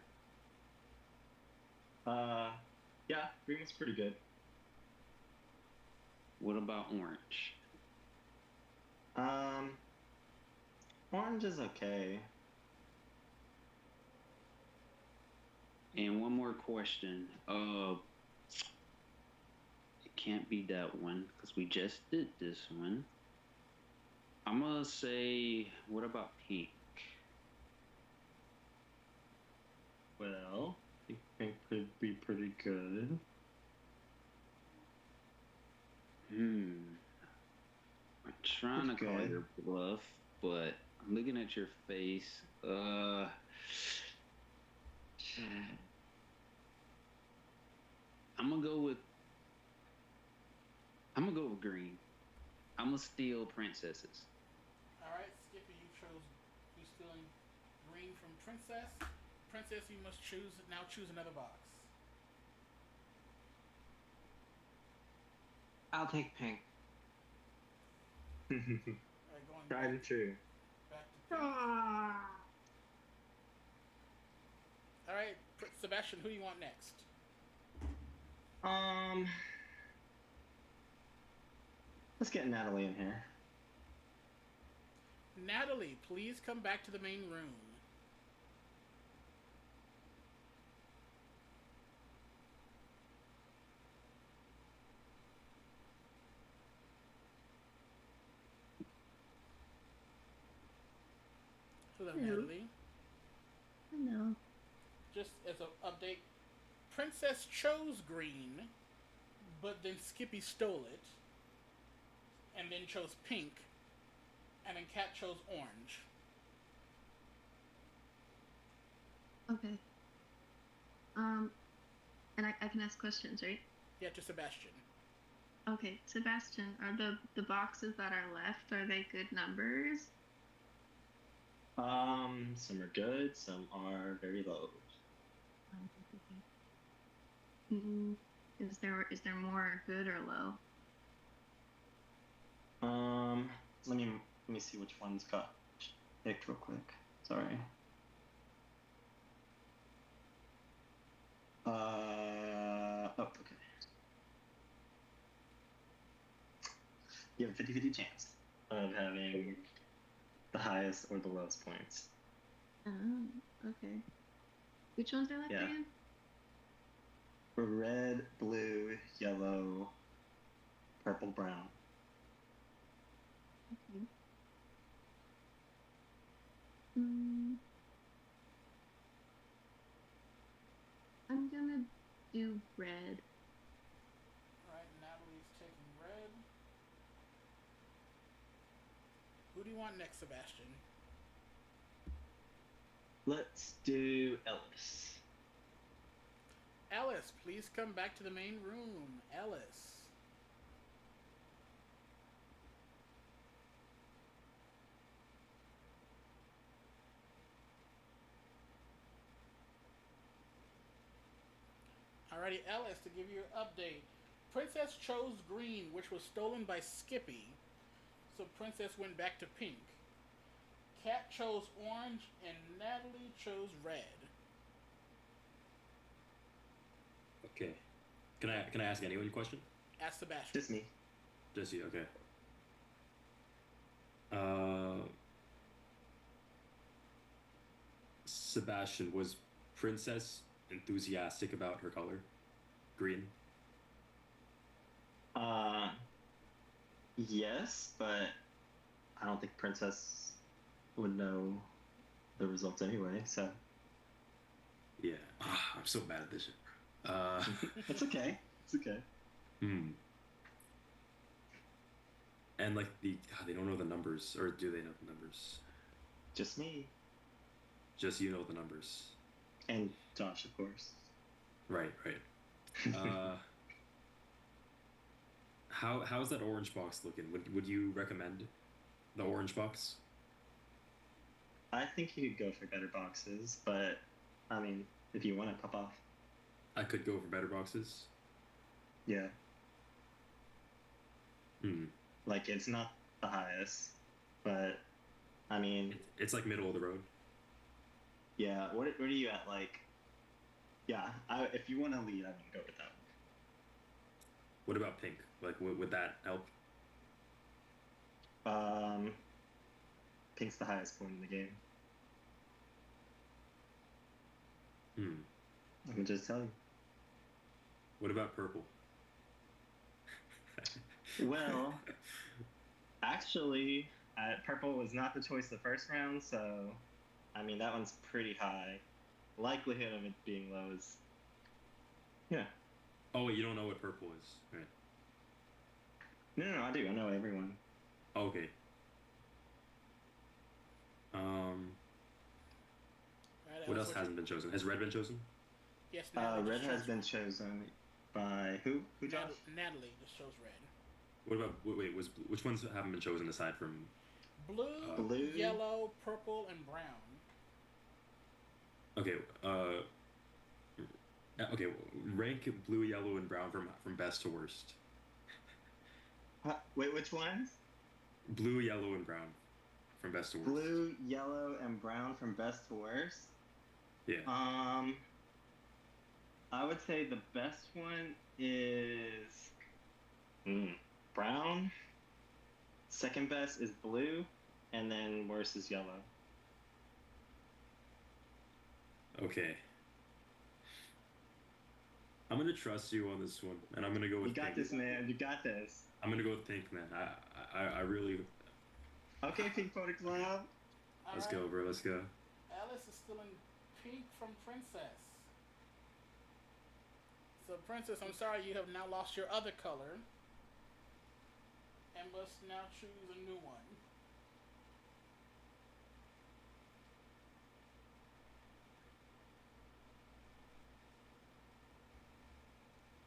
S13: Yeah, green was pretty good.
S10: What about orange?
S13: Orange is okay.
S10: And one more question. It can't be that one because we just did this one. I'm gonna say, what about pink?
S13: Well, I think pink could be pretty good.
S10: I'm trying to
S13: It's
S10: call
S13: good.
S10: your bluff, but I'm looking at your face. I'm gonna go with green. I'm gonna steal princesses.
S1: Alright, Skippy, you stealing green from Princess. Princess, you must choose another box.
S2: I'll take pink.
S1: Alright, going
S13: Tried and true.
S1: back to pink. Alright, Sebastian, who do you want next?
S13: Let's get Natalie in here.
S1: Natalie, please come back to the main room. Hello,
S8: Hello.
S1: Natalie.
S8: Hello.
S1: Just as an update, Princess chose green, but then Skippy stole it, and then chose pink, and then Cat chose orange.
S8: Okay. And I can ask questions, right?
S1: Yeah, to Sebastian.
S8: Okay, Sebastian, are the boxes that are left, are they good numbers?
S13: Some are good, some are very low.
S8: Is there more good or low?
S13: Let me see which ones got picked real quick. Sorry. Okay. You have a 50-50 chance of having the highest or the lowest points.
S8: Oh, okay. Which ones are left
S13: Yeah.
S8: again?
S13: Red, blue, yellow, purple, brown.
S8: Okay. Mm. red.
S1: Alright, Natalie's taking red. Who do you want next, Sebastian?
S13: Let's do Ellis.
S1: Ellis, please come back to the main room. Ellis. Alrighty, Ellis, to give you an update. Princess chose green, which was stolen by Skippy. So Princess went back to pink. Cat chose orange, and Natalie chose red.
S9: Okay. Can I ask anyone a question?
S1: Ask Sebastian.
S13: Just me.
S9: Just you, okay. Sebastian, was Princess enthusiastic about her color? Green?
S13: Yes, but I don't think Princess would know the results anyway, so.
S9: Yeah. I'm so bad at this shit.
S13: It's okay. It's okay.
S9: And like they don't know the numbers, or do they know the numbers?
S13: Just me.
S9: Just you know the numbers.
S13: And Josh, of course.
S9: Right. How's that orange box looking? Would you recommend the orange box?
S13: I think you could go for better boxes, but I mean, if you want to pop off.
S9: I could go for better boxes.
S13: Yeah. Like, it's not the highest, but I mean,
S9: it's like middle of the road.
S13: Yeah. What are you at? Like, yeah. If you want to lead, I'm gonna go with that one.
S9: What about pink? Like, would that help?
S13: Pink's the highest point in the game. I can just tell you.
S9: What about purple?
S13: Well, actually, purple was not the choice the first round, so I mean that one's pretty high. Likelihood of it being low is, yeah.
S9: Oh wait, you don't know what purple is, right?
S13: No, I do. I know everyone.
S9: Okay. What else hasn't been chosen? Has red been chosen?
S1: Yes,
S13: red has been chosen by who? Who, Josh?
S1: Natalie just chose red.
S9: What about which ones haven't been chosen aside from
S1: blue, yellow, purple, and brown?
S9: Okay. Okay. Rank blue, yellow, and brown from best to worst.
S13: Wait, which ones?
S9: Blue, yellow, and brown from best to worst.
S13: Blue, yellow, and brown from best to worst.
S9: Yeah.
S13: I would say the best one is brown. Second best is blue, and then worst is yellow.
S9: Okay. I'm gonna trust you on this one, and I'm gonna go with.
S13: You got
S9: pink.
S13: this, man. You got this.
S9: I'm gonna go with pink, man. I really.
S13: Okay, Pink Photo Club.
S9: Let's go, bro. Let's go.
S1: Alice is still in pink from Princess. So, Princess, I'm sorry you have now lost your other color. And must now choose a new one.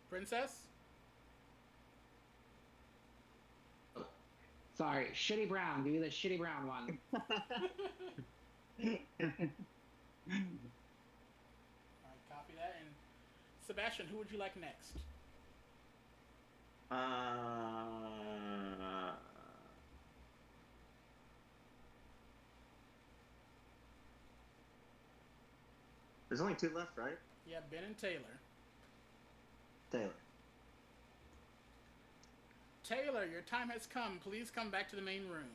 S1: Princess?
S2: Sorry, shitty brown. Give me the shitty brown one.
S1: Alright, copy that. And Sebastian, who would you like next?
S13: There's only two left, right?
S1: Yeah, Ben and Taylor. Taylor, your time has come. Please come back to the main room.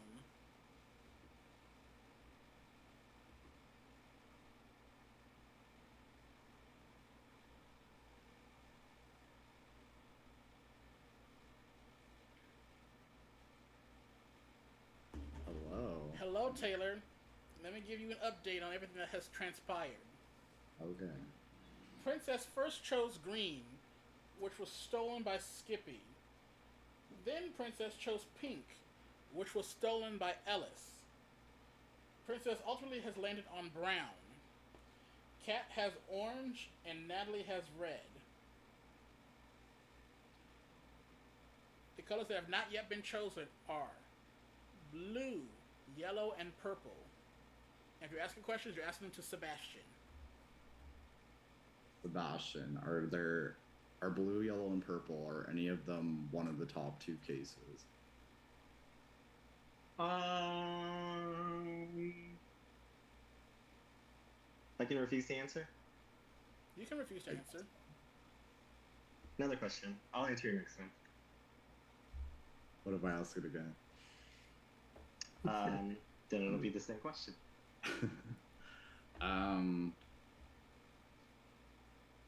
S6: Hello.
S1: Hello, Taylor. Let me give you an update on everything that has transpired.
S6: Okay.
S1: Princess first chose green. which was stolen by Skippy. Then Princess chose pink, which was stolen by Ellis. Princess ultimately has landed on brown. Cat has orange, and Natalie has red. The colors that have not yet been chosen are blue, yellow, and purple. And if you're asking questions, you're asking them to Sebastian.
S6: Sebastian, are blue, yellow, and purple, are any of them one of the top two cases?
S13: I can refuse to answer.
S1: You can refuse to answer.
S13: Another question. I'll answer your next one.
S6: What if I ask it again?
S13: Then it'll be the same question.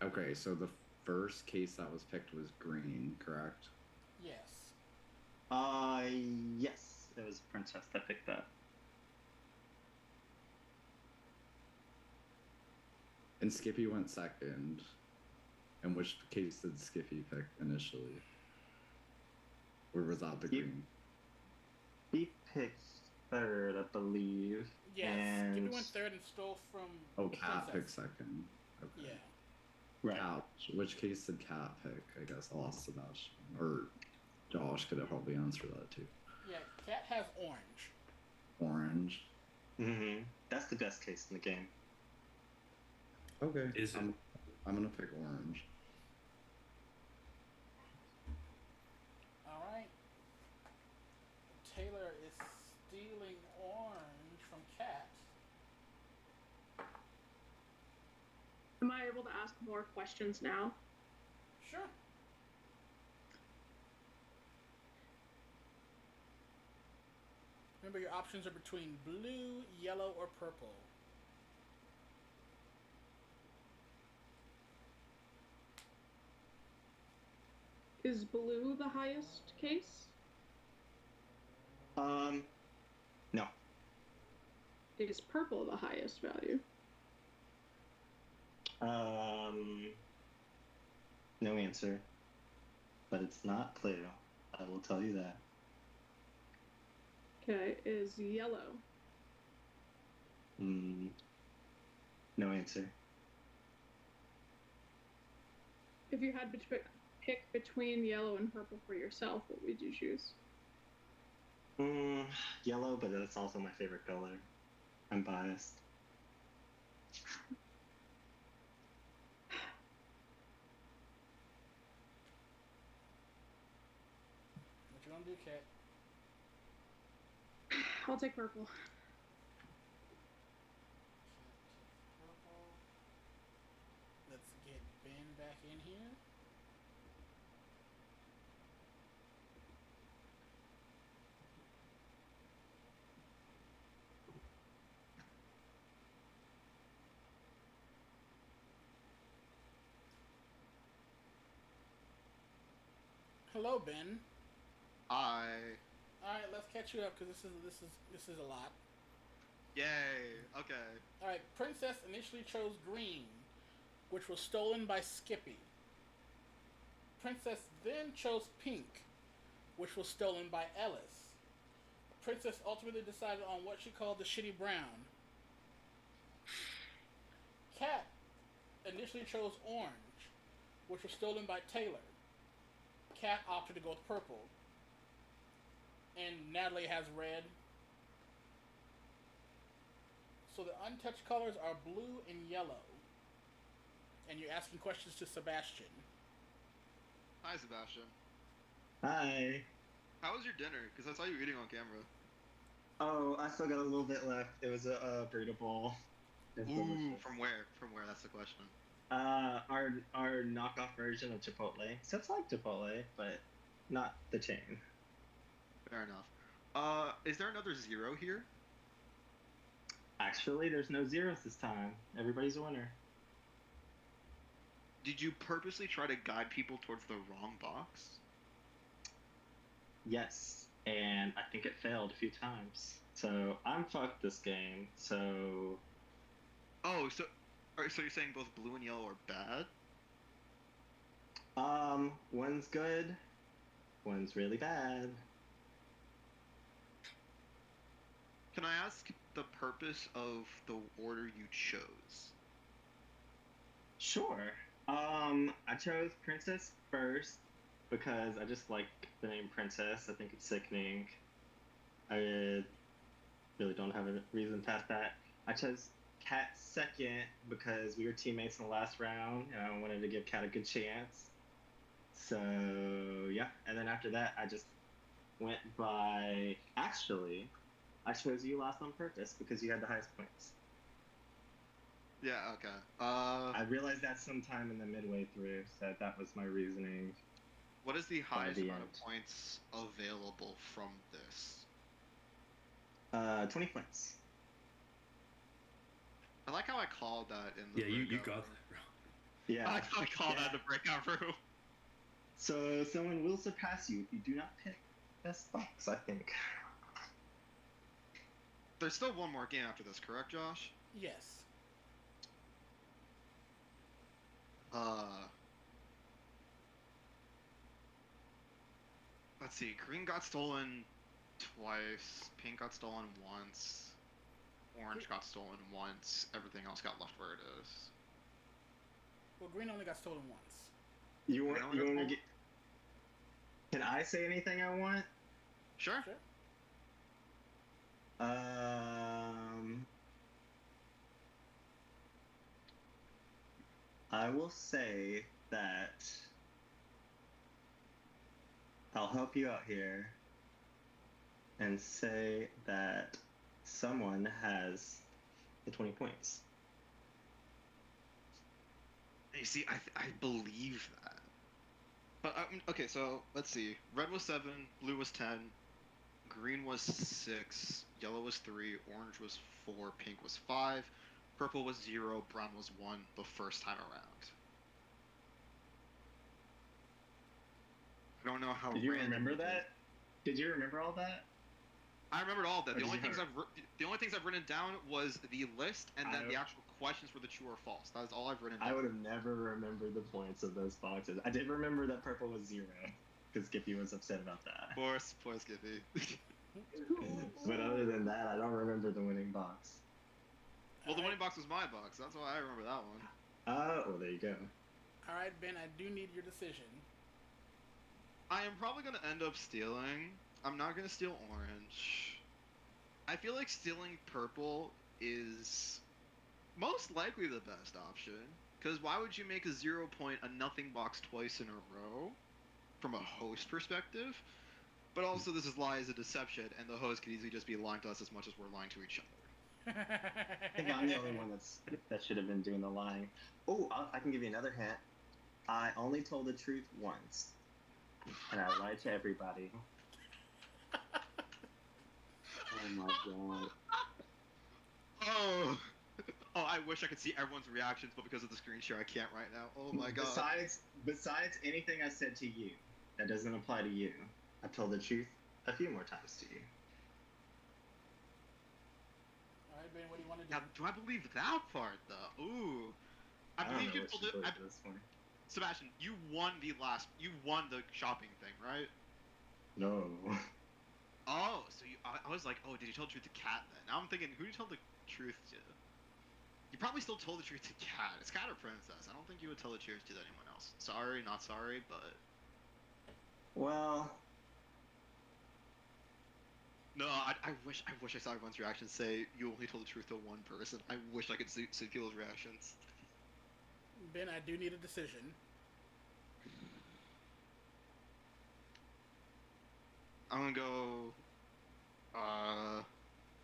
S6: Okay, so the first case that was picked was green, correct?
S1: Yes.
S13: Yes. It was Princess that picked that.
S6: And Skippy went second. And which case did Skippy pick initially? Or was that the green?
S13: He picked third, I believe.
S1: Yes,
S13: and...
S1: Skippy went third and stole from
S6: Oh, Cat
S1: Princess.
S6: picked second. Okay.
S1: Yeah.
S13: Right.
S6: Cat, which case did Cat pick? I guess I'll ask Sebastian. Or Josh could have probably answered that too.
S1: Yeah, Cat has orange.
S6: Orange.
S13: Mm-hmm. That's the best case in the game.
S6: Okay.
S9: Is it?
S6: I'm gonna pick orange.
S1: Alright. Taylor is stealing orange from Cat.
S5: Am I able to ask more questions now?
S1: Sure. Remember, your options are between blue, yellow, or purple.
S5: Is blue the highest case?
S13: No.
S5: Is purple the highest value?
S13: No answer. But it's not Play-Doh. I will tell you that.
S5: Okay, is yellow?
S13: No answer.
S5: If you had to pick between yellow and purple for yourself, what would you choose?
S13: Yellow, but that's also my favorite color. I'm biased.
S1: What you gonna do, Cat?
S5: I'll take purple.
S1: Purple. Let's get Ben back in here. Hello, Ben.
S7: I.
S1: All right, let's catch you up because this is a lot.
S7: Yay. Okay.
S1: All right, Princess initially chose green, which was stolen by Skippy. Princess then chose pink, which was stolen by Ellis. Princess ultimately decided on what she called the shitty brown. Cat initially chose orange, which was stolen by Taylor. Cat opted to go with purple. And Natalie has red. So the untouched colors are blue and yellow. And you're asking questions to Sebastian.
S7: Hi, Sebastian.
S13: Hi.
S7: How was your dinner? Because I saw you eating on camera.
S13: Oh, I still got a little bit left. It was a burrito bowl. It's
S7: Ooh,
S13: delicious.
S7: from where? From where? That's the question.
S13: Our knockoff version of Chipotle. So it's like Chipotle, but not the chain.
S7: Fair enough. Is there another zero here?
S13: Actually, there's no zeros this time. Everybody's a winner.
S7: Did you purposely try to guide people towards the wrong box?
S13: Yes, and I think it failed a few times. So I'm fucked this game. So
S7: Oh, so you're saying both blue and yellow are bad?
S13: One's good, one's really bad.
S7: Can I ask the purpose of the order you chose?
S13: Sure. I chose Princess first because I just like the name Princess. I think it's sickening. I really don't have a reason past that. I chose Cat second because we were teammates in the last round, and I wanted to give Cat a good chance. So yeah, and then after that, I just went by. Actually, I chose you last on purpose because you had the highest points.
S7: Yeah, okay.
S13: I realized that sometime in the midway through, so that was my reasoning.
S7: What is the highest
S13: the
S7: amount
S13: end.
S7: of points available from this?
S13: 20 points.
S7: I like how I called that in the
S9: Yeah, you
S7: breakout
S9: got
S7: room.
S9: that, bro.
S13: Yeah.
S7: I like how I called that in the breakout room.
S13: So someone will surpass you if you do not pick best box, I think.
S7: There's still one more game after this, correct, Josh?
S1: Yes.
S7: Let's see. Green got stolen twice. Pink got stolen once. Orange got stolen once. Everything else got left where it is.
S1: Well, green only got stolen once.
S13: You
S7: Green
S13: want
S7: only got
S13: to
S7: stolen?
S13: get? Can I say anything I want?
S7: Sure.
S1: Sure.
S13: I will say that I'll help you out here and say that someone has the 20 points.
S7: You see, I believe that. But okay, so let's see. Red was 7, blue was 10, green was 6, yellow was 3, orange was 4, pink was 5, purple was 0, brown was 1 the first time around. I don't know how.
S13: Did you
S7: random
S13: remember
S7: it is.
S13: that? Did you remember all that?
S7: I remembered all of that.
S13: Or
S7: The
S13: did
S7: only
S13: you
S7: things
S13: hurt?
S7: the only things I've written down was the list and then
S13: I-
S7: the actual questions for the true or false. That is all I've written down.
S13: I would have never remembered the points of those boxes. I did remember that purple was 0 because Skippy was upset about that.
S7: Poor Skippy.
S13: But other than that, I don't remember the winning box.
S7: Well, the winning box was my box. That's why I remember that one.
S13: Well, there you go.
S1: All right, Ben, I do need your decision.
S7: I am probably going to end up stealing. I'm not going to steal orange. I feel like stealing purple is most likely the best option. Because why would you make a 0 point, a nothing box twice in a row? From a host perspective. But also this is lie is a deception, and the host could easily just be lying to us as much as we're lying to each other.
S13: I think I'm the only one that should have been doing the lying. Oh, I can give you another hint. I only told the truth once, and I lied to everybody. Oh my god.
S7: Oh, I wish I could see everyone's reactions, but because of the screen share, I can't right now. Oh my god.
S13: Besides anything I said to you, that doesn't apply to you. I told the truth a few more times to you.
S1: All right, Ben, what do you want to do?
S7: Now, do I believe that part though? Ooh, I
S13: don't
S7: believe
S13: know
S7: you
S13: what
S7: told
S13: you
S7: it.
S13: believe at this point.
S7: Sebastian, you won the shopping thing, right?
S13: No.
S7: Oh, so I was like, oh, did you tell the truth to Cat then? Now I'm thinking, who did you tell the truth to? You probably still told the truth to Cat. It's Cat or Princess. I don't think you would tell the truth to anyone else. Sorry, not sorry, but...
S13: Well...
S7: No, I wish I saw everyone's reaction say, you only told the truth to one person. I wish I could see people's reactions.
S1: Ben, I do need a decision.
S7: I'm gonna go...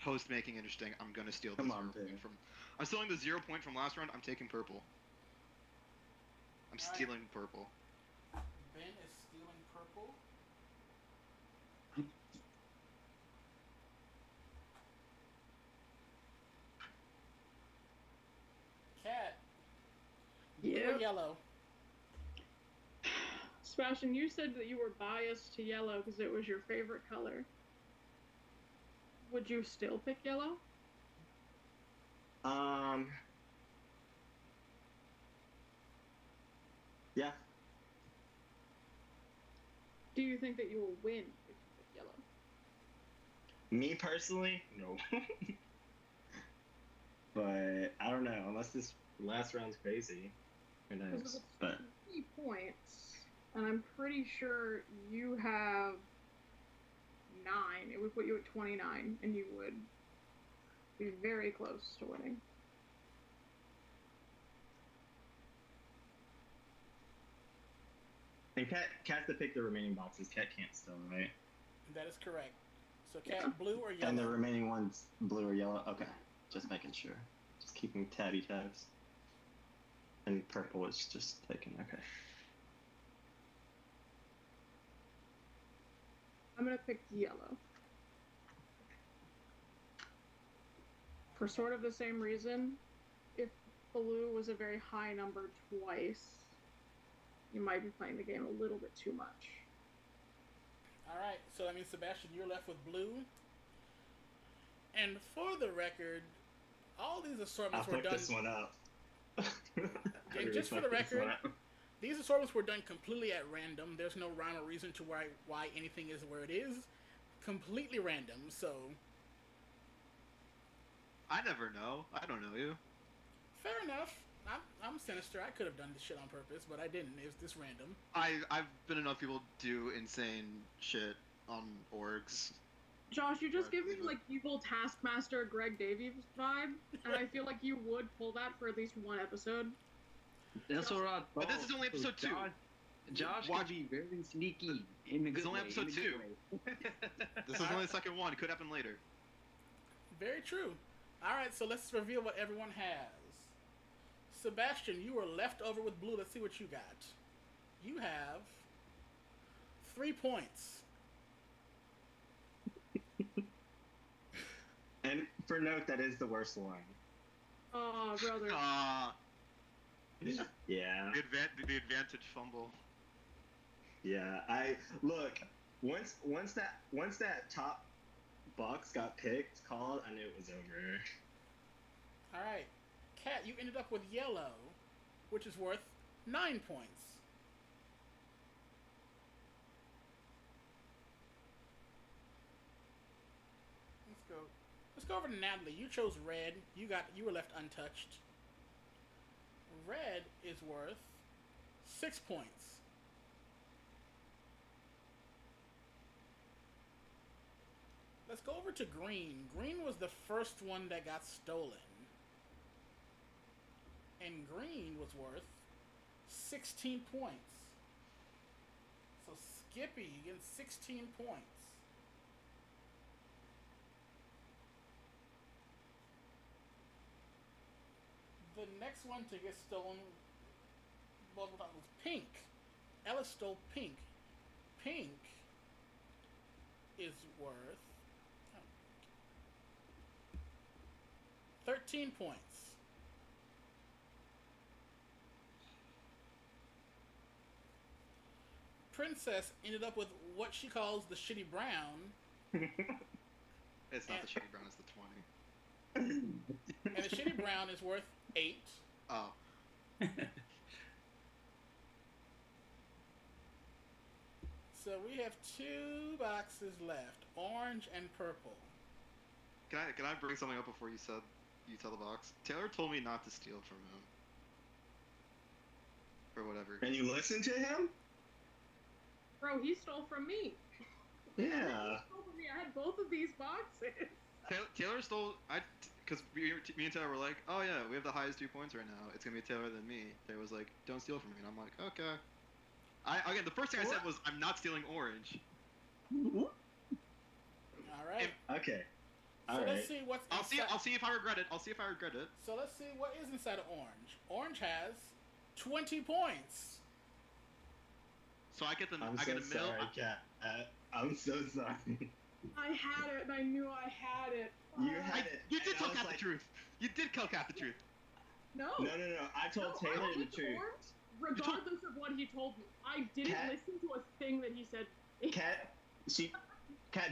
S7: host making interesting. I'm gonna steal the 0 point from... I'm stealing the 0 point from last round. I'm taking purple. I'm stealing purple.
S1: Ben is stealing purple. Cat. Blue or
S5: Yep.
S1: yellow?
S5: Sebastian, you said that you were biased to yellow because it was your favorite color. Would you still pick yellow?
S13: Yeah.
S5: Do you think that you will win if you pick yellow?
S13: Me personally, no. But I don't know. Unless this last round's crazy, who
S5: Because if
S13: knows?
S5: it's
S13: But
S5: 3 points, and I'm pretty sure you have 9, it would put you at 29, and you would be very close to winning.
S13: and Cat's to pick the remaining boxes. Cat can't still, right?
S1: That is correct. So, Cat, blue or yellow?
S13: And the remaining ones, blue or yellow. Okay, just making sure. Just keeping tabs. And purple is just taken. Okay.
S5: I'm gonna pick yellow. For sort of the same reason, if blue was a very high number twice, you might be playing the game a little bit too much.
S1: Alright, so that means, Sebastian, you're left with blue. And for the record, all these
S13: I'll
S1: assortments were
S13: fuck
S1: done.
S13: this one up.
S1: And just for the record, these assortments were done completely at random. There's no rhyme or reason to why anything is where it is. Completely random, so
S7: I never know. I don't know you.
S1: fair enough. I'm sinister. I could have done this shit on purpose, but I didn't. It was this random.
S7: I've been enough people do insane shit on orgs.
S5: Josh, you just give me like evil Taskmaster Greg Davies vibe, and I feel like you would pull that for at least one episode.
S10: That's what I thought.
S7: But this is only episode 2.
S10: Josh can be very sneaky in a good
S7: It's only
S10: way,
S7: episode
S10: in a good
S7: 2.
S10: way.
S7: This is only the second one. It could happen later.
S1: Very true. Alright, so let's reveal what everyone has. Sebastian, you were left over with blue. Let's see what you got. You have 3 points.
S13: And for note, that is the worst one.
S5: Oh, brother.
S13: Yeah.
S7: The advantage fumble.
S13: Yeah. I look. Once that top box got called, I knew it was over.
S1: Alright. Cat, you ended up with yellow, which is worth 9 points. Let's go over to Natalie. You chose red. You were left untouched. Red is worth 6 points. Let's go over to green. Green was the first one that got stolen. And green was worth 16 points. So Skippy, you get 16 points. The next one to get stolen was pink. Ella stole pink. Pink is worth 13 points. Princess ended up with what she calls the shitty brown.
S7: It's not the shitty brown, it's the 20.
S1: And the shitty brown is worth 8.
S7: Oh.
S1: So we have 2 boxes left, orange and purple.
S7: Can I bring something up before you tell the box? Taylor told me not to steal from him. Or whatever.
S13: And you listened to him?
S5: Bro, he stole from me.
S13: Yeah.
S5: He stole from me. I had both of these boxes.
S7: Taylor stole. Because me and Taylor were like, oh yeah, we have the highest 2 points right now. It's gonna be Taylor than me. Taylor was like, don't steal from me, and I'm like, okay. Again, the first thing I said was, I'm not stealing orange.
S1: All right.
S13: Okay.
S1: So let's see what's inside.
S7: I'll see if I regret it.
S1: So let's see what is inside of orange. Orange has 20 points.
S7: So I get the
S13: I'm
S7: I
S13: so
S7: get a mill.
S13: sorry, Cat. I'm so sorry.
S5: I had it, and I knew I had it.
S13: You had it.
S7: You did
S13: and I
S7: tell
S13: was
S7: Cat
S13: like,
S7: the truth. You did tell Cat the truth.
S5: No.
S13: No. I told Taylor
S5: I
S13: the
S5: picked
S13: truth.
S5: orange, regardless of what he told me. I didn't listen to a thing that he said.
S13: Cat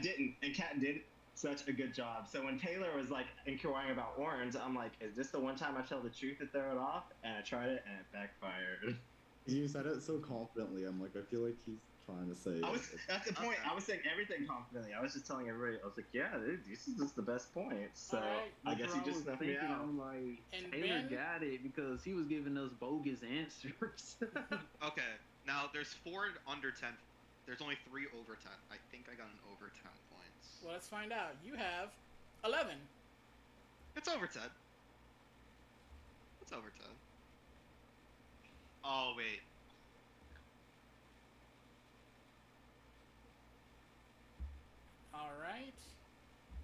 S13: didn't, and Cat did such a good job. So when Taylor was like inquiring about orange, I'm like, is this the one time I tell the truth to throw it off? And I tried it, and it backfired.
S6: You said it so confidently. I'm like, I feel like he's trying to say.
S13: I was at the point. I was saying everything confidently. I was just telling everybody. I was like, "Yeah, dude, this is just the best point." So
S1: Alright.
S13: I guess he
S10: That's what
S13: just
S10: was
S13: snuffed me
S10: thinking.
S13: out.
S10: I'm like,
S1: And
S10: Taylor
S1: Ben?
S10: got it because he was giving us bogus answers.
S7: Okay, now there's 4 under 10. There's only 3 over 10. I think I got an over 10 points.
S1: Well, let's find out. You have 11.
S7: It's over 10. It's over 10. Oh, wait.
S1: Alright.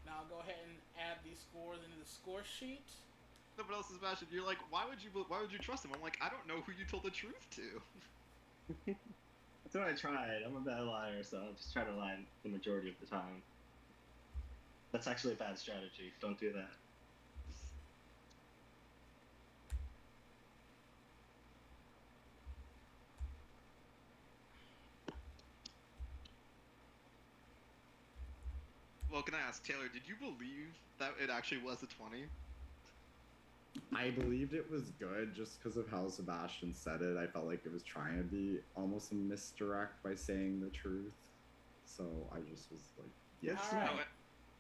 S1: Now I'll go ahead and add these scores into the score sheet.
S7: No, but else, Sebastian, you're like, why would you trust him? I'm like, I don't know who you told the truth to.
S13: That's what I tried. I'm a bad liar, so I'll just try to lie the majority of the time. That's actually a bad strategy. Don't do that.
S7: Well, can I ask, Taylor, did you believe that it actually was a 20?
S6: I believed it was good just because of how Sebastian said it. I felt like it was trying to be almost a misdirect by saying the truth. So I just was like, yes.
S1: All right.
S7: Oh,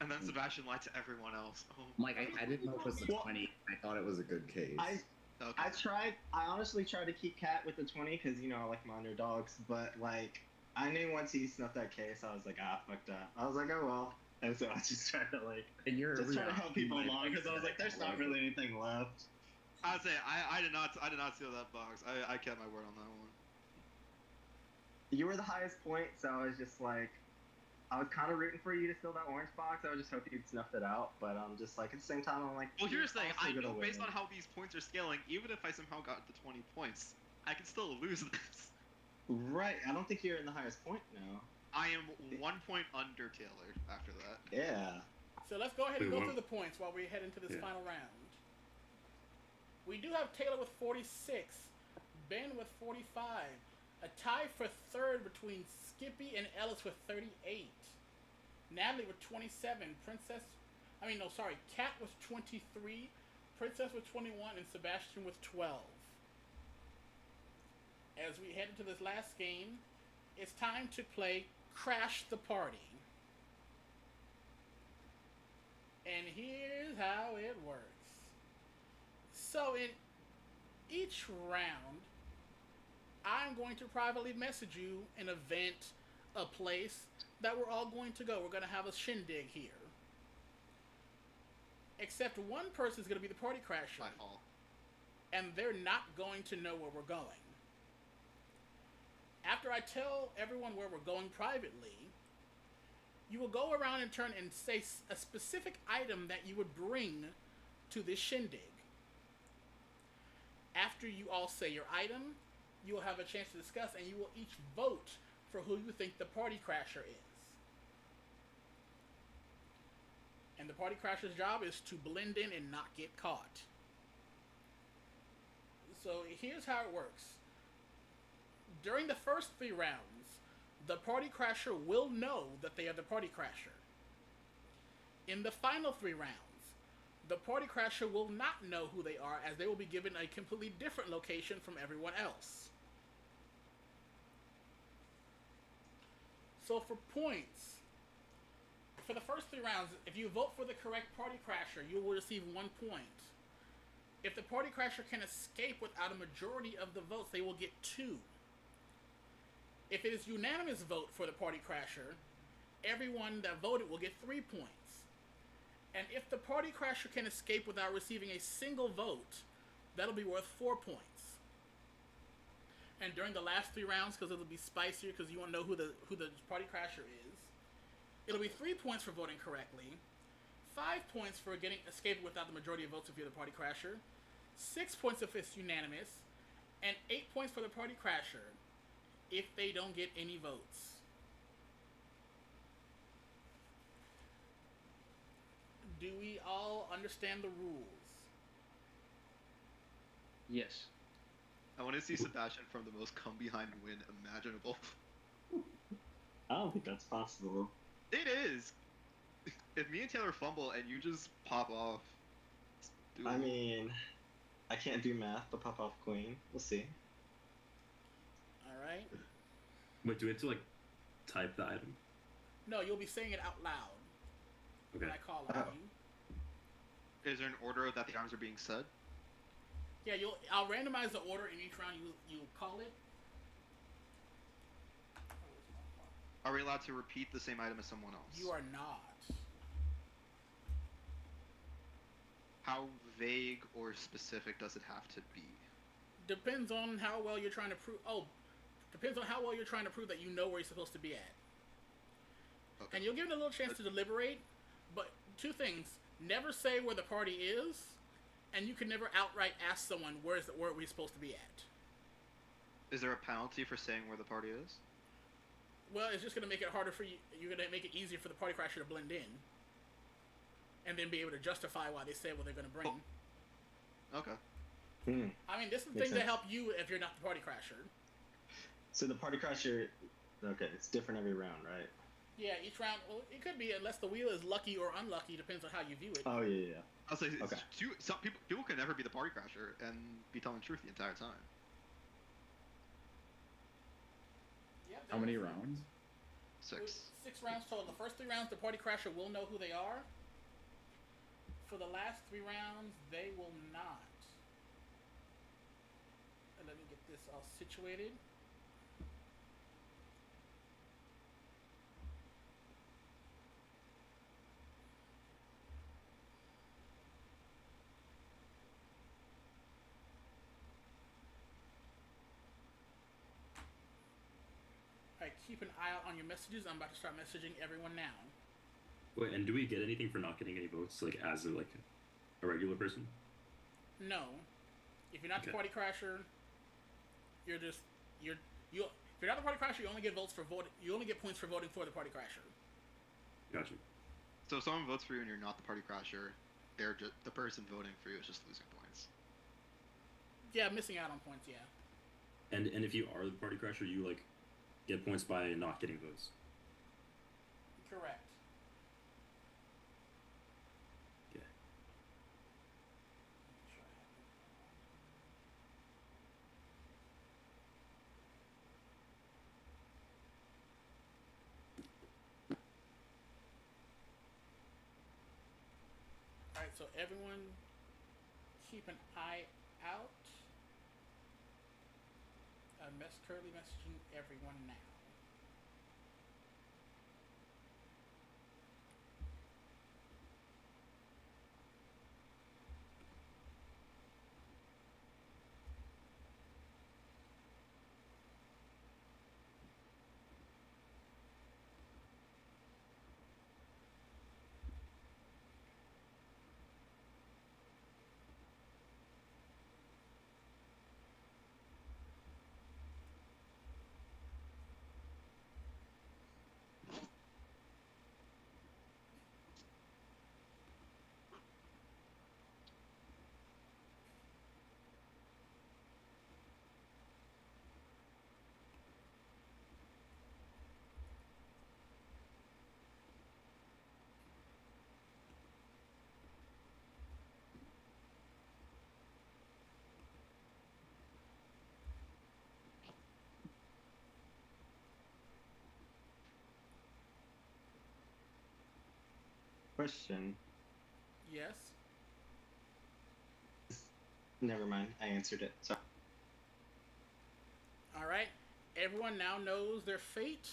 S7: and then Sebastian lied to everyone else. Oh.
S6: Like, I didn't know it was a 20. I thought it was a good case.
S7: Okay.
S13: I honestly tried to keep Cat with the 20 because, you know, I like my underdogs, but, like, I knew once he snuffed that case, I was like, fuck that. I was like, oh, well. And so I just tried to, like, just try to help people along because I was like, there's not really anything left.
S7: I would say, I did not steal that box. I kept my word on that one.
S13: You were the highest point, so I was just like, I was kind of rooting for you to steal that orange box. I was just hoping you'd snuffed it out, but I'm just like, at the same time, I'm like,
S7: Well, here's the thing. I know
S13: win.
S7: based on how these points are scaling, even if I somehow got the 20 points, I can still lose this.
S13: Right. I don't think you're in the highest point now.
S7: I am 1 point under Taylor after that.
S13: Yeah.
S1: So let's go ahead and go through the points while we head into this final round. We do have Taylor with 46, Ben with 45, a tie for third between Skippy and Ellis with 38, Natalie with 27, Kat with 23, Princess with 21, and Sebastian with 12. As we head into this last game, it's time to play Crash the Party. And here's how it works. So in each round, I'm going to privately message you an event, a place that we're all going to go. We're going to have a shindig here. Except one person is going to be the party crasher.
S7: My fault.
S1: And they're not going to know where we're going. After I tell everyone where we're going privately, you will go around in turn and say a specific item that you would bring to this shindig. After you all say your item, you will have a chance to discuss, and you will each vote for who you think the party crasher is. And the party crasher's job is to blend in and not get caught. So here's how it works. During the first 3 rounds, the party crasher will know that they are the party crasher. In the final 3 rounds, the party crasher will not know who they are, as they will be given a completely different location from everyone else. So for points, for the first 3 rounds, if you vote for the correct party crasher, you will receive 1 point. If the party crasher can escape without a majority of the votes, they will get 2. If it is unanimous vote for the party crasher, everyone that voted will get 3 points. And if the party crasher can escape without receiving a single vote, that'll be worth 4 points. And during the last 3 rounds, because it'll be spicier, because you won't know who the party crasher is, it'll be 3 points for voting correctly, 5 points for escaping without the majority of votes if you're the party crasher, 6 points if it's unanimous, and 8 points for the party crasher if they don't get any votes. Do we all understand the rules?
S10: Yes.
S7: I want to see Sebastian from the most come behind win imaginable.
S13: I don't think that's possible.
S7: It is. If me and Taylor fumble and you just pop off, it's
S13: I
S7: doable.
S13: mean, I can't do math, but pop off queen. We'll see.
S1: All right.
S9: Wait, do we have to like type the item?
S1: No, you'll be saying it out loud
S9: Okay.
S1: when I call on you.
S7: Is there an order that the items are being said?
S1: Yeah, I'll randomize the order in each round. You call it.
S7: Are we allowed to repeat the same item as someone else?
S1: You are not.
S7: How vague or specific does it have to be?
S1: Depends on how well you're trying to prove. Depends on how well you're trying to prove that you know where you're supposed to be at.
S7: Okay.
S1: And you'll give it a little chance to deliberate. But two things: never say where the party is, and you can never outright ask someone where we're supposed to be at.
S7: Is there a penalty for saying where the party is?
S1: Well, it's just going to make it harder for you. You're going to make it easier for the party crasher to blend in, and then be able to justify why they say what they're going to bring.
S7: Okay.
S1: I mean, this is the
S13: Makes
S1: thing to
S13: sense.
S1: help you if you're not the party crasher.
S13: So the party crasher, okay, it's different every round, right?
S1: Yeah, each round. Well, it could be unless the wheel is lucky or unlucky, depends on how you view it.
S13: Oh yeah.
S7: I'll say
S13: Okay.
S7: some people can never be the party crasher and be telling the truth the entire time.
S1: Yep,
S14: How many rounds?
S7: 6.
S1: 6 rounds total. The first 3 rounds, the party crasher will know who they are. For the last 3 rounds, they will not. And let me get this all situated. Alright, keep an eye out on your messages. I'm about to start messaging everyone now.
S9: Wait, and do we get anything for not getting any votes, like as a regular person?
S1: No. If you're not the
S9: Okay.
S1: party crasher, you're if you're not the party crasher, you only get votes for voting. You only get points for voting for the party crasher.
S9: Gotcha.
S7: So if someone votes for you and you're not the party crasher, they're just the person voting for you is just losing points.
S1: Yeah, missing out on points. Yeah.
S9: And if you are the party crasher, you get points by not getting votes.
S1: Correct.
S9: Yeah.
S1: Alright, so everyone keep an eye out. I'm currently messaging everyone now.
S13: Question.
S1: Yes.
S13: Never mind. I answered it. Sorry.
S1: Alright. Everyone now knows their fate,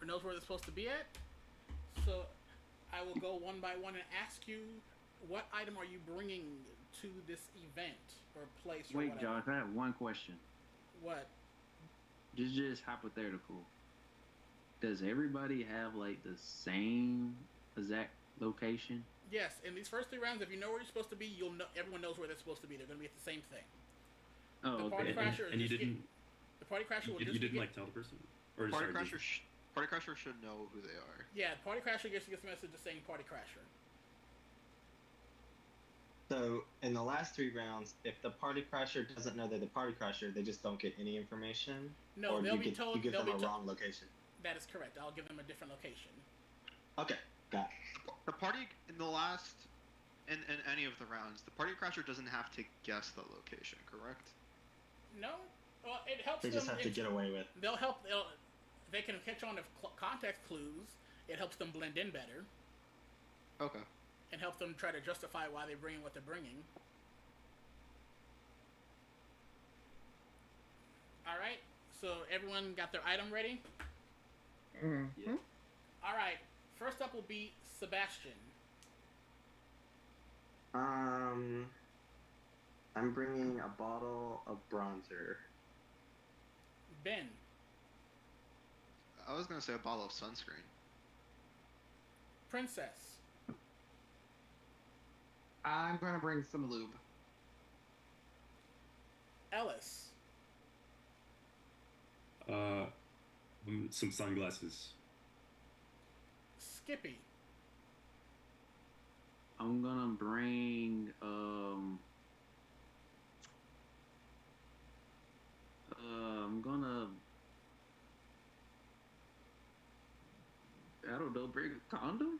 S1: or knows where they're supposed to be at. So I will go one by one and ask you, what item are you bringing to this event or place or
S10: Wait,
S1: whatever?
S10: Josh, I have one question.
S1: What?
S10: Just hypothetical. Does everybody have the same exact location?
S1: Yes, in these first 3 rounds, if you know where you're supposed to be, you'll know. Everyone knows where they're supposed to be. They're going to be at the same thing.
S10: Oh,
S1: The party
S10: okay.
S1: crasher
S9: And you
S1: just
S9: didn't.
S1: the party crasher will
S9: You
S1: just
S9: didn't
S1: get,
S9: tell the person, or
S7: Party
S9: sorry,
S7: crasher, party crasher should know who they are.
S1: Yeah, party crasher gets a message just saying party crasher.
S13: So in the last 3 rounds, if the party crasher doesn't know they're the party crasher, they just don't get any information.
S1: No,
S13: or
S1: they'll
S13: you
S1: be
S13: get,
S1: told.
S13: You give
S1: they'll
S13: them
S1: be
S13: a
S1: told.
S13: wrong location.
S1: That is correct. I'll give them a different location.
S13: Okay, got it.
S7: The party in the last, in any of the rounds, the party crasher doesn't have to guess the location, correct?
S1: No, well, it helps
S13: They
S1: them.
S13: just have to get away with.
S1: They'll help. if they can catch on to context clues, it helps them blend in better
S14: Okay.
S1: and help them try to justify why they're bringing what they're bringing. All right. So everyone got their item ready?
S13: Yeah.
S1: All right. First up will be Sebastian.
S13: I'm bringing a bottle of bronzer.
S1: Ben.
S14: I was gonna say a bottle of sunscreen.
S1: Princess.
S2: I'm gonna bring some lube.
S1: Ellis.
S9: Some sunglasses.
S1: Skippy.
S10: I'm gonna bring I'm gonna I don't know, bring a condom?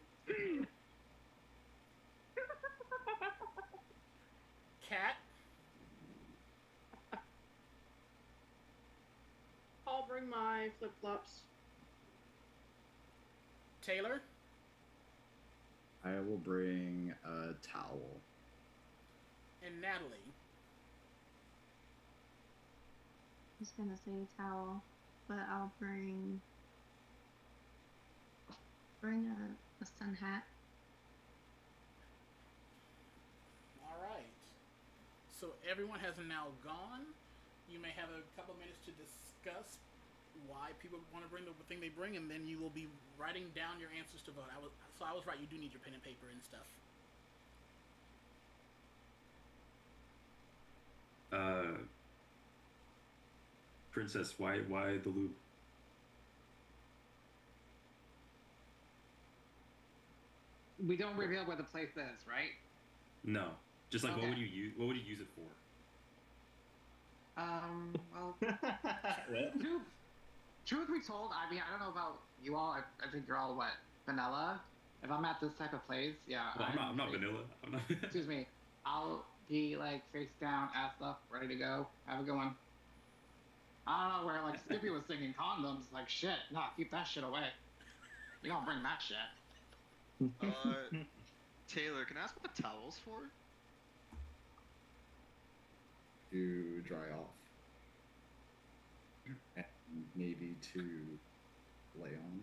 S1: Cat.
S5: I'll bring my flip flops.
S1: Taylor.
S6: I will bring a towel.
S1: And Natalie.
S8: I was gonna say towel, but I'll bring a sun hat.
S1: All right. So everyone has now gone. You may have a couple minutes to discuss why people want to bring the thing they bring, and then you will be writing down your answers to vote. I was right. You do need your pen and paper and stuff.
S9: Princess, why the loop?
S2: We don't reveal where the place is, right?
S9: No, just like
S2: Okay.
S9: what would you use? What would you use it for?
S2: Well,
S13: What?
S2: truth be told, I mean, I don't know about you all. I think you're all what, vanilla? If I'm at this type of place, yeah.
S9: Well, I'm not vanilla. I'm not.
S2: Excuse me. I'll be like face down, ass up, ready to go. Have a good one. I don't know where like Skippy was singing condoms. Like shit, nah, keep that shit away. You don't bring that shit.
S14: Taylor, can I ask what the towel's for?
S6: To dry off. And maybe to lay on.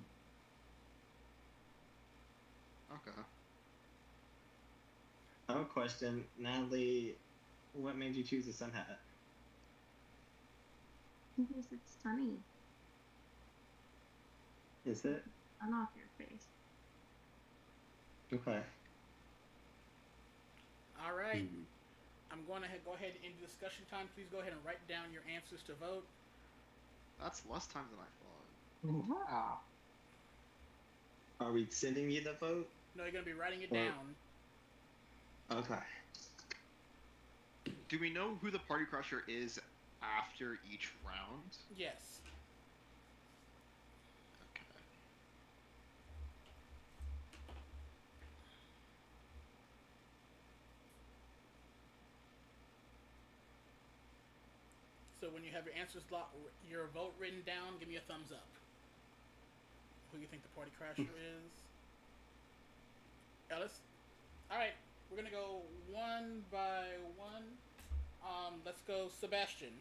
S14: Okay.
S13: I have a question. Natalie, what made you choose a sun hat?
S8: Because it's sunny.
S13: Is it?
S8: Sun off your face.
S13: Okay.
S1: All right. I'm going to go ahead into discussion time. Please go ahead and write down your answers to vote.
S14: That's less time than I thought.
S2: Wow.
S13: Are we sending you the vote?
S1: No, you're going to be writing it
S13: Or-
S1: down.
S13: Okay.
S14: Do we know who the party crusher is after each round?
S1: Yes.
S14: Okay.
S1: So when you have your answers, your vote written down, give me a thumbs up. Who you think the party crasher is? Ellis? All right, we're gonna go one by one. Let's go, Sebastian.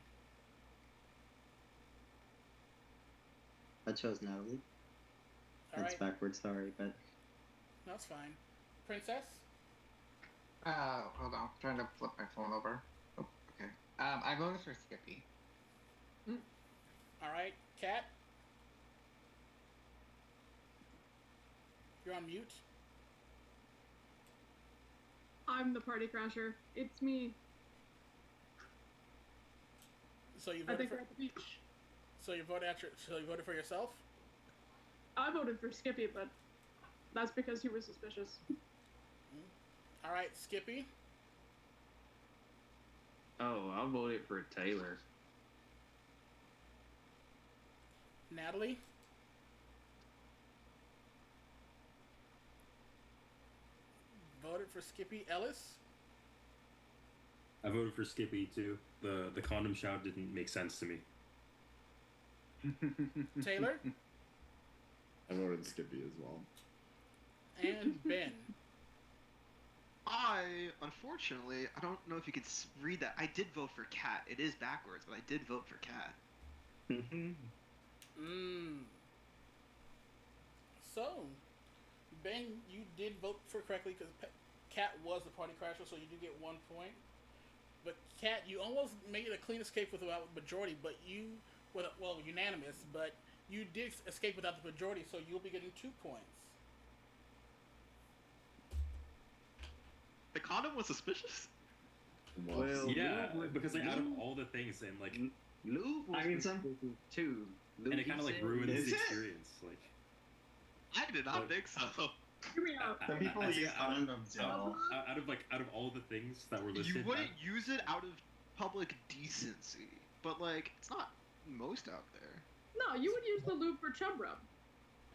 S13: I chose Natalie.
S1: All
S13: That's
S1: right,
S13: backwards, sorry, but
S1: that's fine. Princess.
S2: Hold on. I'm trying to flip my phone over. Oh, okay. I voted for Skippy.
S1: All right, Kat. You're on mute.
S5: I'm the party crasher. It's me.
S1: So you
S5: I
S1: voted
S5: think
S1: for.
S5: we're at the beach.
S1: So you voted So you voted for yourself.
S5: I voted for Skippy, but that's because he was suspicious.
S1: All right, Skippy.
S10: Oh, I voted for Taylor.
S1: Natalie. Voted for Skippy. Ellis.
S9: I voted for Skippy too. The condom shout didn't make sense to me.
S1: Taylor.
S6: I voted Skippy as well.
S1: And Ben.
S14: Unfortunately, I don't know if you could read that. I did vote for Cat. It is backwards, but I did vote for Cat.
S1: So, Ben, you did vote for correctly because Cat was the party crasher, so you do get 1 point. But Cat, you almost made a clean escape without majority, but you, well, unanimous, but you did escape without the majority, so you'll be getting 2 points.
S14: The condom was suspicious.
S9: Well, yeah, because like, out of all the things, and like,
S10: lube was suspicious too. Lube,
S9: and it kind of like ruins the experience. Like,
S14: I did not think so.
S13: Some people use condoms, y'all.
S9: Out of all the things that were listed,
S14: You wouldn't use it out of public decency, but like it's not most out there.
S5: No, you would use the lube for chub rub.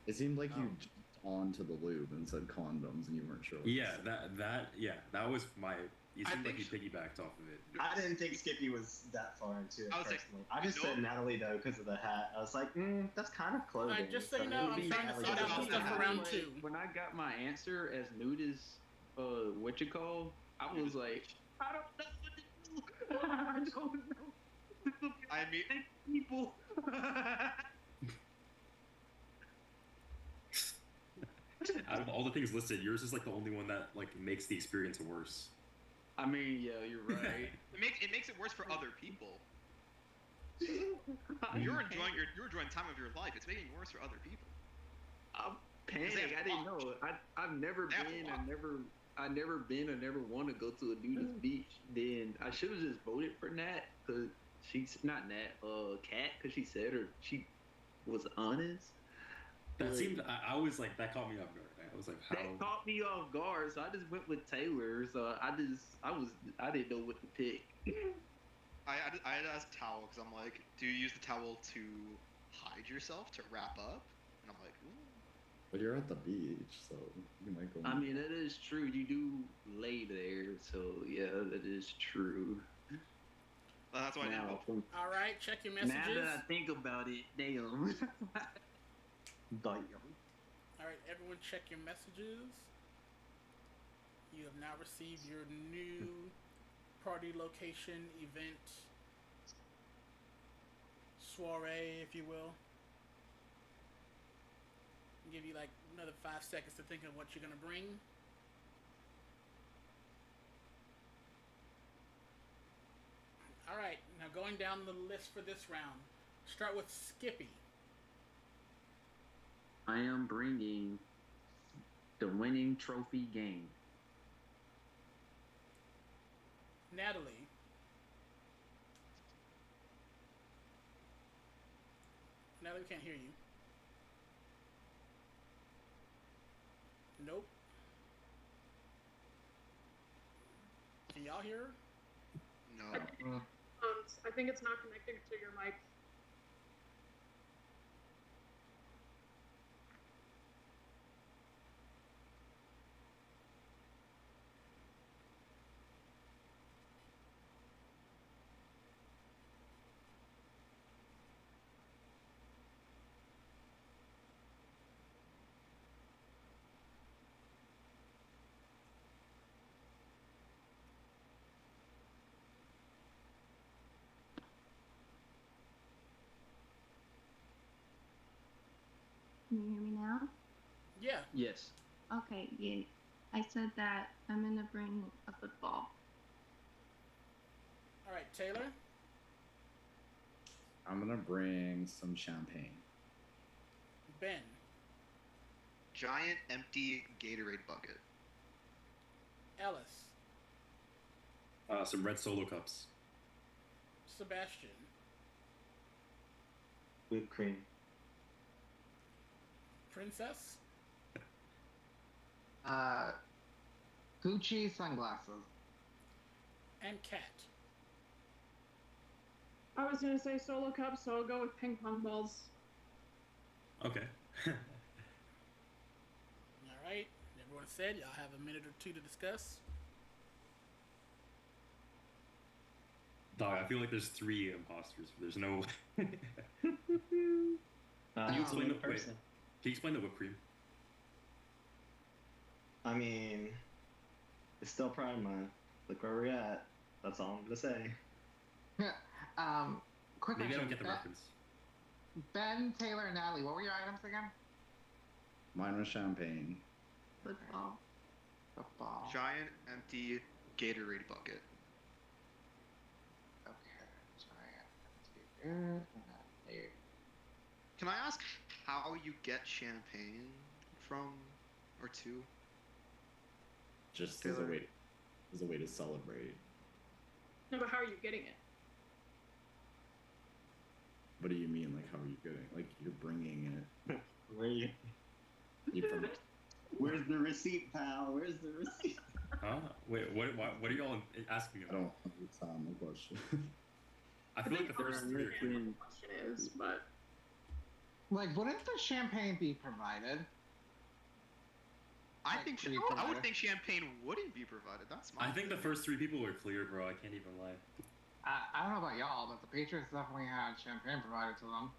S6: It seemed like you jumped onto the lube and said condoms, and you weren't sure.
S9: That was my. It seemed like you piggybacked off of it.
S13: I didn't think Skippy was that far into it personally. I just said Natalie though because of the hat. I was like, that's kind of clothing.
S1: Just so you know, I'm trying to sort out stuff for round 2.
S10: When I got my answer as nude as what you call, I was like, I don't know. I don't know.
S14: I mean,
S10: people.
S9: Out of all the things listed, yours is like the only one that like makes the experience worse.
S10: I mean, yeah, you're right.
S14: it makes it worse for other people. You're enjoying time of your life. It's making it worse for other people.
S10: I'm panic. I didn't know. I've never been. I never been or never want to go to a nudist beach. Then I should have just voted for Nat because she's not Nat. Kat, because she said she was honest.
S9: That seemed. I was like, that caught me off guard. I was like, how?
S10: That caught me off guard, so I just went with Taylor. So I didn't know what to pick.
S14: I had to ask Towel because I'm like, do you use the towel to hide yourself to wrap up? And I'm like, ooh.
S6: But you're at the beach, so you might go.
S10: I mean, that is true. You do lay there, so yeah, that is true.
S14: That's why I didn't vote.
S1: All right, check your messages.
S10: Now that I think about it, damn.
S1: All right, everyone, check your messages. You have now received your new party location, event, soiree, if you will. I'll give you like another 5 seconds to think of what you're gonna bring. All right, now going down the list for this round. Start with Skippy.
S10: I am bringing the winning trophy game.
S1: Natalie. Natalie, we can't hear you. Nope. Can y'all hear her?
S14: No.
S5: I think it's not connecting to your mic.
S8: Can you hear me now?
S1: Yeah.
S10: Yes.
S8: Okay, yeah. I said that I'm gonna bring a football.
S1: All right, Taylor.
S6: I'm gonna bring some champagne.
S1: Ben.
S14: Giant empty Gatorade bucket.
S1: Ellis.
S9: Some red Solo cups.
S1: Sebastian.
S13: Whipped cream.
S1: Princess.
S2: Gucci sunglasses.
S1: And Kat.
S5: I was gonna say solo cups, so I'll go with ping pong balls.
S9: Okay.
S1: All right. Everyone said y'all have a minute or two to discuss.
S9: Dog, I feel like there's 3 imposters. There's no.
S13: You explain the person.
S9: you explain the whipped cream?
S13: I mean, it's still Pride Month. Look where we're at. That's all I'm gonna say.
S2: Quick
S9: Maybe I don't
S2: question.
S9: get the reference.
S2: Ben, Taylor, and Natalie, what were your items again?
S6: Mine was champagne.
S5: Football.
S2: Football.
S14: Giant empty Gatorade bucket.
S2: Okay. Giant. There.
S14: Can I ask how you get champagne from or to?
S6: Just
S14: Taylor.
S6: as a way to celebrate.
S5: No, but how are you getting it?
S6: What do you mean? Like, how are you getting? Like, you're bringing it.
S13: Where you? Where's the receipt, pal? Where's the receipt?
S9: Huh? Wait, what are y'all asking
S6: I
S9: about?
S6: don't understand the question.
S9: I feel like the first three are clear.
S5: The question is, but
S2: Like, wouldn't the champagne be provided?
S14: I
S2: Like,
S14: think
S2: to be
S14: I would
S2: provided.
S14: think champagne wouldn't be provided. That's my.
S9: I think the first three people are clear, bro. I can't even lie.
S2: I don't know about y'all, but the Patriots definitely had champagne provided to them.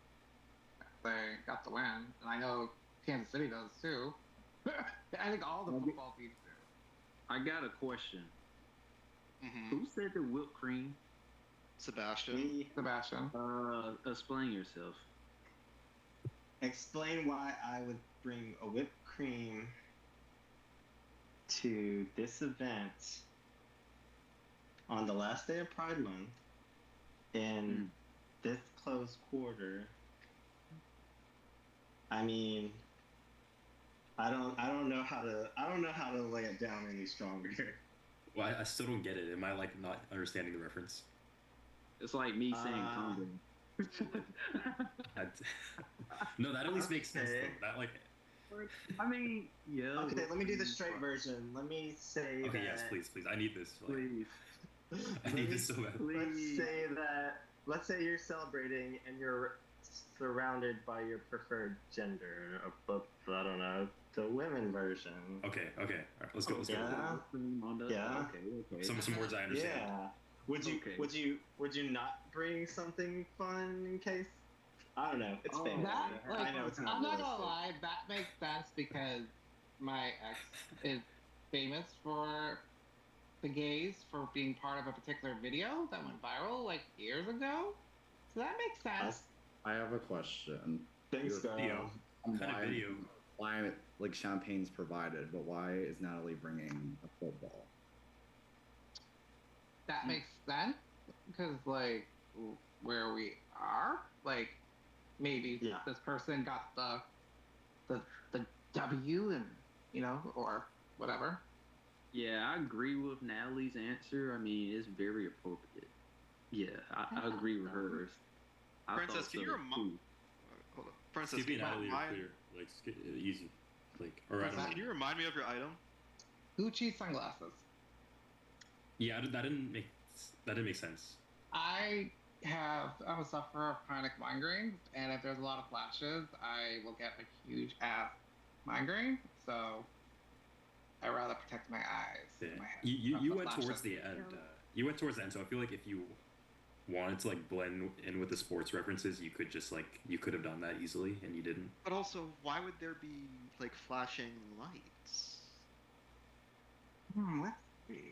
S2: They got the win, and I know Kansas City does too. I think all the football teams do.
S10: I got a question.
S14: Mhm.
S10: Who said the whipped cream?
S14: Sebastian.
S2: Sebastian.
S10: Explain yourself.
S13: Explain why I would bring a whipped cream to this event on the last day of Pride Month in this close quarter. I mean, I don't know how to lay it down any stronger.
S9: Well, I still don't get it. Am I like not understanding the reference?
S10: It's like me saying condom.
S9: No, that at least makes sense
S13: Okay.
S9: though. That like.
S10: I mean, yeah.
S13: Okay, let me do the straight version. Let me say
S9: Okay,
S13: that.
S9: yes, please. I need this. Like,
S10: Please.
S9: I need this so bad.
S13: Let's say you're celebrating and you're surrounded by your preferred gender. I don't know, the women version.
S9: Okay. All right, let's go.
S13: Yeah. Yeah.
S9: Okay. Some words I understand.
S13: Yeah. Would you not bring something fun in case? I don't know. It's famous. I know it's not.
S2: I'm not
S13: realistic.
S2: gonna lie, that makes sense because my ex is famous for the gays for being part of a particular video that went viral like years ago. So that makes sense.
S6: I have a question.
S13: Thanks,
S6: Your
S13: girl.
S9: What kind of video?
S6: Why, like, champagne's provided, but why is Natalie bringing a football?
S2: That makes sense because like where we are, like maybe this person got the W and or whatever.
S10: Yeah, I agree with Natalie's answer. I mean, it's very appropriate. Yeah, I agree with hers. I
S14: Princess,
S10: thought
S14: can
S10: so,
S14: you remind?
S10: too.
S14: Hold on, Princess.
S9: Skippy
S14: Can
S9: and
S14: you
S9: Natalie are
S14: remind?
S9: clear. Like easy. Like, or I don't know.
S14: Can you remind me of your item?
S2: Gucci sunglasses.
S9: Yeah, that didn't make sense.
S2: I'm a sufferer of chronic migraines, and if there's a lot of flashes, I will get a huge ass migraine. So I rather protect my eyes.
S9: Yeah.
S2: My head
S9: You
S2: from
S9: went
S2: flashes.
S9: towards the end. You went towards the end, so I feel like if you wanted to like blend in with the sports references, you could have done that easily, and you didn't.
S14: But also, why would there be like flashing lights?
S2: Let's see.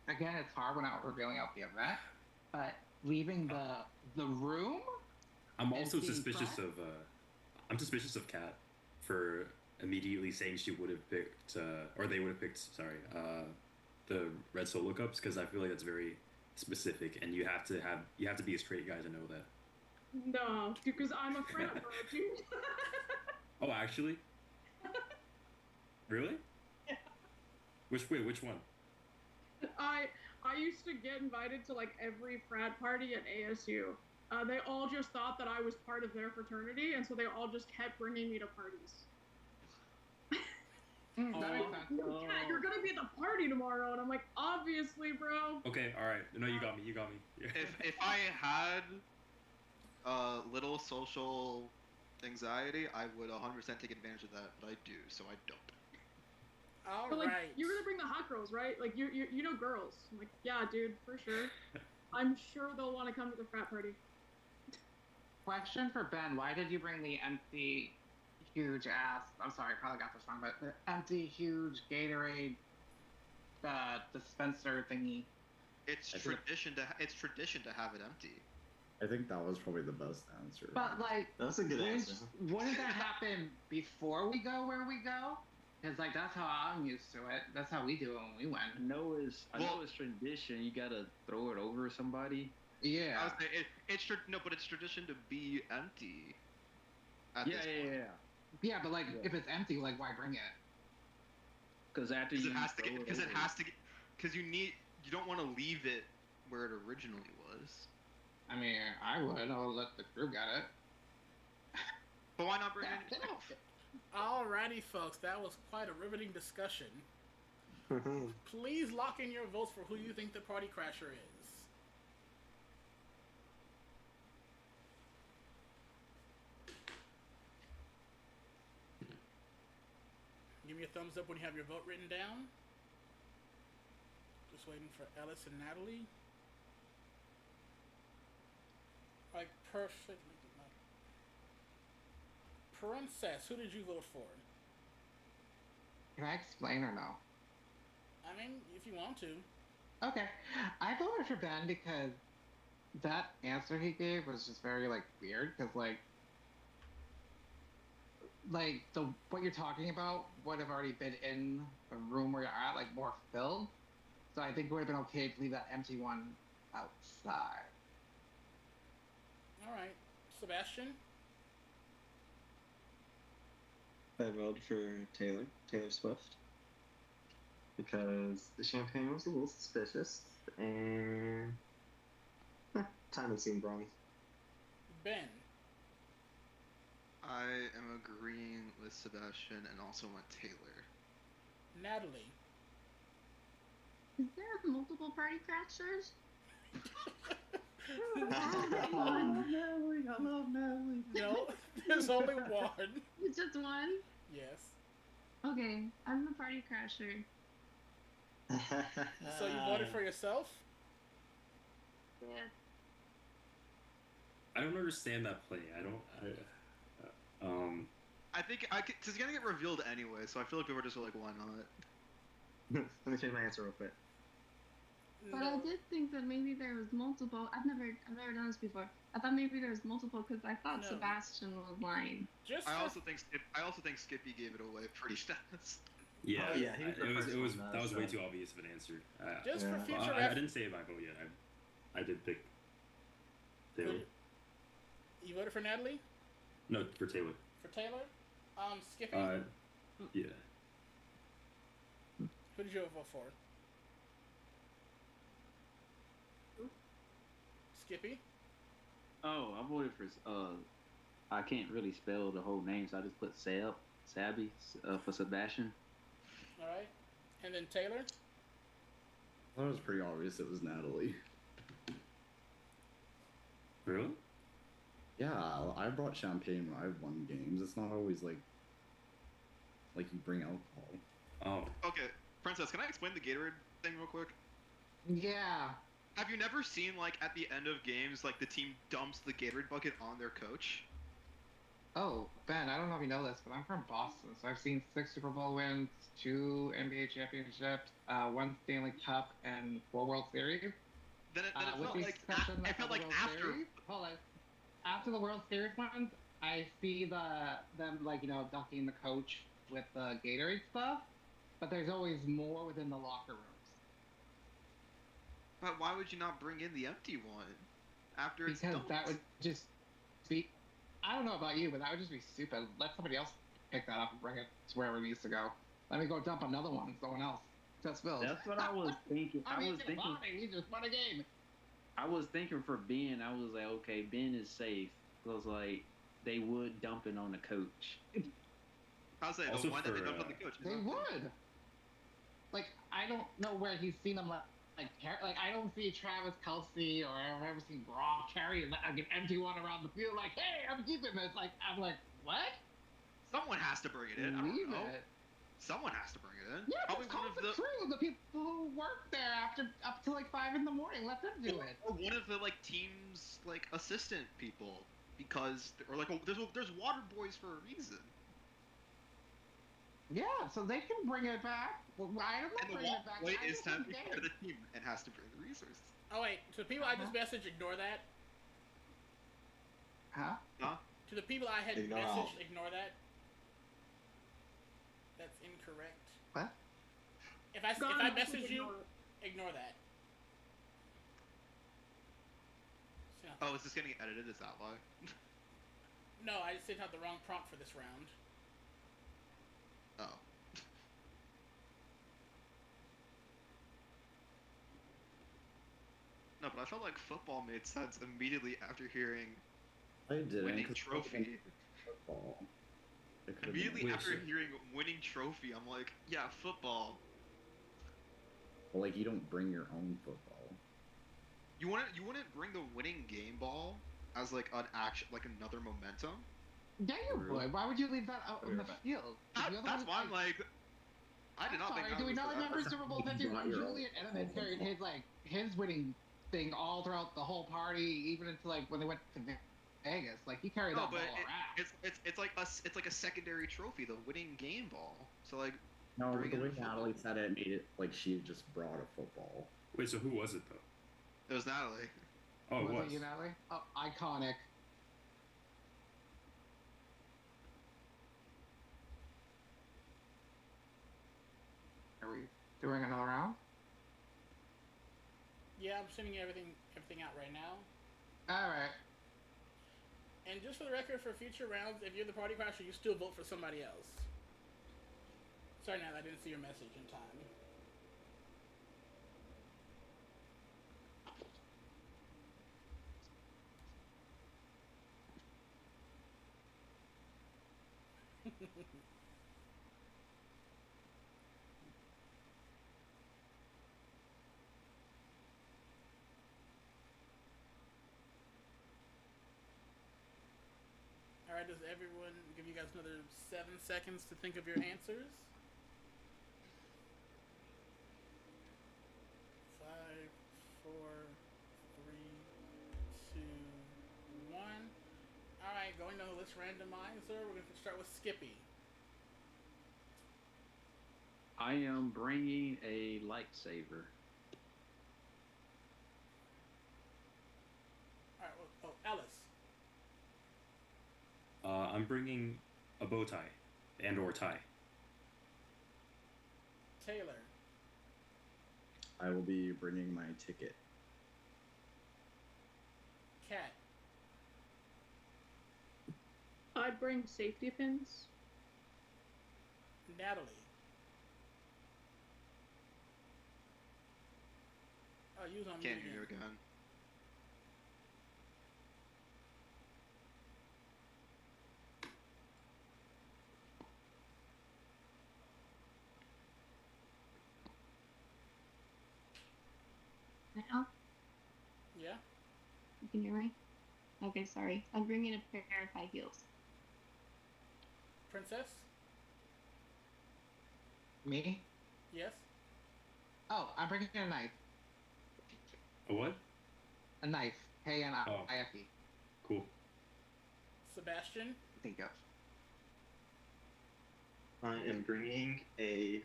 S2: Again, it's hard when I'm revealing out the event, but leaving the room.
S9: I'm also
S2: being
S9: suspicious
S2: Pride?
S9: I'm suspicious of Kat for immediately saying she would have picked, or they would have picked, the red solo cups, because I feel like that's very specific, and you have to be a straight guy to know that.
S5: no, because I'm a frat bro, dude.
S9: Oh, actually? Really?
S5: Yeah.
S9: Which one?
S5: I used to get invited to like every frat party at ASU. They all just thought that I was part of their fraternity, and so they all just kept bringing me to parties.
S2: That makes sense.
S5: Yeah, you're gonna be at the party tomorrow, and I'm like, obviously, bro.
S9: Okay, all right. No, you got me.
S14: If I had little social anxiety, I would 100% take advantage of that, but I do, so I don't.
S1: All
S5: But like,
S1: right.
S5: you're gonna bring the hot girls, right? Like, you know girls. I'm like, yeah, dude, for sure. I'm sure they'll want to come to the frat party.
S2: Question for Ben: why did you bring the empty huge ass. I'm sorry, I probably got this wrong, but the empty, huge Gatorade dispenser thingy.
S14: It's tradition to have it empty.
S6: I think that was probably the best answer.
S2: But like,
S13: That's a good answer.
S2: Wouldn't that happen before we go where we go? Because like that's how I'm used to it. That's how we do it when we went.
S10: I know it's tradition. You gotta throw it over somebody.
S2: Yeah.
S14: I was saying, but it's tradition to be empty.
S2: Yeah, but like if it's empty, like why bring it?
S10: Because after
S14: you don't want to leave it where it originally was.
S2: I mean, I would. I would let the crew get it.
S14: But why not bring it off?
S1: Alrighty, folks, that was quite a riveting discussion. Please lock in your votes for who you think the party crasher is. Give me a thumbs up when you have your vote written down. Just waiting for Ellis and Natalie. Like, perfectly. Princess, who did you vote for?
S2: Can I explain or no?
S1: I mean, if you want to.
S2: Okay. I voted for Ben because that answer he gave was just very, like, weird. Because, like what you're talking about would have already been in the room where you're at, like, more filled. So I think it would have been okay to leave that empty one outside.
S1: Alright. Sebastian?
S13: I voted for Taylor Swift, because the champagne was a little suspicious, and timing seemed wrong.
S1: Ben?
S14: I am agreeing with Sebastian and also went Taylor.
S1: Natalie?
S8: Is there multiple party crashers?
S6: I love Natalie.
S1: No, there's only one.
S8: It's just one?
S1: Yes.
S8: Okay, I'm the party crasher.
S1: So you voted for yourself?
S8: Yeah.
S9: I don't understand that play.
S14: I think it's gonna get revealed anyway, so I feel like people are just like, why not?
S13: Let me change my answer real quick.
S8: But I did think that maybe there was multiple. I've never done this before. I thought maybe there was multiple because I thought Sebastian was lying.
S14: I also think Skippy gave it away pretty fast.
S9: Yeah,
S13: Oh, yeah,
S9: that was way too obvious of an answer.
S1: Just for future
S9: I didn't say my vote yet. I did pick Taylor.
S1: You voted for Natalie?
S9: No, for Taylor.
S1: For Taylor? Skippy?
S9: Yeah.
S1: Who did you vote for? Skippy?
S10: Oh, I voted for I can't really spell the whole name, so I just put Sabby for Sebastian.
S1: Alright. And then Taylor?
S6: I thought it was pretty obvious it was Natalie.
S9: Really?
S6: Yeah, I brought champagne when I've won games. It's not always like you bring alcohol.
S9: Oh.
S14: Okay, Princess, can I explain the Gatorade thing real quick?
S2: Yeah.
S14: Have you never seen, like, at the end of games, like, the team dumps the Gatorade bucket on their coach?
S2: Oh, Ben, I don't know if you know this, but I'm from Boston, so I've seen 6 Super Bowl wins, 2 NBA championships, 1 Stanley Cup, and 4 World Series.
S14: Then it felt like after.
S2: Series, hold on. After the World Series ones, I see them like, you know, ducking the coach with the Gatorade stuff, but there's always more within the locker rooms.
S14: But why would you not bring in the empty one after it's
S2: because
S14: dumped?
S2: That would just be. I don't know about you, but that would just be stupid. Let somebody else pick that up and bring it to wherever it needs to go. Let me go dump another one. Someone else. Just Phil.
S10: That's what I was thinking.
S2: We just won a game.
S10: I was thinking for Ben. I was like, okay, Ben is safe. I was like, they would dump it on the coach.
S14: I was saying the one that they dumped on the coach.
S2: They would. Like, I don't know where he's seen them. Like I don't see Travis Kelce or I've ever seen Gronk carry like an empty one around the field. Like, hey, I'm keeping this. Like, I'm like, what?
S14: Someone has to bring it in. I don't know.
S2: It.
S14: Someone has to bring it in.
S2: Yeah,
S14: probably
S2: call the crew, the people who work there up to like 5 in the morning. Let them do it.
S14: Or one of the like team's like assistant people, because there's water boys for a reason.
S2: Yeah, so they can bring it back. Well, I'm not
S14: And the
S2: bringing it back.
S14: Walk-Away
S2: I
S14: is
S2: just
S14: time to
S2: think
S14: be part of the team and has to bring the resources.
S1: Oh wait, to the people I just messaged, ignore that.
S2: Huh?
S14: Huh?
S1: To the people I had
S6: Ignore
S1: messaged,
S6: all.
S1: ignore that. That's incorrect.
S2: What?
S1: If I
S5: Gone message,
S1: message you,
S5: ignore it.
S1: ignore that. So,
S14: Oh, is this getting edited? Is that why?
S1: no, I just sent out the wrong prompt for this round.
S14: Oh. No, but I felt like football made sense immediately after hearing
S6: I didn't.
S14: winning
S6: 'cause
S14: trophy.
S6: Football. It could've
S14: Immediately
S6: been-
S14: after hearing winning trophy, I'm like, yeah, football.
S6: Well, like, you don't bring your own football.
S14: You wouldn't bring the winning game ball as like an action, like another momentum.
S2: Yeah, you would. Why would you leave that out in the field?
S14: That's why I'm like, I did not think.
S2: Sorry,
S14: that
S2: do we
S14: was
S2: not
S14: the-
S2: remember Super Bowl 50 when Julian Edelman carried his winning thing all throughout the whole party, even into like when they went to Vegas? Like he carried
S14: No,
S2: that ball
S14: but
S2: around.
S14: it's like a secondary trophy, the winning game ball. So like,
S6: No,
S14: bring
S6: the
S14: in
S6: way
S14: football.
S6: Natalie said it made it like she just brought a football.
S9: Wait, so who was it though?
S14: It was Natalie.
S9: Oh, it was.
S2: it you, Natalie? Oh, iconic. Are we doing another round?
S1: Yeah, I'm sending everything out right now.
S2: All right.
S1: And just for the record, for future rounds, if you're the party crasher, you still vote for somebody else. Sorry, Nat, I didn't see your message in time. Alright, does everyone give you guys another 7 seconds to think of your answers? 5, 4, 3, 2, 1. Alright, going down the list randomizer, we're going to start with Skippy.
S10: I am bringing a lightsaber.
S1: Alright, Ellis.
S9: I'm bringing a bow tie and/or tie.
S1: Taylor.
S6: I will be bringing my ticket.
S1: Kat.
S5: I'd bring safety pins.
S1: Natalie. Oh, you was on
S14: Can't
S1: mute
S14: hear you
S1: again.
S14: again.
S8: Now,
S1: Yeah?
S8: you can hear me? Okay, sorry. I'm bringing a pair of high heels.
S1: Princess?
S2: Me?
S1: Yes?
S2: Oh, I'm bringing a knife.
S9: A what?
S2: A knife. K-N-I-F-E.
S9: Oh. Cool.
S1: Sebastian?
S2: There you go.
S13: I am bringing a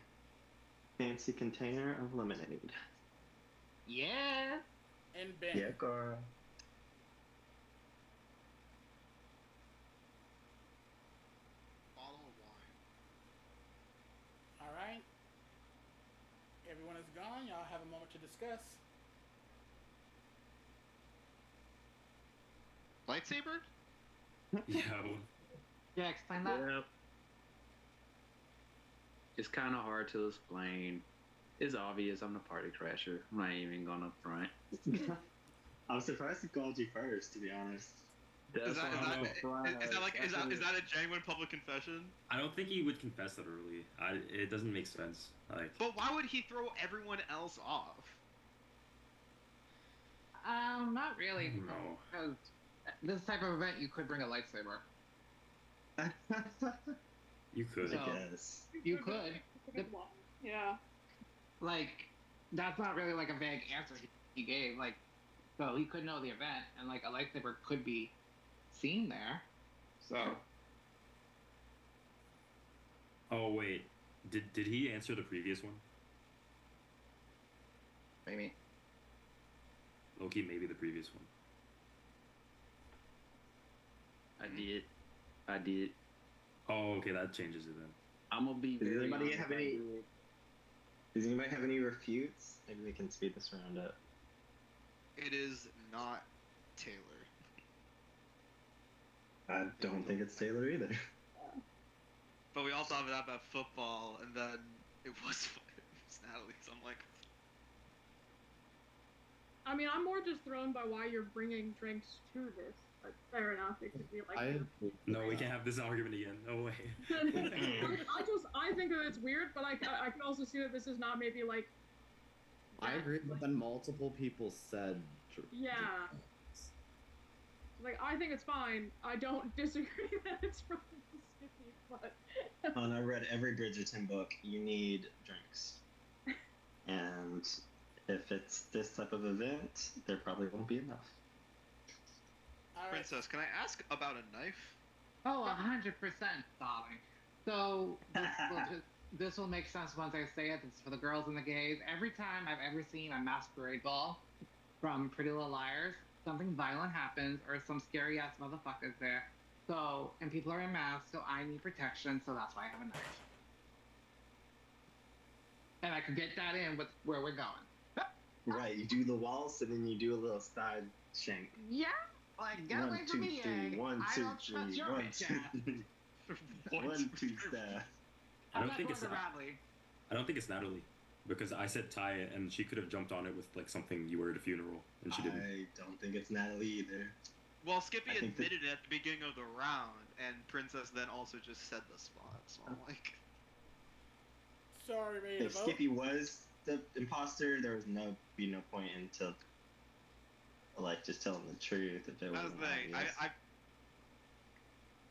S13: fancy container of lemonade.
S2: Yeah.
S1: And Ben?
S6: Yeah, girl.
S14: Bottle of wine.
S1: Alright. Everyone is gone. Y'all have a moment to discuss.
S14: Lightsaber?
S9: Yeah.
S2: Yeah, explain that.
S10: Yep. It's kind of hard to explain. It's obvious I'm the party crasher. I'm not even gonna front.
S13: I was surprised he called you first, to be honest.
S10: That's
S14: Is that
S10: why I'm
S14: is that a genuine public confession?
S9: I don't think he would confess that early. It doesn't make sense. Like,
S14: But why would he throw everyone else off?
S2: Not really.
S9: No.
S2: Because this type of event, you could bring a lightsaber.
S9: you could.
S2: So-
S13: I guess.
S2: You could.
S5: It's a good one. Yeah.
S2: Like, that's not really like a vague answer he gave. Like, so he could know the event, and like a lightsaber could be seen there. So
S9: Oh wait, Did he answer the previous one?
S2: Maybe.
S9: Loki, maybe the previous one.
S10: I did.
S9: Oh, okay, that changes it then.
S10: I'm gonna be
S13: Does
S10: very
S13: anybody
S10: honest,
S13: have
S10: I
S13: any-
S10: did.
S13: Does anybody have any refutes? Maybe we can speed this round up.
S14: It is not Taylor.
S13: I don't think it's Taylor either.
S14: But we also have that about football, and then it was Natalie. So I'm like,
S5: I mean, I'm more just thrown by why you're bringing drinks to this. But fair enough, it could be like.
S9: No, we can't have this argument again. No way.
S5: I think that it's weird, but I can also see that this is not maybe like.
S6: I agree, but then multiple people said.
S5: Yeah. Like, I think it's fine. I don't disagree that it's from Skippy, but.
S13: And I read every Bridgerton book. You need drinks. And if it's this type of event, there probably won't be enough.
S1: All right.
S14: Princess, can I ask about a knife?
S2: Oh, 100%, darling. So this will make sense once I say it. This is for the girls and the gays. Every time I've ever seen a masquerade ball from Pretty Little Liars, something violent happens or some scary ass motherfuckers there. So, and people are in masks, so I need protection. So that's why I have a knife. And I could get that in with where we're going.
S13: Right, you do the waltz and then you do a little side shank.
S2: Yeah. Like, get away from me, eh?
S13: One,
S2: I
S13: two,
S2: don't trust
S13: three,
S2: your
S13: one,
S2: bitch
S13: two,
S2: ass.
S13: three. One, two, stab.
S9: I don't think it's
S2: Bradley.
S9: I don't think it's Natalie, because I said Ty and she could have jumped on it with like something you were at a funeral and she didn't.
S13: I don't think it's Natalie either.
S14: Well, Skippy
S13: I think
S14: admitted it at the beginning of the round, and Princess then also just said the spot. So I'm like,
S1: Sorry, ready to
S13: If
S1: vote?
S13: Skippy was the imposter, there was no point into like just telling the truth if it
S14: that's
S13: wasn't
S14: the thing.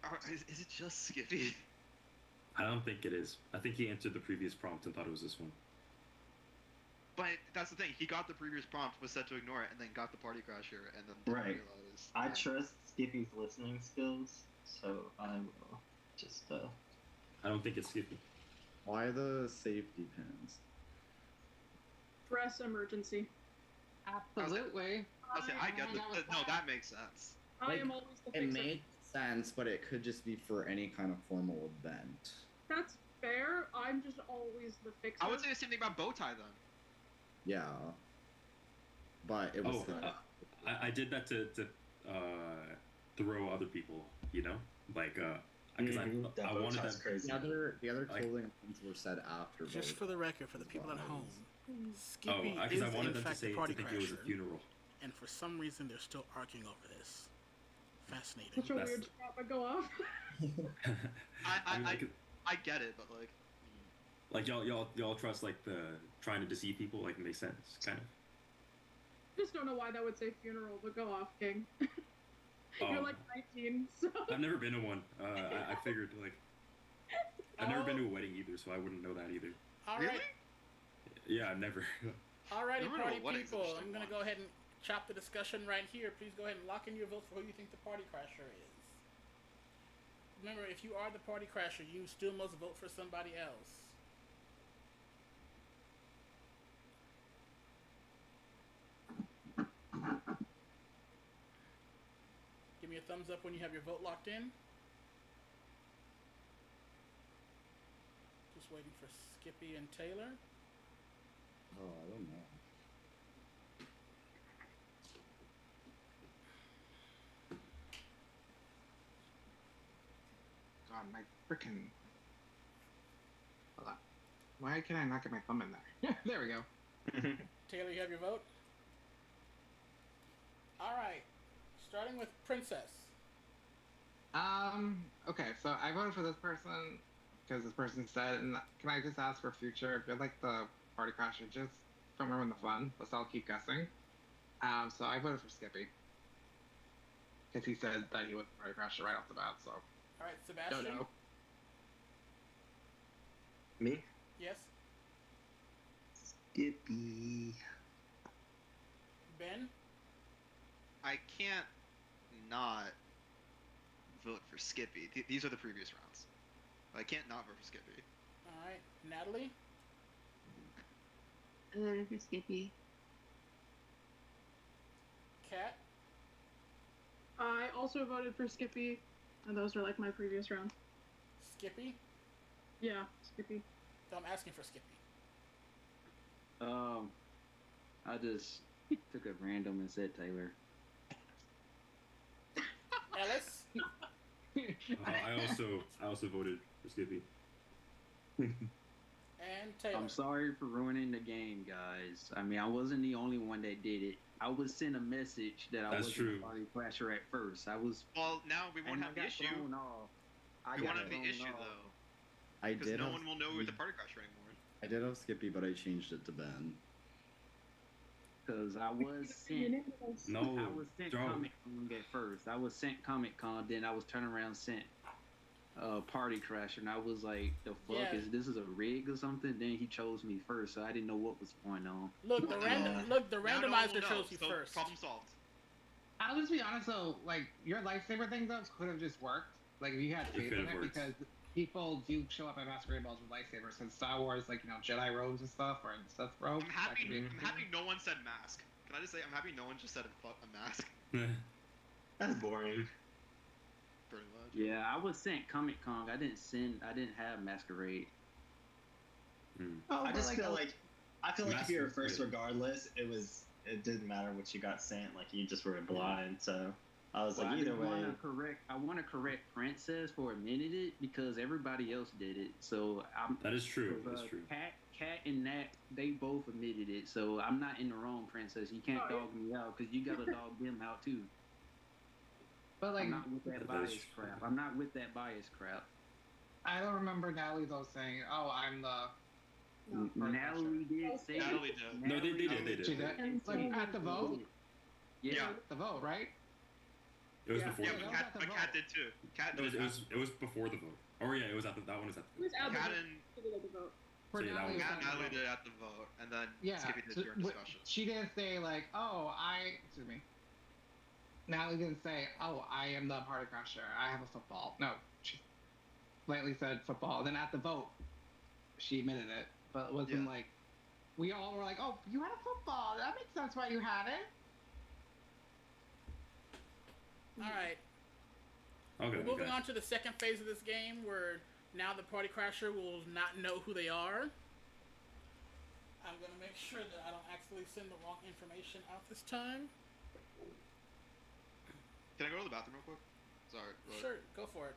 S13: obvious.
S14: Is it just Skippy?
S9: I don't think it is. I think he answered the previous prompt and thought it was this one.
S14: But that's the thing. He got the previous prompt, was said to ignore it, and then got the party crasher, and then didn't
S13: Right.
S14: realize.
S13: I trust Skippy's listening skills, so I will just
S9: I don't think it's Skippy.
S6: Why the safety pins?
S5: Dress emergency.
S2: Absolutely.
S14: I get no, that makes sense.
S5: I am always the
S6: It
S5: fixer.
S6: made sense, but it could just be for any kind of formal event.
S5: That's fair. I'm just always the fixer.
S14: I would say the same thing about Bowtie then.
S6: Yeah. But it was.
S9: Oh, I did that to throw other people, you know, like because I wanted them.
S13: crazy.
S6: The other
S9: Like-
S6: clothing things were said after.
S1: Just for the record, for the people at home,
S9: Oh,
S1: Skippy
S9: because
S1: is
S9: I wanted
S1: in
S9: them to
S1: fact
S9: say
S1: the
S9: to
S1: party
S9: think it was a
S1: crasher,
S9: funeral.
S1: and for some reason they're still arguing over this. Fascinating.
S5: Such a
S9: That's-
S5: weird spot to go off.
S9: I mean,
S14: I get it, but like,
S9: y'all trust like the trying to deceive people, like it makes sense, kind of.
S5: Just don't know why that would say funeral, but go off, King. You're
S9: Oh.
S5: like 19, so.
S9: I've never been to one. I figured like I've never been to a wedding either, so I wouldn't know that either.
S1: All
S14: really?
S1: right.
S9: Yeah, never.
S1: Alrighty,
S14: Never know
S1: party
S14: what
S1: people.
S14: exists
S1: I'm gonna go ahead and chop the discussion right here. Please go ahead and lock in your votes for who you think the party crasher is. Remember, if you are the party crasher, you still must vote for somebody else. Give me a thumbs up when you have your vote locked in. Just waiting for Skippy and Taylor.
S6: Oh, I don't know.
S2: God, my freaking. Hold on. Why can I not get my thumb in there? There we go.
S1: Taylor, you have your vote? Alright. Starting with Princess.
S2: Okay, so I voted for this person because this person said, and can I just ask for future? If you're like the party crasher, just don't ruin the fun. Let's all keep guessing. So I voted for Skippy because he said that he was the party crasher right off the bat. So
S1: Alright, Sebastian.
S2: don't know.
S13: Me?
S1: Yes.
S13: Skippy.
S1: Ben.
S14: I can't not vote for Skippy. These are the previous rounds. I can't not vote for Skippy.
S1: All right, Natalie.
S8: I voted for Skippy.
S1: Kat.
S5: I also voted for Skippy, and those are like my previous round.
S1: Skippy.
S5: Yeah, Skippy.
S1: So I'm asking for Skippy.
S10: I just took a random and said Taylor.
S1: Ellis.
S9: I also voted for Skippy.
S1: And Taylor.
S10: I'm sorry for ruining the game, guys. I mean, I wasn't the only one that did it. I was sent a message that I
S9: That's
S10: wasn't
S9: true.
S10: a party crasher at first. I was.
S14: Well, now we won't
S10: and
S14: have
S10: I
S14: the
S10: got
S14: issue.
S10: thrown off.
S14: We won't have the issue though,
S6: I
S14: because
S6: did.
S14: no
S6: have,
S14: one will know you're the party crasher anymore.
S6: I did have Skippy, but I changed it to Ben.
S10: Because I was sent.
S9: No,
S10: I was sent
S9: Joe.
S10: Comic Con at first. I was sent Comic Con, then I was turned around sent Party Crasher, and I was like, "The fuck
S1: Yeah.
S10: is this? Is a rig or something?" Then he chose me first, so I didn't know what was going on.
S1: Look, the
S14: Now no one
S1: randomizer
S14: will know,
S1: chose you
S14: so
S1: first.
S14: Problem solved.
S2: I'll just be honest though, like your lightsaber thing though could have just worked. Like if you had faith
S9: could
S2: in
S9: have
S2: it,
S9: worked.
S2: because people do show up at masquerade balls with lightsabers. And Star Wars, like Jedi robes and stuff, or Sith robes.
S14: I'm
S2: that
S14: happy.
S2: could be
S14: I'm happy no one said mask. Can I just say I'm happy no one just said a mask?
S13: That's boring.
S14: Pretty much.
S10: Yeah, I was sent Comic Con. I didn't have Masquerade.
S2: Oh,
S13: I
S2: but
S13: just feel like if you were
S9: Massive,
S13: first,
S9: yeah.
S13: regardless, it didn't matter what you got sent. Like you just were blind. So I was
S10: Well,
S13: like, either way.
S10: I want to correct Princess for admitted it because everybody else did it. So
S9: That is true. That's true.
S10: Cat and Nat, they both admitted it. So I'm not in the wrong, Princess. You can't dog me out because you gotta dog them out too.
S2: But like,
S10: I'm not with that
S9: That is
S10: bias
S9: true.
S10: crap. I'm not with that bias crap.
S2: I don't remember Natalie though saying, "Oh, I'm the."
S10: Natalie did say
S14: Natalie
S10: it.
S14: did.
S9: No, they did.
S2: She did? Like at the vote.
S10: Yeah.
S2: The vote, right?
S9: It was
S5: Yeah.
S9: before
S14: Yeah,
S9: the
S2: that
S14: but
S9: vote.
S2: was
S14: Cat,
S2: at the
S14: but
S2: vote.
S14: Cat did too. Cat
S9: No,
S14: did.
S9: it was before the vote. Oh yeah, it was that one was at
S5: It was out
S14: Cat
S5: the
S14: and
S5: vote.
S2: For
S9: So, yeah, that
S2: Natalie,
S9: was-
S2: it was
S14: Cat
S2: at
S14: and
S2: the
S14: Natalie
S2: vote.
S14: did at the vote, and then
S2: Yeah,
S14: Skippy did
S2: so-
S14: during
S2: but
S14: discussion.
S2: she didn't say like, "Oh, excuse me." Natalie didn't say, "Oh, I am the party crasher. I have a football." No, she lightly said football. Then at the vote, she admitted it, but it wasn't
S14: Yeah.
S2: like we all were like, "Oh, you had a football. That makes sense why you had it."
S1: All right.
S9: Okay.
S1: We're moving
S9: okay.
S1: on to the second phase of this game, where now the party crasher will not know who they are. I'm gonna make sure that I don't actually send the wrong information out this time.
S14: Can I go to the bathroom real quick? Sorry. but-
S1: Sure, go for it.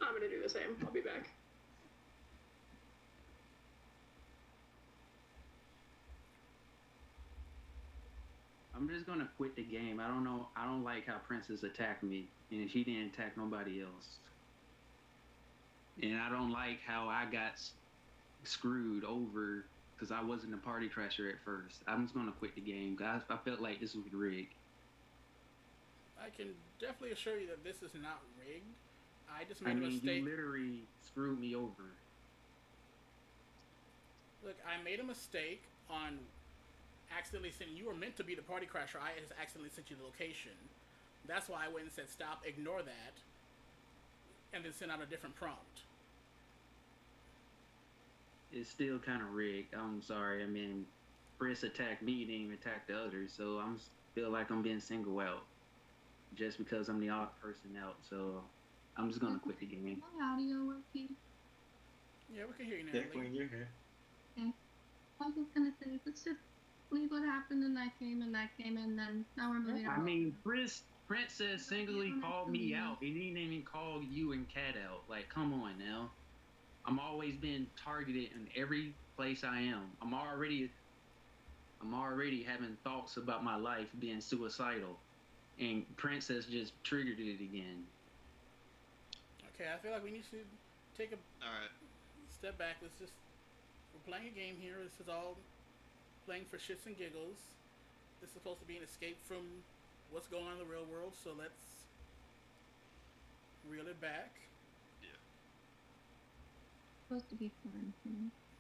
S5: I'm gonna do the same. I'll be back.
S10: I'm just gonna quit the game. I don't know. I don't like how Princess attacked me, and she didn't attack nobody else. And I don't like how I got screwed over because I wasn't a party crasher at first. I'm just gonna quit the game, guys. I felt like this was rigged.
S1: I can definitely assure you that this is not rigged. I just
S10: I
S1: made a
S10: mean,
S1: mistake.
S10: you literally screwed me over.
S1: Look, I made a mistake on accidentally sending. You were meant to be the party crasher. I just accidentally sent you the location. That's why I went and said stop, ignore that, and then send out a different prompt.
S10: It's still kind of rigged. I'm sorry. I mean, Chris attacked me, didn't even attack the others, so I'm feel like I'm being singled out just because I'm the odd person out. So I'm just gonna quit the game.
S8: My audio working.
S1: Yeah, we can hear you,
S13: Yeah,
S1: Natalie.
S13: Queen, you're here.
S8: Okay. I was just gonna say, let's just leave what happened and I came and then now we're moving
S10: I
S8: on.
S10: mean, Princess singly called me out. He didn't even call you and Kat out. Like, come on now. I'm always being targeted in every place I am. I'm already having thoughts about my life being suicidal, and Princess just triggered it again.
S1: Okay, I feel like we need to take a
S14: All right.
S1: step back. We're playing a game here. This is all playing for shits and giggles. This is supposed to be an escape from what's going on in the real world, so let's reel it back.
S14: Yeah.
S8: supposed to be fun.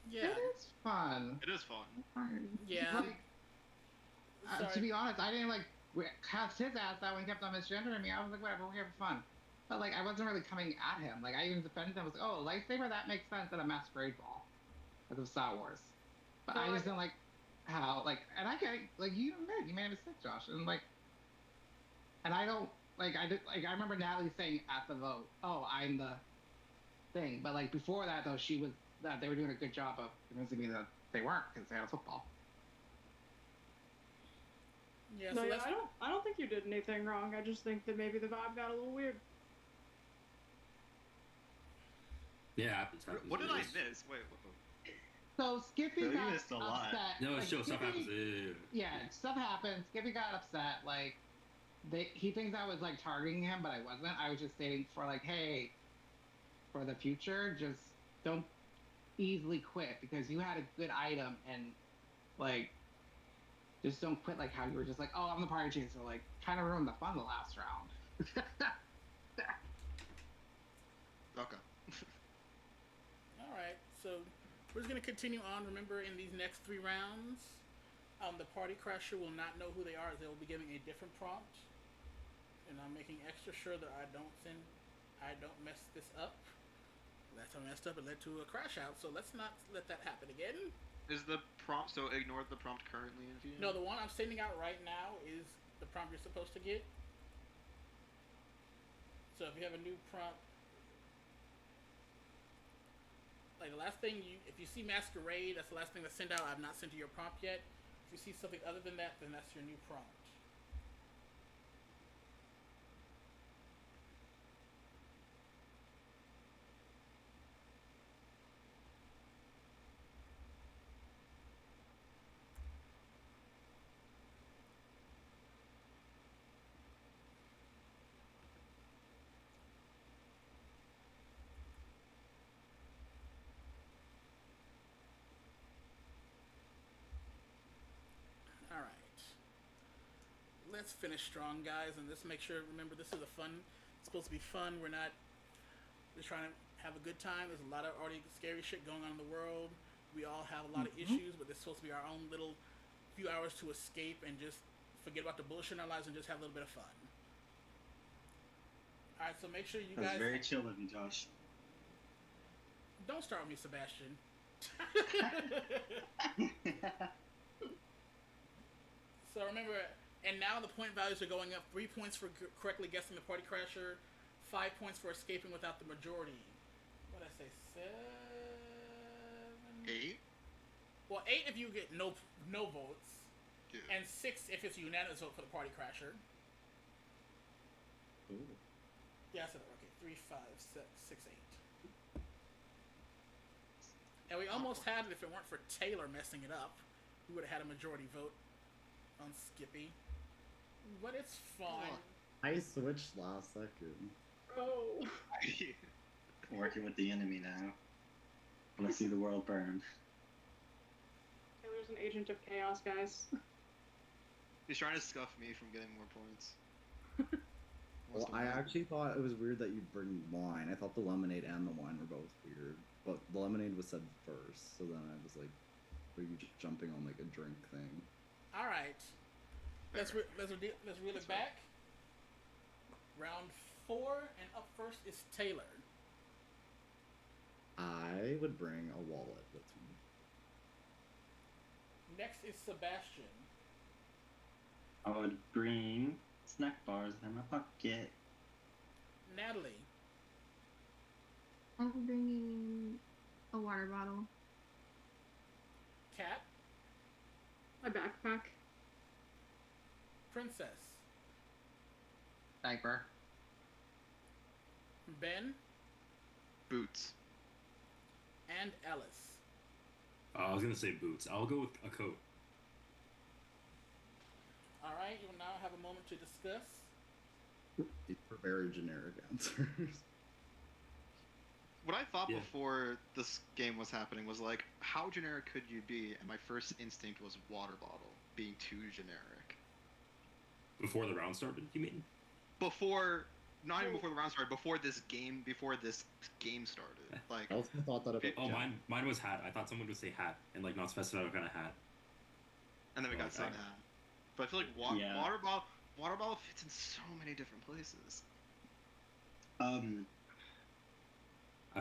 S1: Yeah.
S2: It is fun.
S14: It is fun.
S8: Hard.
S1: Yeah.
S2: Like, to be honest, I didn't like cast his ass out when he kept on misgendering me. I was like, whatever, we're here for fun. But like, I wasn't really coming at him. Like, I even defended him. I was like, oh, lightsaber, that makes sense at a masquerade ball, because of Star Wars. But I just didn't like how like, and I get like you made a mistake, Josh, and like, and I don't like I remember Natalie saying at the vote, oh, I'm the thing. But like before that though, she was that they were doing a good job of convincing me that they weren't because they had a football.
S1: Yeah.
S5: No,
S1: So
S5: yeah, I don't think you did anything wrong. I just think that maybe the vibe got a little weird.
S9: Yeah, happens.
S14: What did I miss? Wait.
S2: So Skippy
S13: So you
S2: got
S13: missed a lot.
S2: upset.
S9: No,
S2: like,
S9: sure, stuff
S2: Skippy-
S9: happens.
S2: Yeah, stuff happens. Skippy got upset. Like, he thinks I was like targeting him, but I wasn't. I was just stating for like, hey, for the future, just don't easily quit because you had a good item and like, just don't quit like how you were just like, oh, I'm the party chaser. Like, kind of ruined the fun the last round.
S14: Okay.
S1: All right. So we're just gonna continue on. Remember, in these next 3 rounds, the party crasher will not know who they are, as they will be giving a different prompt. And I'm making extra sure that I don't mess this up. Last time I messed up, it led to a crash out. So let's not let that happen again.
S14: Is the prompt, so ignore the prompt currently in view?
S1: No, the one I'm sending out right now is the prompt you're supposed to get. So if you have a new prompt, like the last thing if you see masquerade, that's the last thing to send out. I've not sent you your prompt yet. If you see something other than that, then that's your new prompt. All right. Let's finish strong, guys, and let's make sure. Remember, this is it's supposed to be fun. We're just trying to have a good time. There's a lot of already scary shit going on in the world. We all have a lot of issues, but this is supposed to be our own little few hours to escape and just forget about the bullshit in our lives and just have a little bit of fun. All right, so make sure you
S13: That's
S1: guys
S13: very chill of you, Josh.
S1: don't start with me, Sebastian. So remember, and now the point values are going up. 3 points for correctly guessing the party crasher, 5 points for escaping without the majority. What did I say? 7?
S14: 8?
S1: Well, 8 if you get no votes,
S14: Yeah.
S1: and 6 if it's a unanimous vote for the party crasher.
S13: Ooh.
S1: Yeah, I said that. Okay, 3, 5, 6, 8. And we almost had it if it weren't for Taylor messing it up. We would have had a majority vote on Skippy. But it's fine.
S6: I switched last second.
S5: Oh.
S13: Working with the enemy now. Want to see the world burn.
S5: Taylor's an agent of chaos, guys.
S14: He's trying to scuff me from getting more points.
S6: Well, I actually thought it was weird that you'd bring wine. I thought the lemonade and the wine were both weird. But the lemonade was said first, so then I was like, were you just jumping on like a drink thing?
S1: All right. Let's reel it back. Round 4, and up first is Taylor.
S6: I would bring a wallet with me.
S1: Next is Sebastian.
S13: I would bring snack bars in my pocket.
S1: Natalie.
S8: I'm bringing a water bottle.
S1: Kat.
S5: My backpack.
S1: Princess.
S2: Diaper.
S1: Ben.
S14: Boots.
S1: And Ellis.
S9: I was gonna say boots. I'll go with a coat.
S1: All right, you will now have a moment to discuss.
S6: These were very generic answers.
S14: What I thought
S9: Yeah.
S14: before this game was happening was like, how generic could you be? And my first instinct was water bottle being too generic.
S9: Before the round started, you mean?
S14: Before not even before the round started, before this game started. Like,
S6: I also thought that about.
S9: Oh, mine was hat. I thought someone would say hat and like not specify what kind of hat.
S14: and then we got
S9: Okay.
S14: sun hat. But I feel like
S13: Yeah.
S14: water bottle fits in so many different places.
S9: I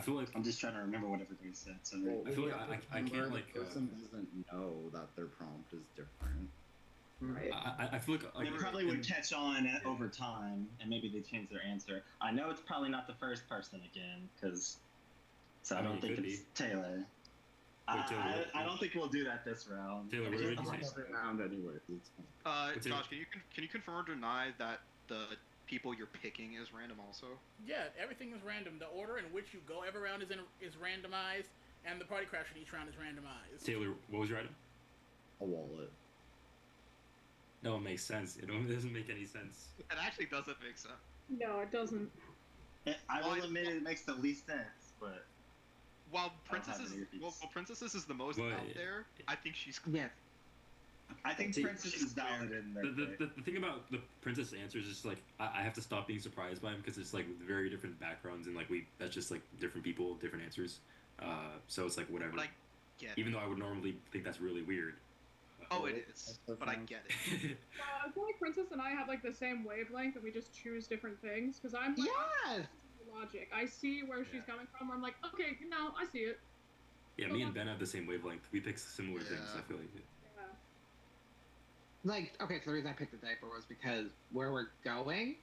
S9: feel like
S13: I'm just trying to remember what everybody said. So
S6: Well,
S9: I feel
S6: we
S9: like
S6: have to
S9: I can't
S6: remember
S9: like
S6: the person doesn't know that their prompt is different.
S5: Right.
S9: I feel like
S13: they probably would catch on over time, and maybe they change their answer. I know it's probably not the first person again, so I don't think it's Taylor.
S9: Taylor,
S13: I don't think we'll do that this round.
S9: Taylor, what did you say?
S6: Every round anyway. It's fine.
S9: What's it-
S14: Josh, can you confirm or deny that the people you're picking is random also?
S1: Yeah, everything is random. The order in which you go every round is randomized, and the party crasher each round is randomized.
S9: Taylor, what was your item?
S6: A wallet.
S9: No, it makes sense. It doesn't make any sense.
S14: It actually doesn't make sense.
S5: No, it doesn't.
S13: I will admit it makes the least sense, but
S14: While
S13: I don't have
S14: Princesses,
S13: any repeats.
S14: while Princesses is the most
S9: But-
S14: out there, I think she's
S10: Yes.
S13: I think
S9: See,
S13: Princess is valid in there.
S9: The thing about the princess answer is just like I have to stop being surprised by them because it's like very different backgrounds and like that's just like different people, different answers. So it's like whatever.
S14: But I get it.
S9: Even though I would normally think that's really weird.
S14: Oh, it is. But I get it.
S5: I feel like Princess and I have like the same wavelength, and we just choose different things. Because I'm like,
S10: Yes.
S5: logic. I see where she's coming from. I'm like, okay, no, I see it.
S9: Yeah, me and Ben have the same wavelength. We pick similar things. I feel like.
S5: Yeah.
S10: Like, okay, so the reason I picked the diaper was because where we're going,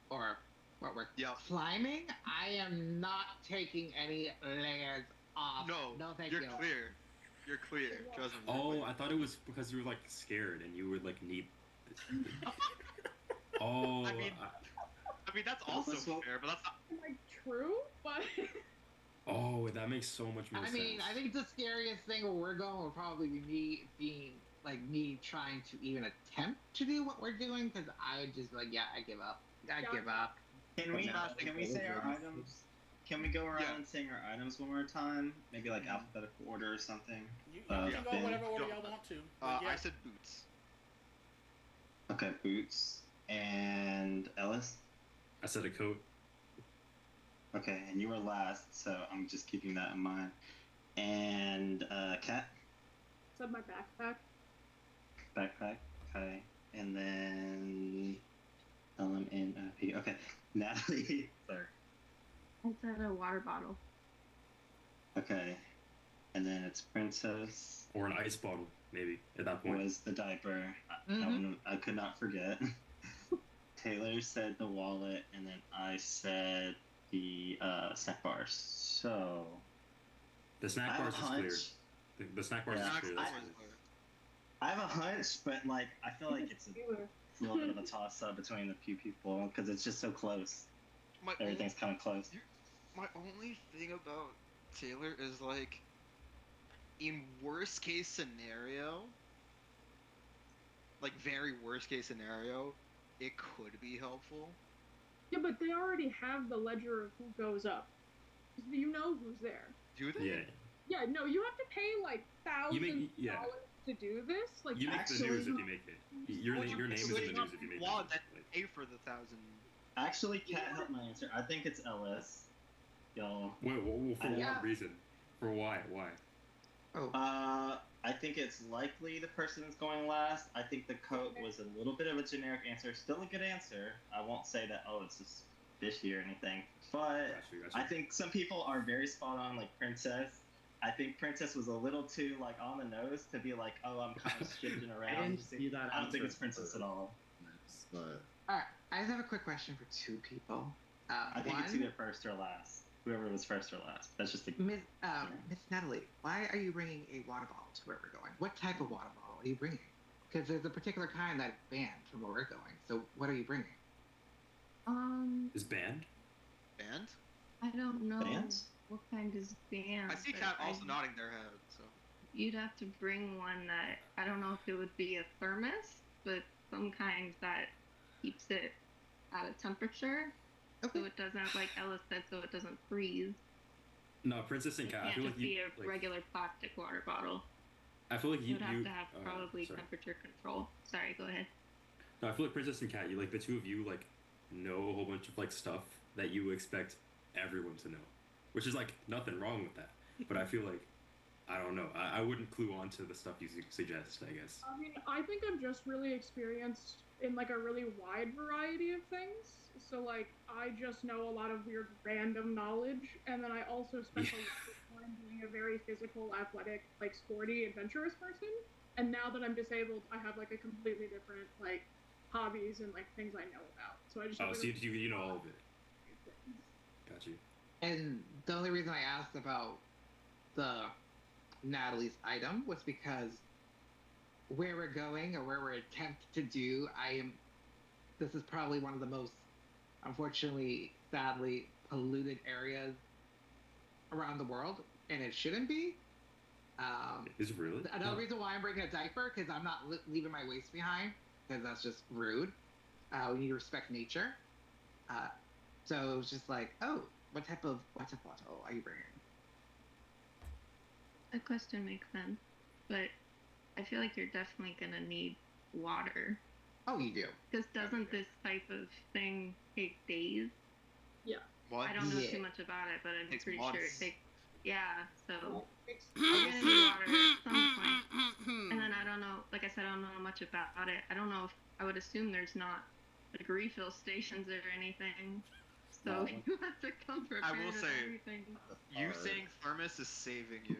S10: or what we're climbing, I am not taking any layers off.
S14: No,
S10: thank
S14: you're
S10: you.
S14: clear. You're clear. Trust me.
S9: Oh, I thought it was because you were like scared and you would like need. Oh.
S14: I mean, that's also fair, but that's not.
S5: Like true, but.
S9: Oh, that makes so much more sense.
S10: I mean, I think the scariest thing where we're going would probably be me trying to even attempt to do what we're doing, because I would just be like, yeah, I give up. I give up.
S13: Can we say our items? Can we go around and saying our items one more time? Maybe like alphabetical order or something.
S1: You can go
S13: Ben?
S1: whatever order y'all want to.
S14: I said boots.
S13: Okay, boots. And Ellis?
S9: I said a coat.
S13: Okay, and you were last, so I'm just keeping that in mind. And Kat?
S5: Said my backpack.
S13: Backpack. Okay. And then LMNP. Okay. Natalie. Sorry.
S8: I said a water bottle.
S13: Okay. And then it's Princess.
S9: Or an ice bottle, maybe, at that point.
S13: Was the diaper. That one I could not forget. Taylor said the wallet, and then I said the snack bars. So.
S9: The snack bars is clear. The snack bars is clear.
S13: I have a hunch, but like I feel like it's a little bit of a toss-up between the few people because it's just so close. Everything's kind of close.
S14: My only thing about Taylor is like, in worst case scenario, like very worst case scenario, it could be helpful.
S5: Yeah, but they already have the ledger of who goes up. You know who's there.
S14: Do they?
S9: Yeah.
S5: Yeah, no, you have to pay like thousands of dollars to do this. Like
S9: you make the news if you make it. Your name is in the news if you make it.
S14: That pay for the 1,000.
S13: Actually, Kat helped my answer. I think it's LS. Y'all.
S9: Wait, for what reason? For why? Why?
S13: I think it's likely the person that's going last. I think the coat was a little bit of a generic answer. Still a good answer. I won't say that, it's just fishy or anything. But I think some people are very spot on, like Princess. I think Princess was a little too like on the nose to be like, I'm kind of shifting around.
S6: I didn't see that
S13: I don't think
S6: answer
S13: it's Princess at all.
S6: But
S10: Alright, I just have a quick question for two people.
S13: I think it's either first or last. Whoever was first or last. That's just a
S10: Miss Natalie, why are you bringing a water bottle to where we're going? What type of water bottle are you bringing? Because there's a particular kind that's banned from where we're going. So what are you bringing?
S9: Is banned?
S14: Banned?
S8: I don't know
S13: Bands?
S8: what kind is banned.
S14: I see
S8: but
S14: Kat also nodding their head. So
S8: you'd have to bring one that I don't know if it would be a thermos, but some kind that keeps it at a temperature, so it doesn't, like Ella said, so it doesn't freeze.
S9: No, Princess and
S8: It
S9: Kat. I
S8: can't
S9: feel
S8: just
S9: like you.
S8: be a regular plastic water bottle.
S9: I feel like you
S8: would have
S9: you
S8: to have probably
S9: sorry.
S8: temperature control. Sorry, go ahead.
S9: No, I feel like Princess and Kat. You like the two of you like know a whole bunch of like stuff that you expect everyone to know, which is like nothing wrong with that. But I feel like I don't know. I wouldn't clue on to the stuff you suggest, I guess.
S5: I mean, I think I'm just really experienced in like a really wide variety of things. So like, I just know a lot of weird random knowledge, and then I also spent a lot of time being a very physical, athletic, like sporty, adventurous person. And now that I'm disabled, I have like a completely different like hobbies and like things I know about. So I just have,
S9: Oh,
S5: like,
S9: so you know all of it. Got you.
S2: And the only reason I asked about the Natalie's item was because where we're going or where we're attempting to do, this is probably one of the most, unfortunately, sadly, polluted areas around the world, and it shouldn't be.
S9: Is it really?
S2: Another reason why I'm bringing a diaper, because I'm not leaving my waste behind, because that's just rude. We need to respect nature. So it was just like, oh, what type of bottle are you bringing?
S8: That question makes sense, but I feel like you're definitely gonna need water.
S2: Oh, you do.
S8: Because doesn't this type of thing take days?
S5: Yeah.
S14: What?
S8: I don't know too much about it, but I'm
S14: Takes
S8: pretty
S14: months.
S8: sure it takes. Yeah, so you're gonna need water at some point. And then I don't know. Like I said, I don't know much about it. I don't know if I would assume there's not like refill stations or anything. So
S6: No.
S8: you have to come prepared
S14: I will
S8: with
S14: say,
S8: everything.
S14: you saying thermos is saving you.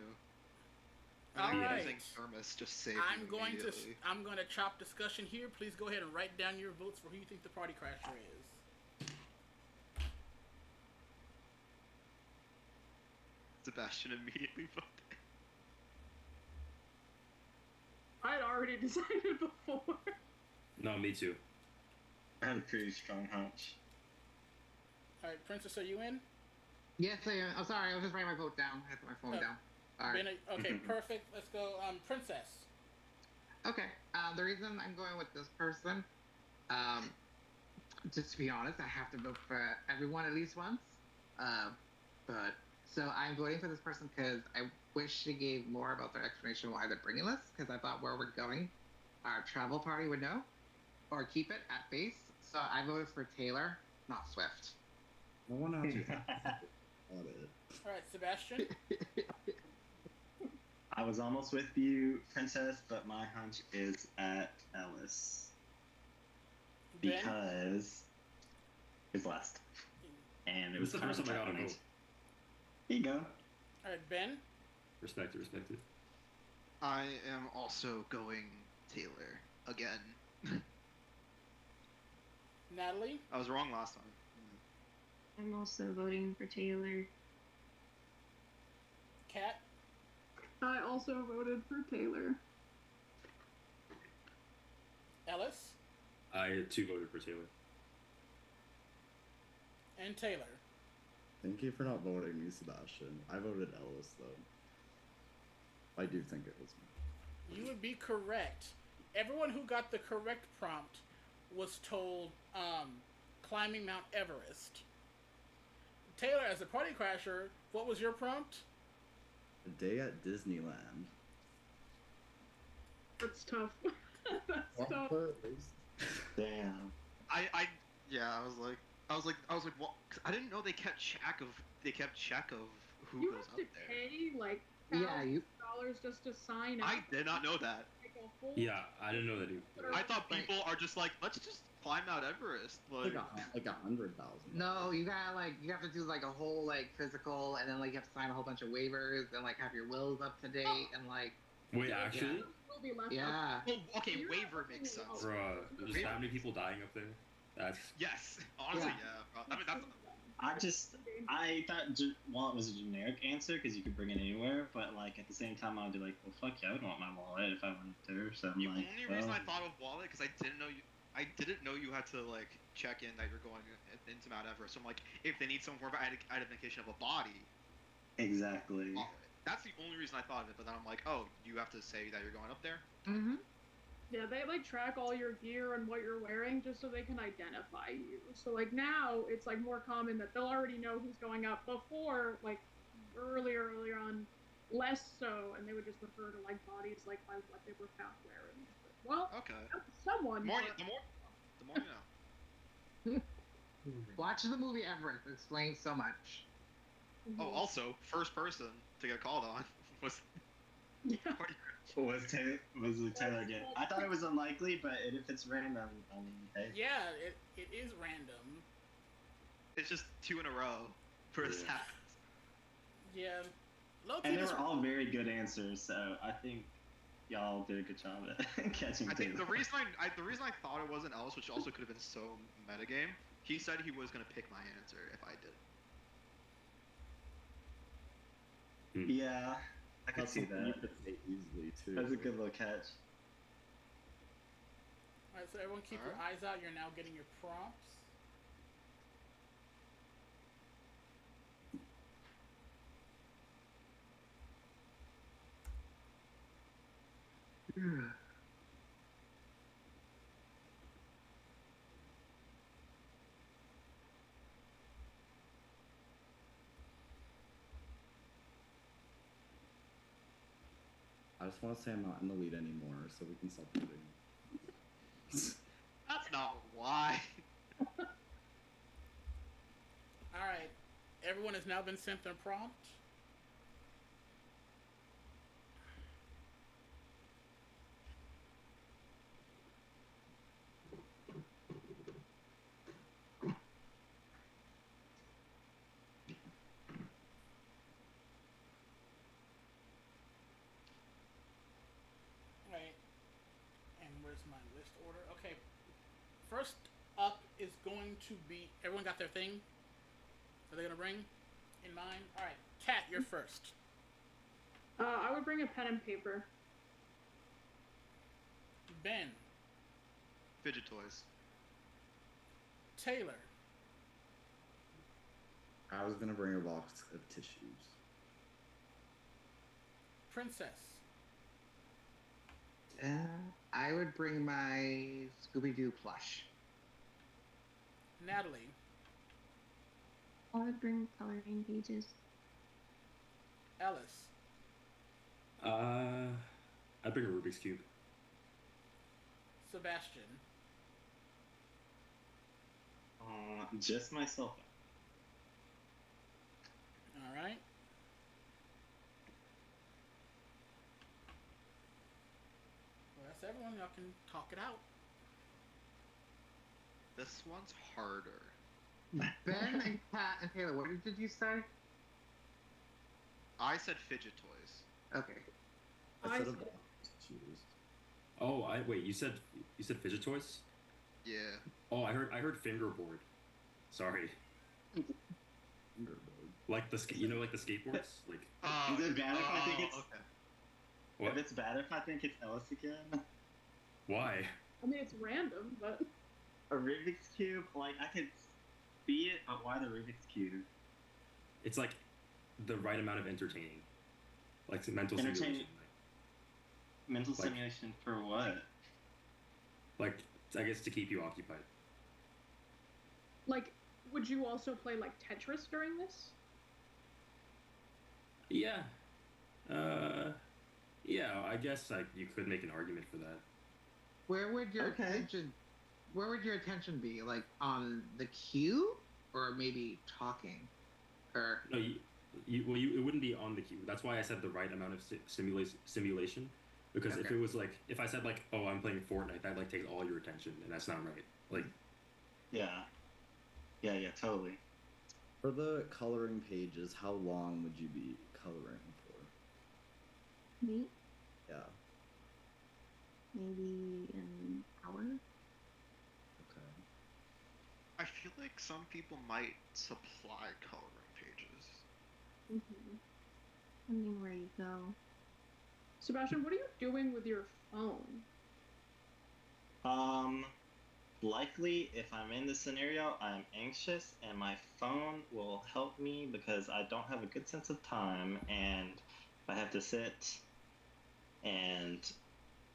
S1: All right.
S14: Using thermos just saved
S1: I'm
S14: you
S1: going to
S14: immediately.
S1: I'm going to chop discussion here. Please go ahead and write down your votes for who you think the party crasher is.
S14: Sebastian immediately voted.
S5: I had already decided before.
S9: No, me too.
S13: I had a pretty strong hunch.
S1: All right, Princess, are you in?
S2: Yes, I am. I'm sorry, I was just writing my vote down. I had to put my phone down. All right.
S1: Okay, perfect. Let's go. Princess.
S2: Okay. The reason I'm going with this person, just to be honest, I have to vote for everyone at least once. But so I'm voting for this person because I wish they gave more about their explanation why they're bringing this. Because I thought where we're going, our travel party would know, or keep it at base. So I voted for Taylor, not Swift.
S6: No one actually thought about it.
S1: All right, Sebastian.
S13: I was almost with you, Princess, but my hunch is at Ellis.
S1: Ben?
S13: Because it's last. And it was
S9: the
S13: kind
S9: first
S13: of
S9: time I got a
S13: Japanese.
S9: vote.
S13: Here you go.
S1: All right, Ben.
S9: Respect it.
S14: I am also going Taylor again.
S1: Natalie.
S14: I was wrong last time.
S8: I'm also voting for Taylor.
S1: Kat.
S5: I also voted for Taylor.
S1: Ellis.
S9: I too voted for Taylor.
S1: And Taylor.
S6: Thank you for not voting me, Sebastian. I voted Ellis, though. I do think it was me.
S1: You would be correct. Everyone who got the correct prompt was told climbing Mount Everest. Taylor, as a party crasher, what was your prompt?
S6: A day at Disneyland.
S5: That's tough. That's tough.
S13: Damn.
S14: Yeah, I was like, what? 'Cause I didn't know they kept track of who
S5: You
S14: goes
S5: have
S14: up
S5: to
S14: there.
S5: pay like
S2: Yeah, you.
S5: $1,000 just to sign up.
S14: I did not know that.
S5: Like a whole
S9: Yeah, I didn't know that either.
S14: I thought people are just like, let's just climb Mount Everest. Like,
S6: Like 100,000.
S2: No, you have to do like a whole like physical, and then like you have to sign a whole bunch of waivers, and like have your wills up to date, and like.
S9: Wait, actually?
S5: Will be left
S2: Yeah.
S14: oh, okay, waiver makes sense.
S9: Bruh, there's that many people dying up there? That's...
S14: Yes, honestly,
S2: Yeah.
S14: yeah. Bro. I mean, that's
S13: I thought wallet was a generic answer because you could bring it anywhere, but like at the same time I'd be like, well, fuck yeah, I would want my wallet if I went there. So I'm
S14: the
S13: like,
S14: only reason I thought of wallet because I didn't know you had to like check in that you're going into Mount Everest. So I'm like, if they need some form of identification of a body,
S13: exactly.
S14: wallet. That's the only reason I thought of it. But then I'm like, oh, you have to say that you're going up there.
S2: Mm-hmm.
S5: Yeah, they like track all your gear and what you're wearing just so they can identify you. So like now it's like more common that they'll already know who's going up. Before, like earlier on, less so, and they would just refer to like bodies like by what they were found wearing. But, well,
S14: Okay.
S5: someone.
S14: The more you know.
S2: Watching the movie Everett explains so much.
S14: Oh, also, first person to get called on was.
S5: Yeah.
S13: Was it Taylor again? I thought it was unlikely, but if it's random, I mean, hey.
S1: Yeah, it is random.
S14: It's just 2 in a row where this
S9: Yeah.
S14: happens.
S1: Yeah. Low-key,
S13: And they
S1: this-
S13: were all very good answers, so I think y'all did a good job at catching
S14: I think
S13: Taylor.
S14: the reason I thought it wasn't Ellis, which also could have been so metagame, he said he was gonna pick my answer if I did.
S13: Yeah, I could
S6: That's
S13: see
S6: something you
S13: that.
S6: could say easily too.
S13: That's a good little catch.
S1: Alright, so everyone keep your eyes out. You're now getting your prompts.
S6: I just want to say I'm not in the lead anymore, so we can stop voting.
S14: That's not why.
S1: Alright. Everyone has now been sent their prompt. Right. And where's my list order? Okay. First up is going to be. Everyone got their thing? Are they gonna bring in mind? Alright. Kat, you're first.
S5: I would bring a pen and paper.
S1: Ben.
S14: Fidget toys.
S1: Taylor.
S6: I was gonna bring a box of tissues.
S1: Princess.
S2: I would bring my Scooby-Doo plush.
S1: Natalie.
S8: I would bring coloring pages.
S1: Ellis.
S9: I'd bring a Rubik's Cube.
S1: Sebastian.
S13: Just myself.
S1: Alright. Well, that's everyone. Y'all can talk it out.
S14: This one's harder.
S2: Ben and Kat and Taylor, what did you say?
S14: I said fidget toys.
S2: Okay.
S6: I said a
S5: said-
S6: box of tissues.
S9: Oh, wait. You said fidget toys?
S14: Yeah.
S9: Oh, I heard fingerboard. Sorry.
S6: Fingerboard.
S9: Like the like the skateboards. Like
S13: Is it bad if I think it's?
S14: Okay.
S9: what?
S13: If it's bad if I think it's Ellis again?
S9: Why?
S5: I mean, it's random, but
S13: A Rubik's Cube? Like, I could see it, but why the Rubik's Cube?
S9: It's like the right amount of entertaining. Like some mental
S13: Entertaining.
S9: stimulation.
S13: Mental
S9: Like-
S13: stimulation for what?
S9: Like I guess to keep you occupied.
S5: like, would you also play like Tetris during this?
S9: Yeah. Yeah, I guess you could make an argument for that.
S2: Where would your
S13: Okay.
S2: attention be? Like on the cube, or maybe talking, or
S9: No, it wouldn't be on the cube. That's why I said the right amount of simulation. Because if
S2: Okay.
S9: it was like, if I said like, oh, I'm playing Fortnite, that like takes all your attention, and that's not right. Like,
S13: Yeah. Yeah, totally.
S6: For the coloring pages, how long would you be coloring for?
S8: Me?
S6: Yeah.
S8: Maybe an hour?
S6: Okay.
S14: I feel like some people might supply coloring pages.
S8: Mm-hmm. Depending where you go.
S5: Sebastian, what are you doing with your phone?
S13: Likely, if I'm in this scenario, I'm anxious, and my phone will help me because I don't have a good sense of time, and if I have to sit and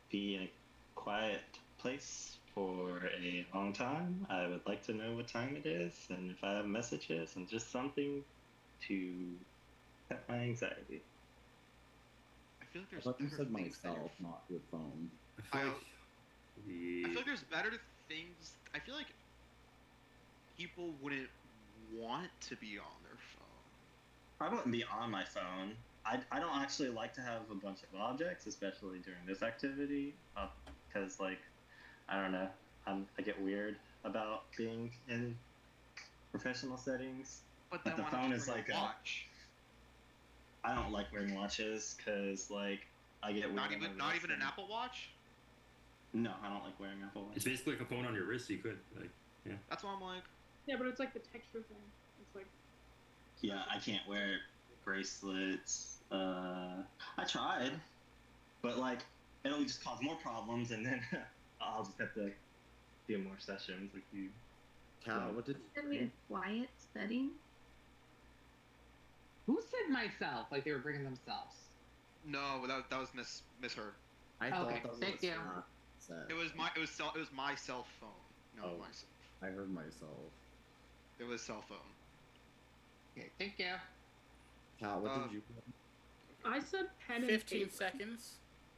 S13: be in a quiet place for a long time, I would like to know what time it is, and if I have messages, and just something to cut my anxiety.
S14: I feel like
S6: I
S14: there's
S6: thought you
S14: better
S6: said
S14: things that
S6: myself, not your phone.
S9: I feel
S14: I-
S9: like
S14: I feel like there's better things. I feel like people wouldn't want to be on their phone?
S13: I wouldn't be on my phone. I don't actually like to have a bunch of objects, especially during this activity, because like I don't know, I get weird about being in professional settings.
S2: But then
S13: the
S2: why don't
S13: phone
S2: you
S13: is
S2: bring
S13: like
S2: a watch?
S13: I don't like wearing watches because like I get weird.
S14: Not
S13: on my
S14: even
S13: wrist
S14: an
S13: and-
S14: Apple Watch.
S13: No, I don't like wearing Apple Watch.
S9: It's basically like a phone on your wrist. You could like, yeah.
S14: That's why I'm like,
S5: Yeah, but it's like the texture thing. It's like
S13: Yeah, I can't wear bracelets. I tried, but like it'll just cause more problems, and then I'll just have to do more sessions with you.
S6: Cal, what did
S8: Really quiet setting.
S2: Who said myself? Like they were bringing themselves.
S14: no, that was misheard.
S6: I thought
S2: Okay,
S6: that was
S2: thank
S6: what
S2: you.
S6: Scott said.
S14: It was my cell phone. No,
S6: Oh.
S14: myself.
S6: I heard myself.
S14: It was cell phone.
S2: Okay, thank you.
S6: Cal, what did you?
S5: I said pen and
S1: 15
S5: paper
S1: seconds.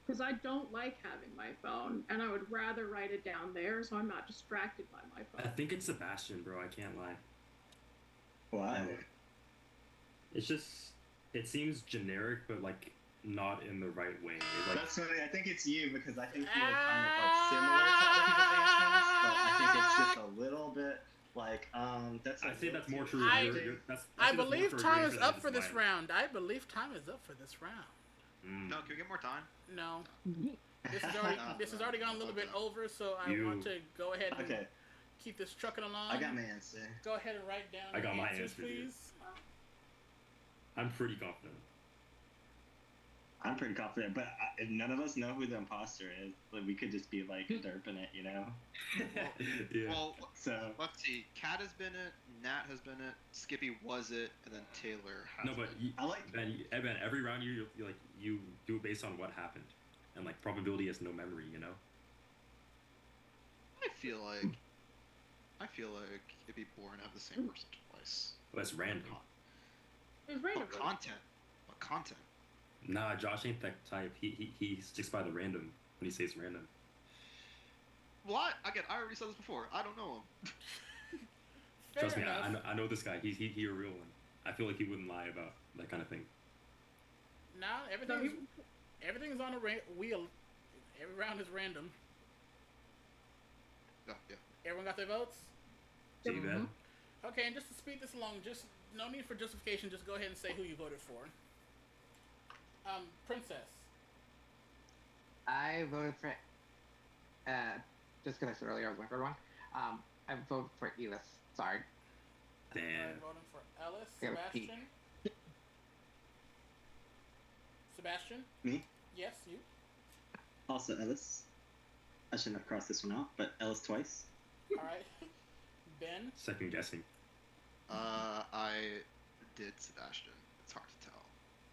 S5: because I don't like having my phone, and I would rather write it down there so I'm not distracted by my
S9: I
S5: phone.
S9: think it's Sebastian, bro. I can't lie.
S13: Why?
S9: It's just it seems generic, but like not in the right way. It, like,
S13: That's funny. I think it's you because I think you're kind of like similar to other people's answers, but I think it's just a little bit like that's.
S9: I'd say that's more true.
S1: I-
S9: That's,
S1: I
S9: think that's more
S1: believe
S9: for
S1: time
S9: agreeing
S1: is
S9: than
S1: up
S9: it's
S1: for this
S9: mine.
S1: round. I believe time is up for this round.
S14: No, can we get more time?
S1: No. This has already gone a little bit over, so I
S9: You-
S1: want to go ahead and
S13: Okay,
S1: keep this trucking along.
S13: I got my answer.
S1: Go ahead and write down
S9: I got
S1: your
S9: my
S1: answers,
S9: answer, dude.
S1: please.
S9: I'm pretty confident.
S13: I'm pretty confident, but if none of us know who the imposter is, like we could just be like derping it, you know?
S9: Yeah.
S14: Well,
S13: So
S14: let's see. Kat has been it. Nat has been it. Skippy was it, and then Taylor has.
S9: No, but
S14: been.
S13: I like.
S9: Ben, every round you like you do it based on what happened, and like probability has no memory, you know.
S14: I feel like it'd be boring to have the same person twice.
S9: Well, that's random.
S5: It's random.
S14: But content. But content.
S9: Nah, Josh ain't that type. He sticks by the random when he says random.
S14: What? Again, I already said this before. I don't know him.
S1: Fair
S9: Trust me,
S1: enough.
S9: I know this guy. He's a real one. I feel like he wouldn't lie about that kind of thing.
S1: Now everything's on a wheel. Every round is random.
S14: Yeah, yeah.
S1: Everyone got their votes?
S9: See, Ben?
S1: Okay, and just to speed this along, just no need for justification. Just go ahead and say who you voted for. Princess.
S2: I voted for. Just because I said earlier I was going for one. I voted for Elis. Sorry.
S9: Damn.
S1: I'm voting for Ellis.
S2: Yeah, Pete.
S1: Sebastian. Sebastian.
S13: Me?
S1: Yes, you.
S13: Also Ellis. I shouldn't have crossed this one out, but Ellis twice.
S1: All right. Ben.
S9: Second guessing.
S14: I did Sebastian. It's hard to tell,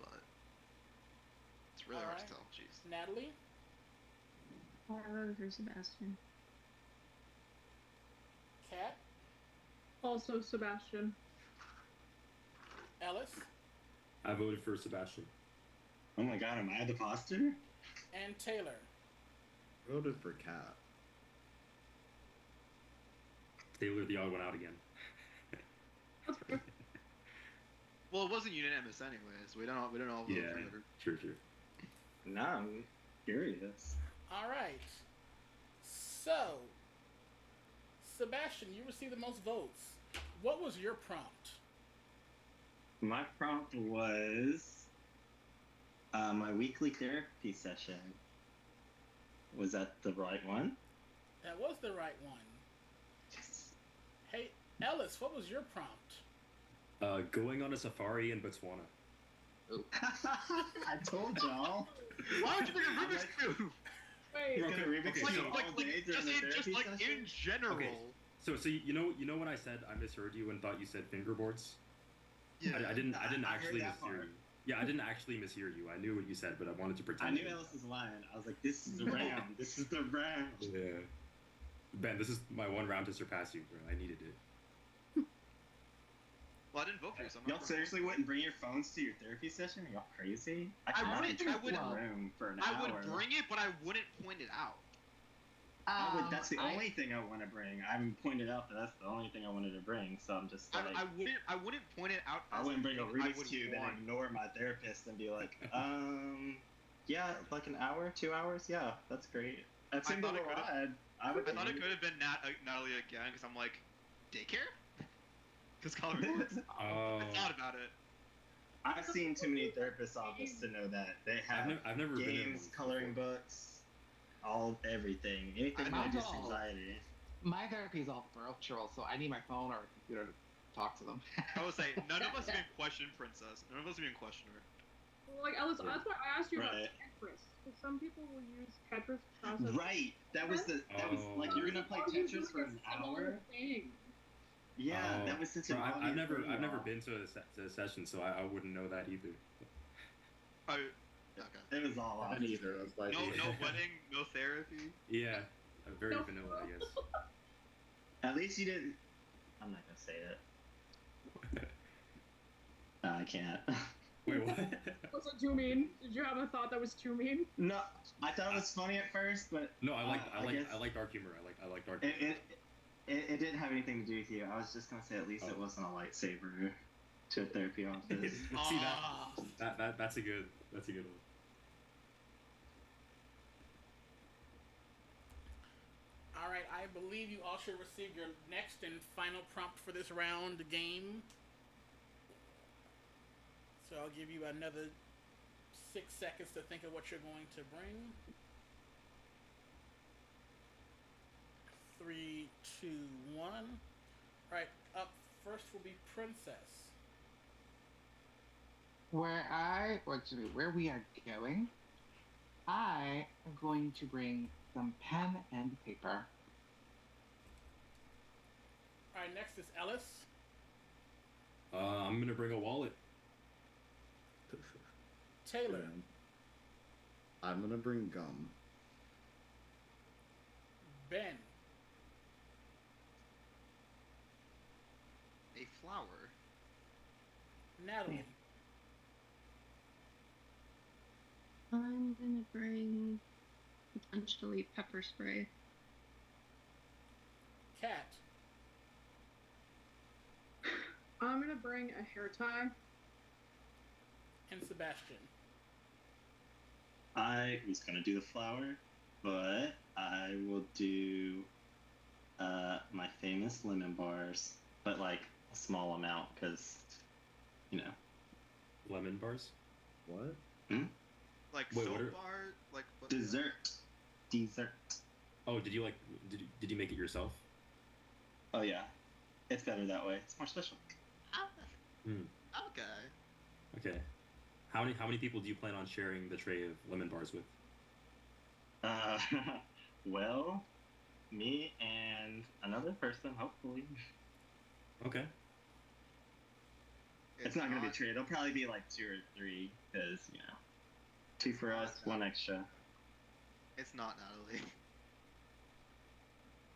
S14: but it's really hard to
S1: Alright.
S14: tell. Jeez.
S1: Natalie.
S8: I voted for Sebastian.
S1: Kat.
S5: Also Sebastian.
S1: Ellis.
S9: I voted for Sebastian.
S13: Oh my god, am I the imposter?
S1: And Taylor.
S6: Voted for Cat.
S9: Taylor, the odd one out again.
S14: Well, it wasn't unanimous anyways. We don't all vote
S9: Yeah,
S14: for her.
S9: true.
S13: No, I'm curious.
S1: All right. So, Sebastian, you received the most votes. What was your prompt?
S13: My prompt was my weekly therapy session. Was that the right one?
S1: That was the right one. Hey, Ellis, what was your prompt?
S9: Going on a safari in Botswana.
S13: I told y'all.
S14: Why would you bring a Rubik's Cube?
S5: Wait.
S13: He's gonna Rubik's
S9: okay,
S13: Cube
S9: so-
S13: all day during the therapy session?
S14: in general.
S9: Okay. So you know when I said I misheard you and thought you said fingerboards?
S14: Yeah.
S9: I didn't
S13: I heard
S9: actually
S13: that
S9: mishear
S13: part.
S9: you. Yeah, I didn't actually mishear you. I knew what you said, but I wanted to
S13: I
S9: pretend.
S13: knew Ellis was lying. I was like, this is the round. This is the round.
S9: Yeah. Ben, this is my one round to surpass you, bro. I needed it.
S14: Well, I didn't vote for you, so I'm
S13: Y'all
S14: not
S13: seriously wouldn't bring your phones to your therapy session? Are y'all crazy?
S14: I
S13: cannot
S14: wouldn't-
S13: be
S14: I
S13: trapped in a
S14: wouldn't-
S13: room for an
S14: I
S13: hour.
S14: would bring it, but I wouldn't point it out.
S13: That's the
S2: I-
S13: only thing I want to bring. I pointed out that that's the only thing I wanted to bring, so I'm just like,
S14: I wouldn't point it out.
S13: I
S14: as
S13: wouldn't bring a
S14: thing I
S13: Rubik's
S14: would
S13: Cube and
S14: want.
S13: ignore my therapist and be like, yeah, like an hour, 2 hours, yeah, that's great. That seemed a
S14: thought it
S13: little
S14: could've-
S13: odd. I would
S14: I thought it
S13: think.
S14: could have been Natalie again because I'm like, daycare? Because coloring books.
S9: Oh,
S14: I thought about it.
S13: I've seen too many therapists' offices to know that they have
S9: I've never been in
S13: games,
S9: one
S13: coloring
S9: before.
S13: books, everything, anything to
S2: Mine's
S13: reduce
S2: all-
S13: anxiety.
S2: My therapy is all virtual, so I need my phone or a computer to talk to them.
S14: I would say none of us even question Princess. None of us even question her.
S5: Well, like Alice,
S9: Yeah.
S5: that's why I asked you about
S13: Right.
S5: Tetris. Because some people will use Tetris to process.
S13: Right. That was like you're gonna play Tetris for an hour. Yeah,
S9: Oh,
S13: that was such an
S9: bro,
S13: obvious
S9: I've never
S13: thing,
S9: been to a session, so I wouldn't know that either.
S14: Okay.
S13: It was all
S6: I
S13: off.
S6: didn't either. I was like,
S14: No wedding, no therapy.
S9: Yeah, very
S5: No.
S9: vanilla, I guess.
S13: At least you didn't. I'm not gonna say it. No, I can't.
S9: Wait, what?
S5: Was it too mean? Did you have a thought that was too mean?
S13: No, I thought it was funny at first, but
S9: No, I like
S13: guess
S9: dark humor. I like dark humor.
S13: it didn't have anything to do with you. I was just gonna say at least it wasn't a lightsaber to a therapy office.
S9: See that's a good one.
S1: All right, I believe you all should receive your next and final prompt for this round game. So I'll give you another 6 seconds to think of what you're going to bring. 3, 2, 1. All right, up first will be Princess.
S2: Where we are going, I am going to bring some pen and paper.
S1: All right, next is Ellis.
S9: I'm gonna bring a wallet.
S1: Taylor.
S6: I'm gonna bring gum.
S1: Ben.
S14: A flower.
S1: Natalie.
S8: I'm gonna bring potentially pepper spray.
S1: Kat.
S5: I'm gonna bring a hair tie.
S1: And Sebastian.
S13: I was gonna do the flower, but I will do my famous lemon bars, but like a small amount because, you know.
S9: Lemon bars.
S6: What?
S14: Like
S9: Wait,
S14: soap
S9: what are-
S14: bar, like what?
S13: Dessert.
S9: Oh, did you did you make it yourself?
S13: Oh yeah, it's better that way. It's more special.
S14: Okay.
S9: Okay. How many people do you plan on sharing the tray of lemon bars with?
S13: Well, me and another person, hopefully.
S9: Okay.
S13: It's not gonna be true. It'll probably be like 2 or 3, because, you know, 2 for us, 1 extra.
S14: It's not Natalie.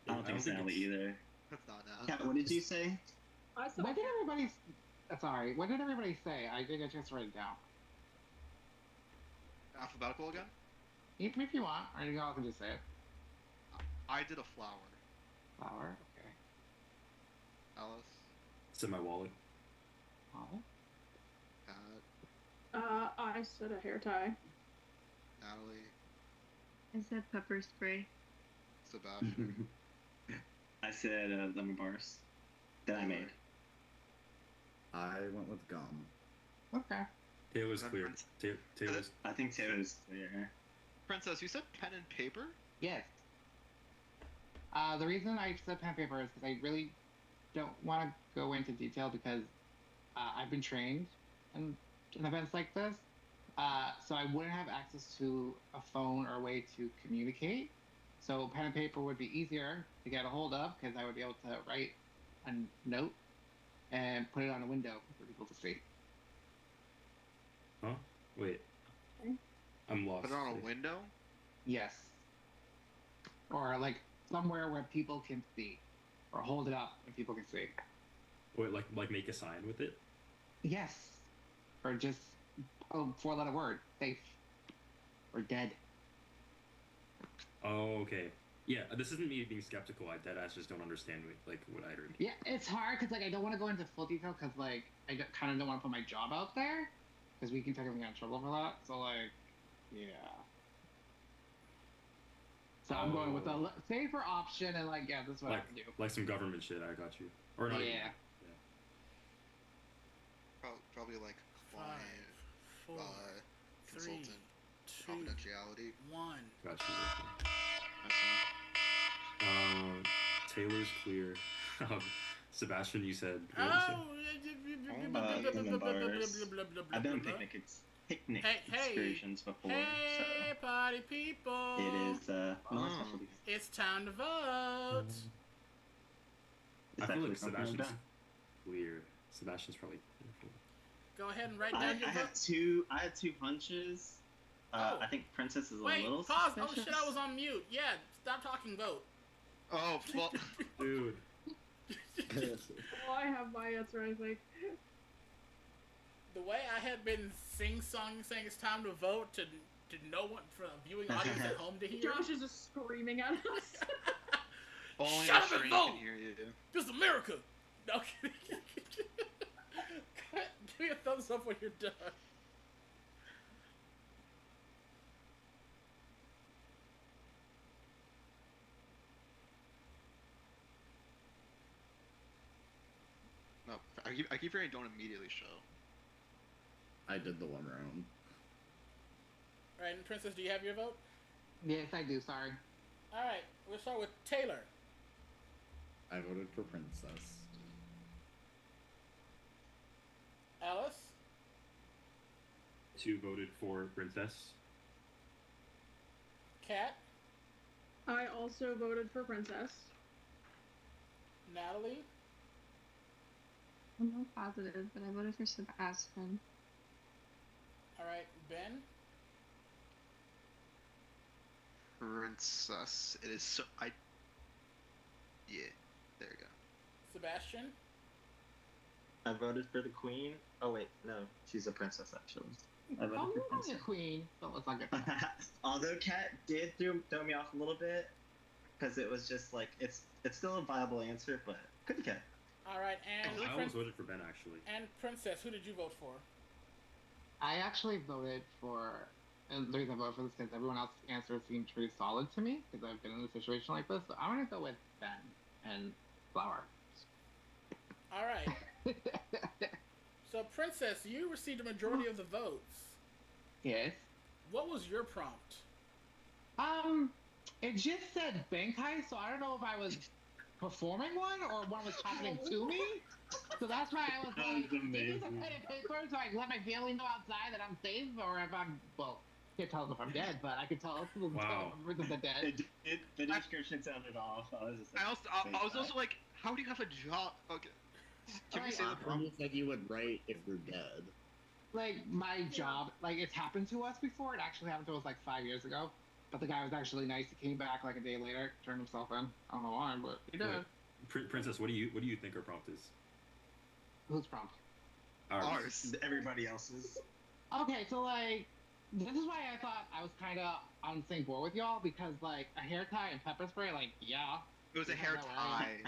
S13: I don't think it's Natalie either.
S14: It's not Natalie.
S13: Kat, what did you say?
S5: I said
S2: What did everybody? Sorry, what did everybody say? I didn't get a chance to write it down.
S14: Alphabetical again?
S2: If you want, or you all can just say it.
S14: I did a flower.
S2: Flower. Okay.
S14: Alice.
S9: It's in my wallet.
S2: Flower.
S14: Kat.
S5: I said a hair tie.
S14: Natalie.
S8: I said pepper spray.
S14: Sebastian.
S13: I said lemon bars that I made.
S6: I went with gum.
S2: Okay.
S9: Taylor's clear. Taylor's.
S13: I think Taylor's clear.
S14: Princess, you said pen and paper?
S2: Yes. The reason I said pen and paper is because I really don't want to go into detail because I've been trained in events like this. So I wouldn't have access to a phone or a way to communicate. So pen and paper would be easier to get a hold of because I would be able to write a note and put it on a window for people to see.
S9: Huh? Wait.
S5: Okay.
S9: I'm lost.
S14: Put it on a window?
S2: Yes. Or like somewhere where people can see. Or hold it up and people can see.
S9: Wait, like make a sign with it?
S2: Yes. Or just a 4-letter word. Safe. Or dead.
S9: Oh, okay. Yeah, this isn't me being skeptical. I dead ass just don't understand what I heard.
S2: Yeah, it's hard because like I don't want to go into full detail because like I kind of don't want to put my job out there because we can technically get in trouble for that. So like, yeah. So I'm going with the safer option and like yeah, this is what I have to do.
S9: Like some government shit. I got you. Or not even.
S14: Probably like client,
S1: 5, 4, 3,
S14: consultant,
S1: 2,
S14: confidentiality.
S1: 1.
S9: Got you. Taylor's clear. Sebastian, you said.
S1: Oh,
S13: I've done picnic excursions before.
S1: Hey, party people!
S13: It is my specialty.
S1: It's time to vote.
S9: I feel like Sebastian's clear. Sebastian's probably.
S1: Go ahead and write down your vote.
S13: I had 2 hunches. I think Princess is a little
S1: pause.
S13: suspicious.
S1: Oh shit, I was on mute. Yeah, stop talking, vote.
S14: Oh, well.
S9: Dude.
S5: Well, I have my answer, I think.
S1: The way I had been sing-songing saying it's time to vote to no one for the viewing audience at home to hear.
S5: Josh is just screaming at us.
S14: Only
S1: Shut
S14: the
S1: up and
S14: stream
S1: vote!
S14: can hear you.
S1: This is America! No kidding. Give me a thumbs up when you're done.
S14: No, I keep hearing don't immediately show.
S6: I did the 1 round.
S1: Alright, and Princess, do you have your vote?
S2: Yes, I do. Sorry.
S1: Alright, we'll start with Taylor.
S6: I voted for Princess.
S1: Alice?
S9: 2 voted for Princess.
S1: Kat?
S5: I also voted for Princess.
S1: Natalie?
S8: I'm not positive, but I voted for Sebastian.
S1: Alright, Ben?
S14: Princess. It is so. Yeah, there you go.
S1: Sebastian?
S13: I voted for the queen. Oh wait, no, she's a princess actually. I voted for
S2: I'm
S13: Princess.
S2: a queen, so let's not get
S13: Although Kat did throw me off a little bit because it was just like it's still a viable answer, but good Kat.
S1: Alright, and
S9: I almost voted for Ben actually.
S1: And Princess, who did you vote for?
S2: I actually voted for, and the reason I voted for this is because everyone else's answer seemed pretty solid to me because I've been in a situation like this. So I'm gonna go with Ben and Flower.
S1: Alright. So, Princess, you received a majority of the votes.
S2: Yes.
S1: What was your prompt?
S2: It just said bank heist, so I don't know if I was performing one or one was happening to me. So that's why I was like, give me some pen and paper so I can let my family know outside that I'm safe, or if I'm, well, can't tell them if I'm dead, but I can tell them members of the dead.
S13: The description sounded off. I was just like,
S14: I was also like, how do you have a job? Okay. Can we say the prompt?
S6: You said you would write if you're dead.
S2: Like, my job, like, it's happened to us before. It actually happened to us, like, 5 years ago. But the guy was actually nice. He came back, like, a day later, turned himself in. I don't know why, but he did.
S9: Princess, what do you think our prompt is?
S2: Whose prompt?
S14: Ours.
S13: Everybody else's.
S2: Okay, so, like, this is why I thought I was kind of on the same board with y'all, because, like, a hair tie and pepper spray, like, yeah.
S14: It was a hair tie.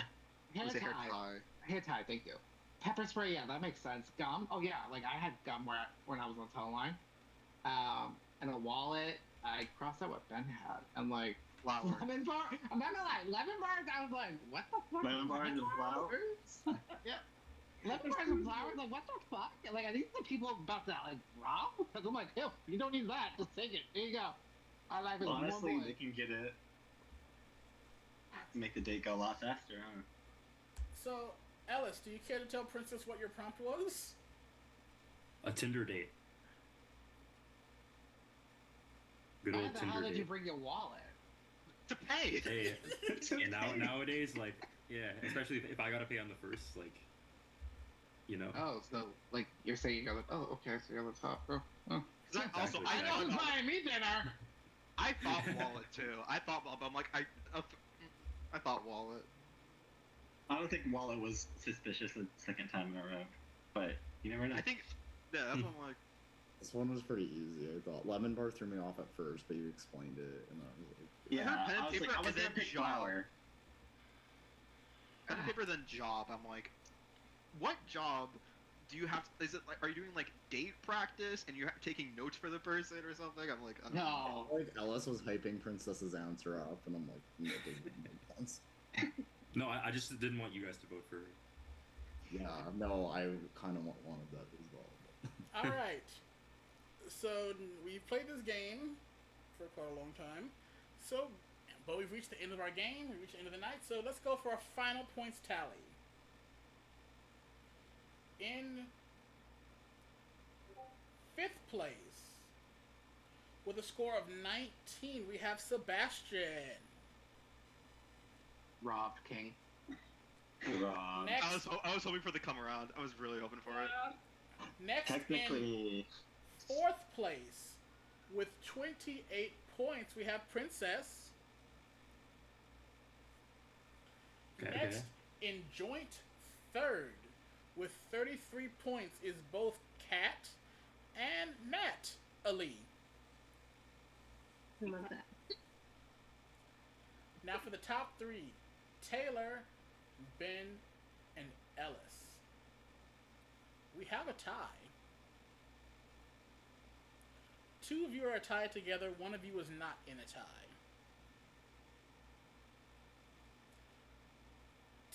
S2: Hair
S14: It was a hair
S2: tie.
S14: tie.
S2: Hair tie, thank you. Pepper spray, yeah, that makes sense. Gum, oh yeah, like I had gum when I was on Teleline. And a wallet. I crossed out what Ben had, and like
S14: flower.
S2: Lemon bar. I'm not gonna lie, lemon bars. I was like, what the fuck?
S13: Lemon bars and flowers.
S2: Yeah. Lemon bars and flowers. Like, what the fuck? Like, are these the people about to like rob? Because I'm like, yo, you don't need that. Just take it. Here you go. Our life is
S13: Honestly,
S2: more
S13: they can get it. Make the date go a lot faster, huh?
S1: So, Ellis, do you care to tell Princess what your prompt was?
S9: A Tinder date. Good old
S2: Why the
S9: Tinder
S2: hell did
S9: date.
S2: you bring your wallet?
S14: To pay.
S9: Hey, and nowadays, like, yeah, especially if I gotta pay on the first, like, you know.
S2: Oh, so like you're saying you got oh, okay, so you're on the top. Oh.
S14: Also,
S2: I know who's buying me dinner.
S14: I thought wallet too. I thought, but I'm like, I thought wallet.
S13: I don't think wallet was suspicious the second time in a row, but you never know.
S14: I think, yeah, that's what I'm like.
S6: This one was pretty easy. I thought lemon bar threw me off at first, but you explained it, and I was like,
S13: Yeah,
S14: I heard pen and
S13: I was
S14: paper
S13: like, I was
S14: and
S13: gonna
S14: then
S13: pick
S14: job.
S13: flower.
S14: Pen and paper then job. I'm like, what job do you have? Is it like, are you doing like date practice and you're taking notes for the person or something? I'm like, I don't know.
S2: No.
S6: Like Ellis was hyping Princess's answer up, and I'm like, no, it doesn't make sense.
S9: No, I just didn't want you guys to vote for her.
S6: Yeah, no, I kind of wanted that as well.
S1: All right. So we've played this game for quite a long time. So, but we've reached the end of our game. We've reached the end of the night. So let's go for our final points tally. In 5th place, with a score of 19, we have Sebastian.
S2: Rob King.
S13: Wrong.
S1: Next,
S14: I was hoping for the come around. I was really hoping for it.
S1: next in
S13: Technically,
S1: 4th place, with 28 points, we have Princess.
S9: Okay.
S1: Next, in joint 3rd, with 33 points, is both Kat and Matt Ali.
S8: I love that.
S1: Now for the top 3, Taylor, Ben, and Ellis. We have a tie. 2 of you are tied together, 1 of you is not in a tie.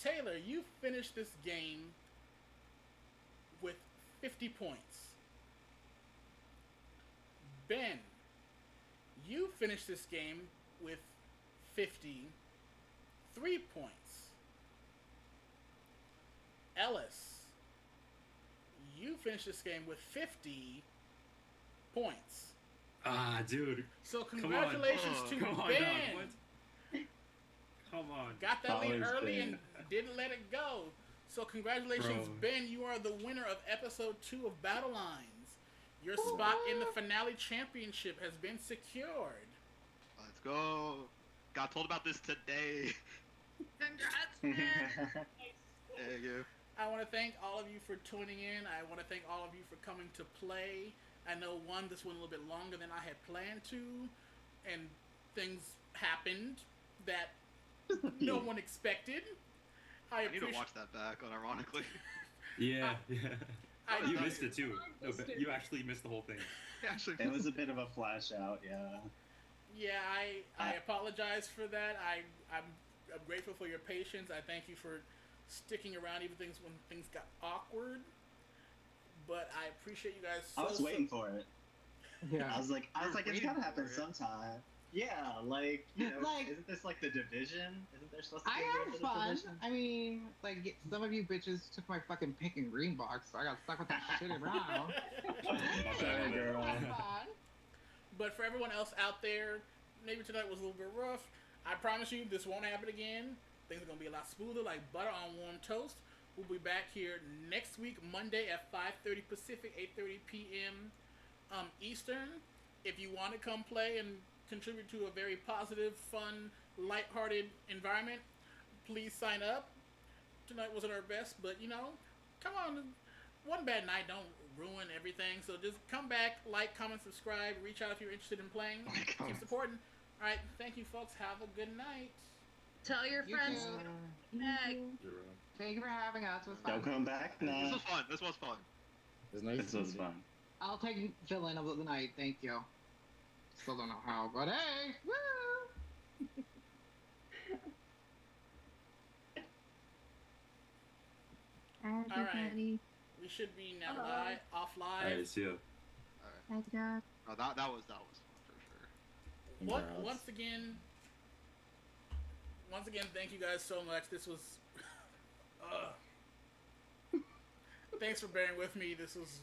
S1: Taylor, you finished this game with 50 points. Ben, you finished this game with 53 points. Ellis, you finished this game with 50 points.
S9: Ah, dude.
S1: So congratulations to
S9: Come on,
S1: Ben.
S9: dog. What? Come on.
S1: Got that lead
S13: Always
S1: early
S13: Ben.
S1: and didn't let it go. So congratulations,
S9: Bro.
S1: Ben. You are the winner of episode 2 of Battlelines. Your spot in the finale championship has been secured.
S14: Let's go. Got told about this today.
S11: Congrats, man.
S14: Thank you.
S1: I want to thank all of you for tuning in. I want to thank all of you for coming to play. I know this went a little bit longer than I had planned to, and things happened that no one expected. I
S14: I need to
S1: appreciate.
S14: watch that back, unironically.
S9: Yeah, yeah.
S1: I-
S9: You missed it too. No, but you actually missed the whole thing.
S14: Actually,
S13: it was a bit of a flash out, yeah.
S1: Yeah, I apologize for that. I'm grateful for your patience. I thank you for sticking around even when things got awkward. But I appreciate you guys so
S13: I was waiting for it.
S2: Yeah.
S13: I was like, it's
S14: waiting
S13: gotta happen
S14: for it.
S13: sometime. Yeah, like, you know,
S2: Like-
S13: isn't this like the division? Isn't there supposed to
S2: I
S13: be a
S2: had
S13: little bit of
S2: fun.
S13: division?
S2: I mean, like, some of you bitches took my fucking pink and green box, so I got stuck with that shit around.
S9: My
S13: Sorry,
S9: bad,
S13: girl.
S2: Had fun.
S1: But for everyone else out there, maybe tonight was a little bit rough. I promise you this won't happen again. Things are going to be a lot smoother, like butter on warm toast. We'll be back here next week, Monday at 5:30 Pacific, 8:30 p.m. Eastern. If you want to come play and contribute to a very positive, fun, lighthearted environment, please sign up. Tonight wasn't our best, but come on. One bad night don't ruin everything. So just come back, like, comment, subscribe, reach out if you're interested in playing. Keep supporting. All right, thank you, folks. Have a good night.
S11: Tell your
S2: You
S11: friends.
S2: too.
S11: Meg.
S2: Thank you for having us. It was fun.
S13: Don't come back
S14: This
S13: now.
S14: was fun. This was fun.
S6: It was nice.
S13: This was fun.
S2: I'll take villain of the night. Thank you. Still don't know how, but hey, woo!
S8: Everybody.
S1: We should be now
S8: Hello.
S1: off live.
S9: Alright, see ya.
S8: Thank God.
S14: Oh, that was fun for sure.
S6: Congrats.
S1: Once again, thank you guys so much. This was. Thanks for bearing with me. This was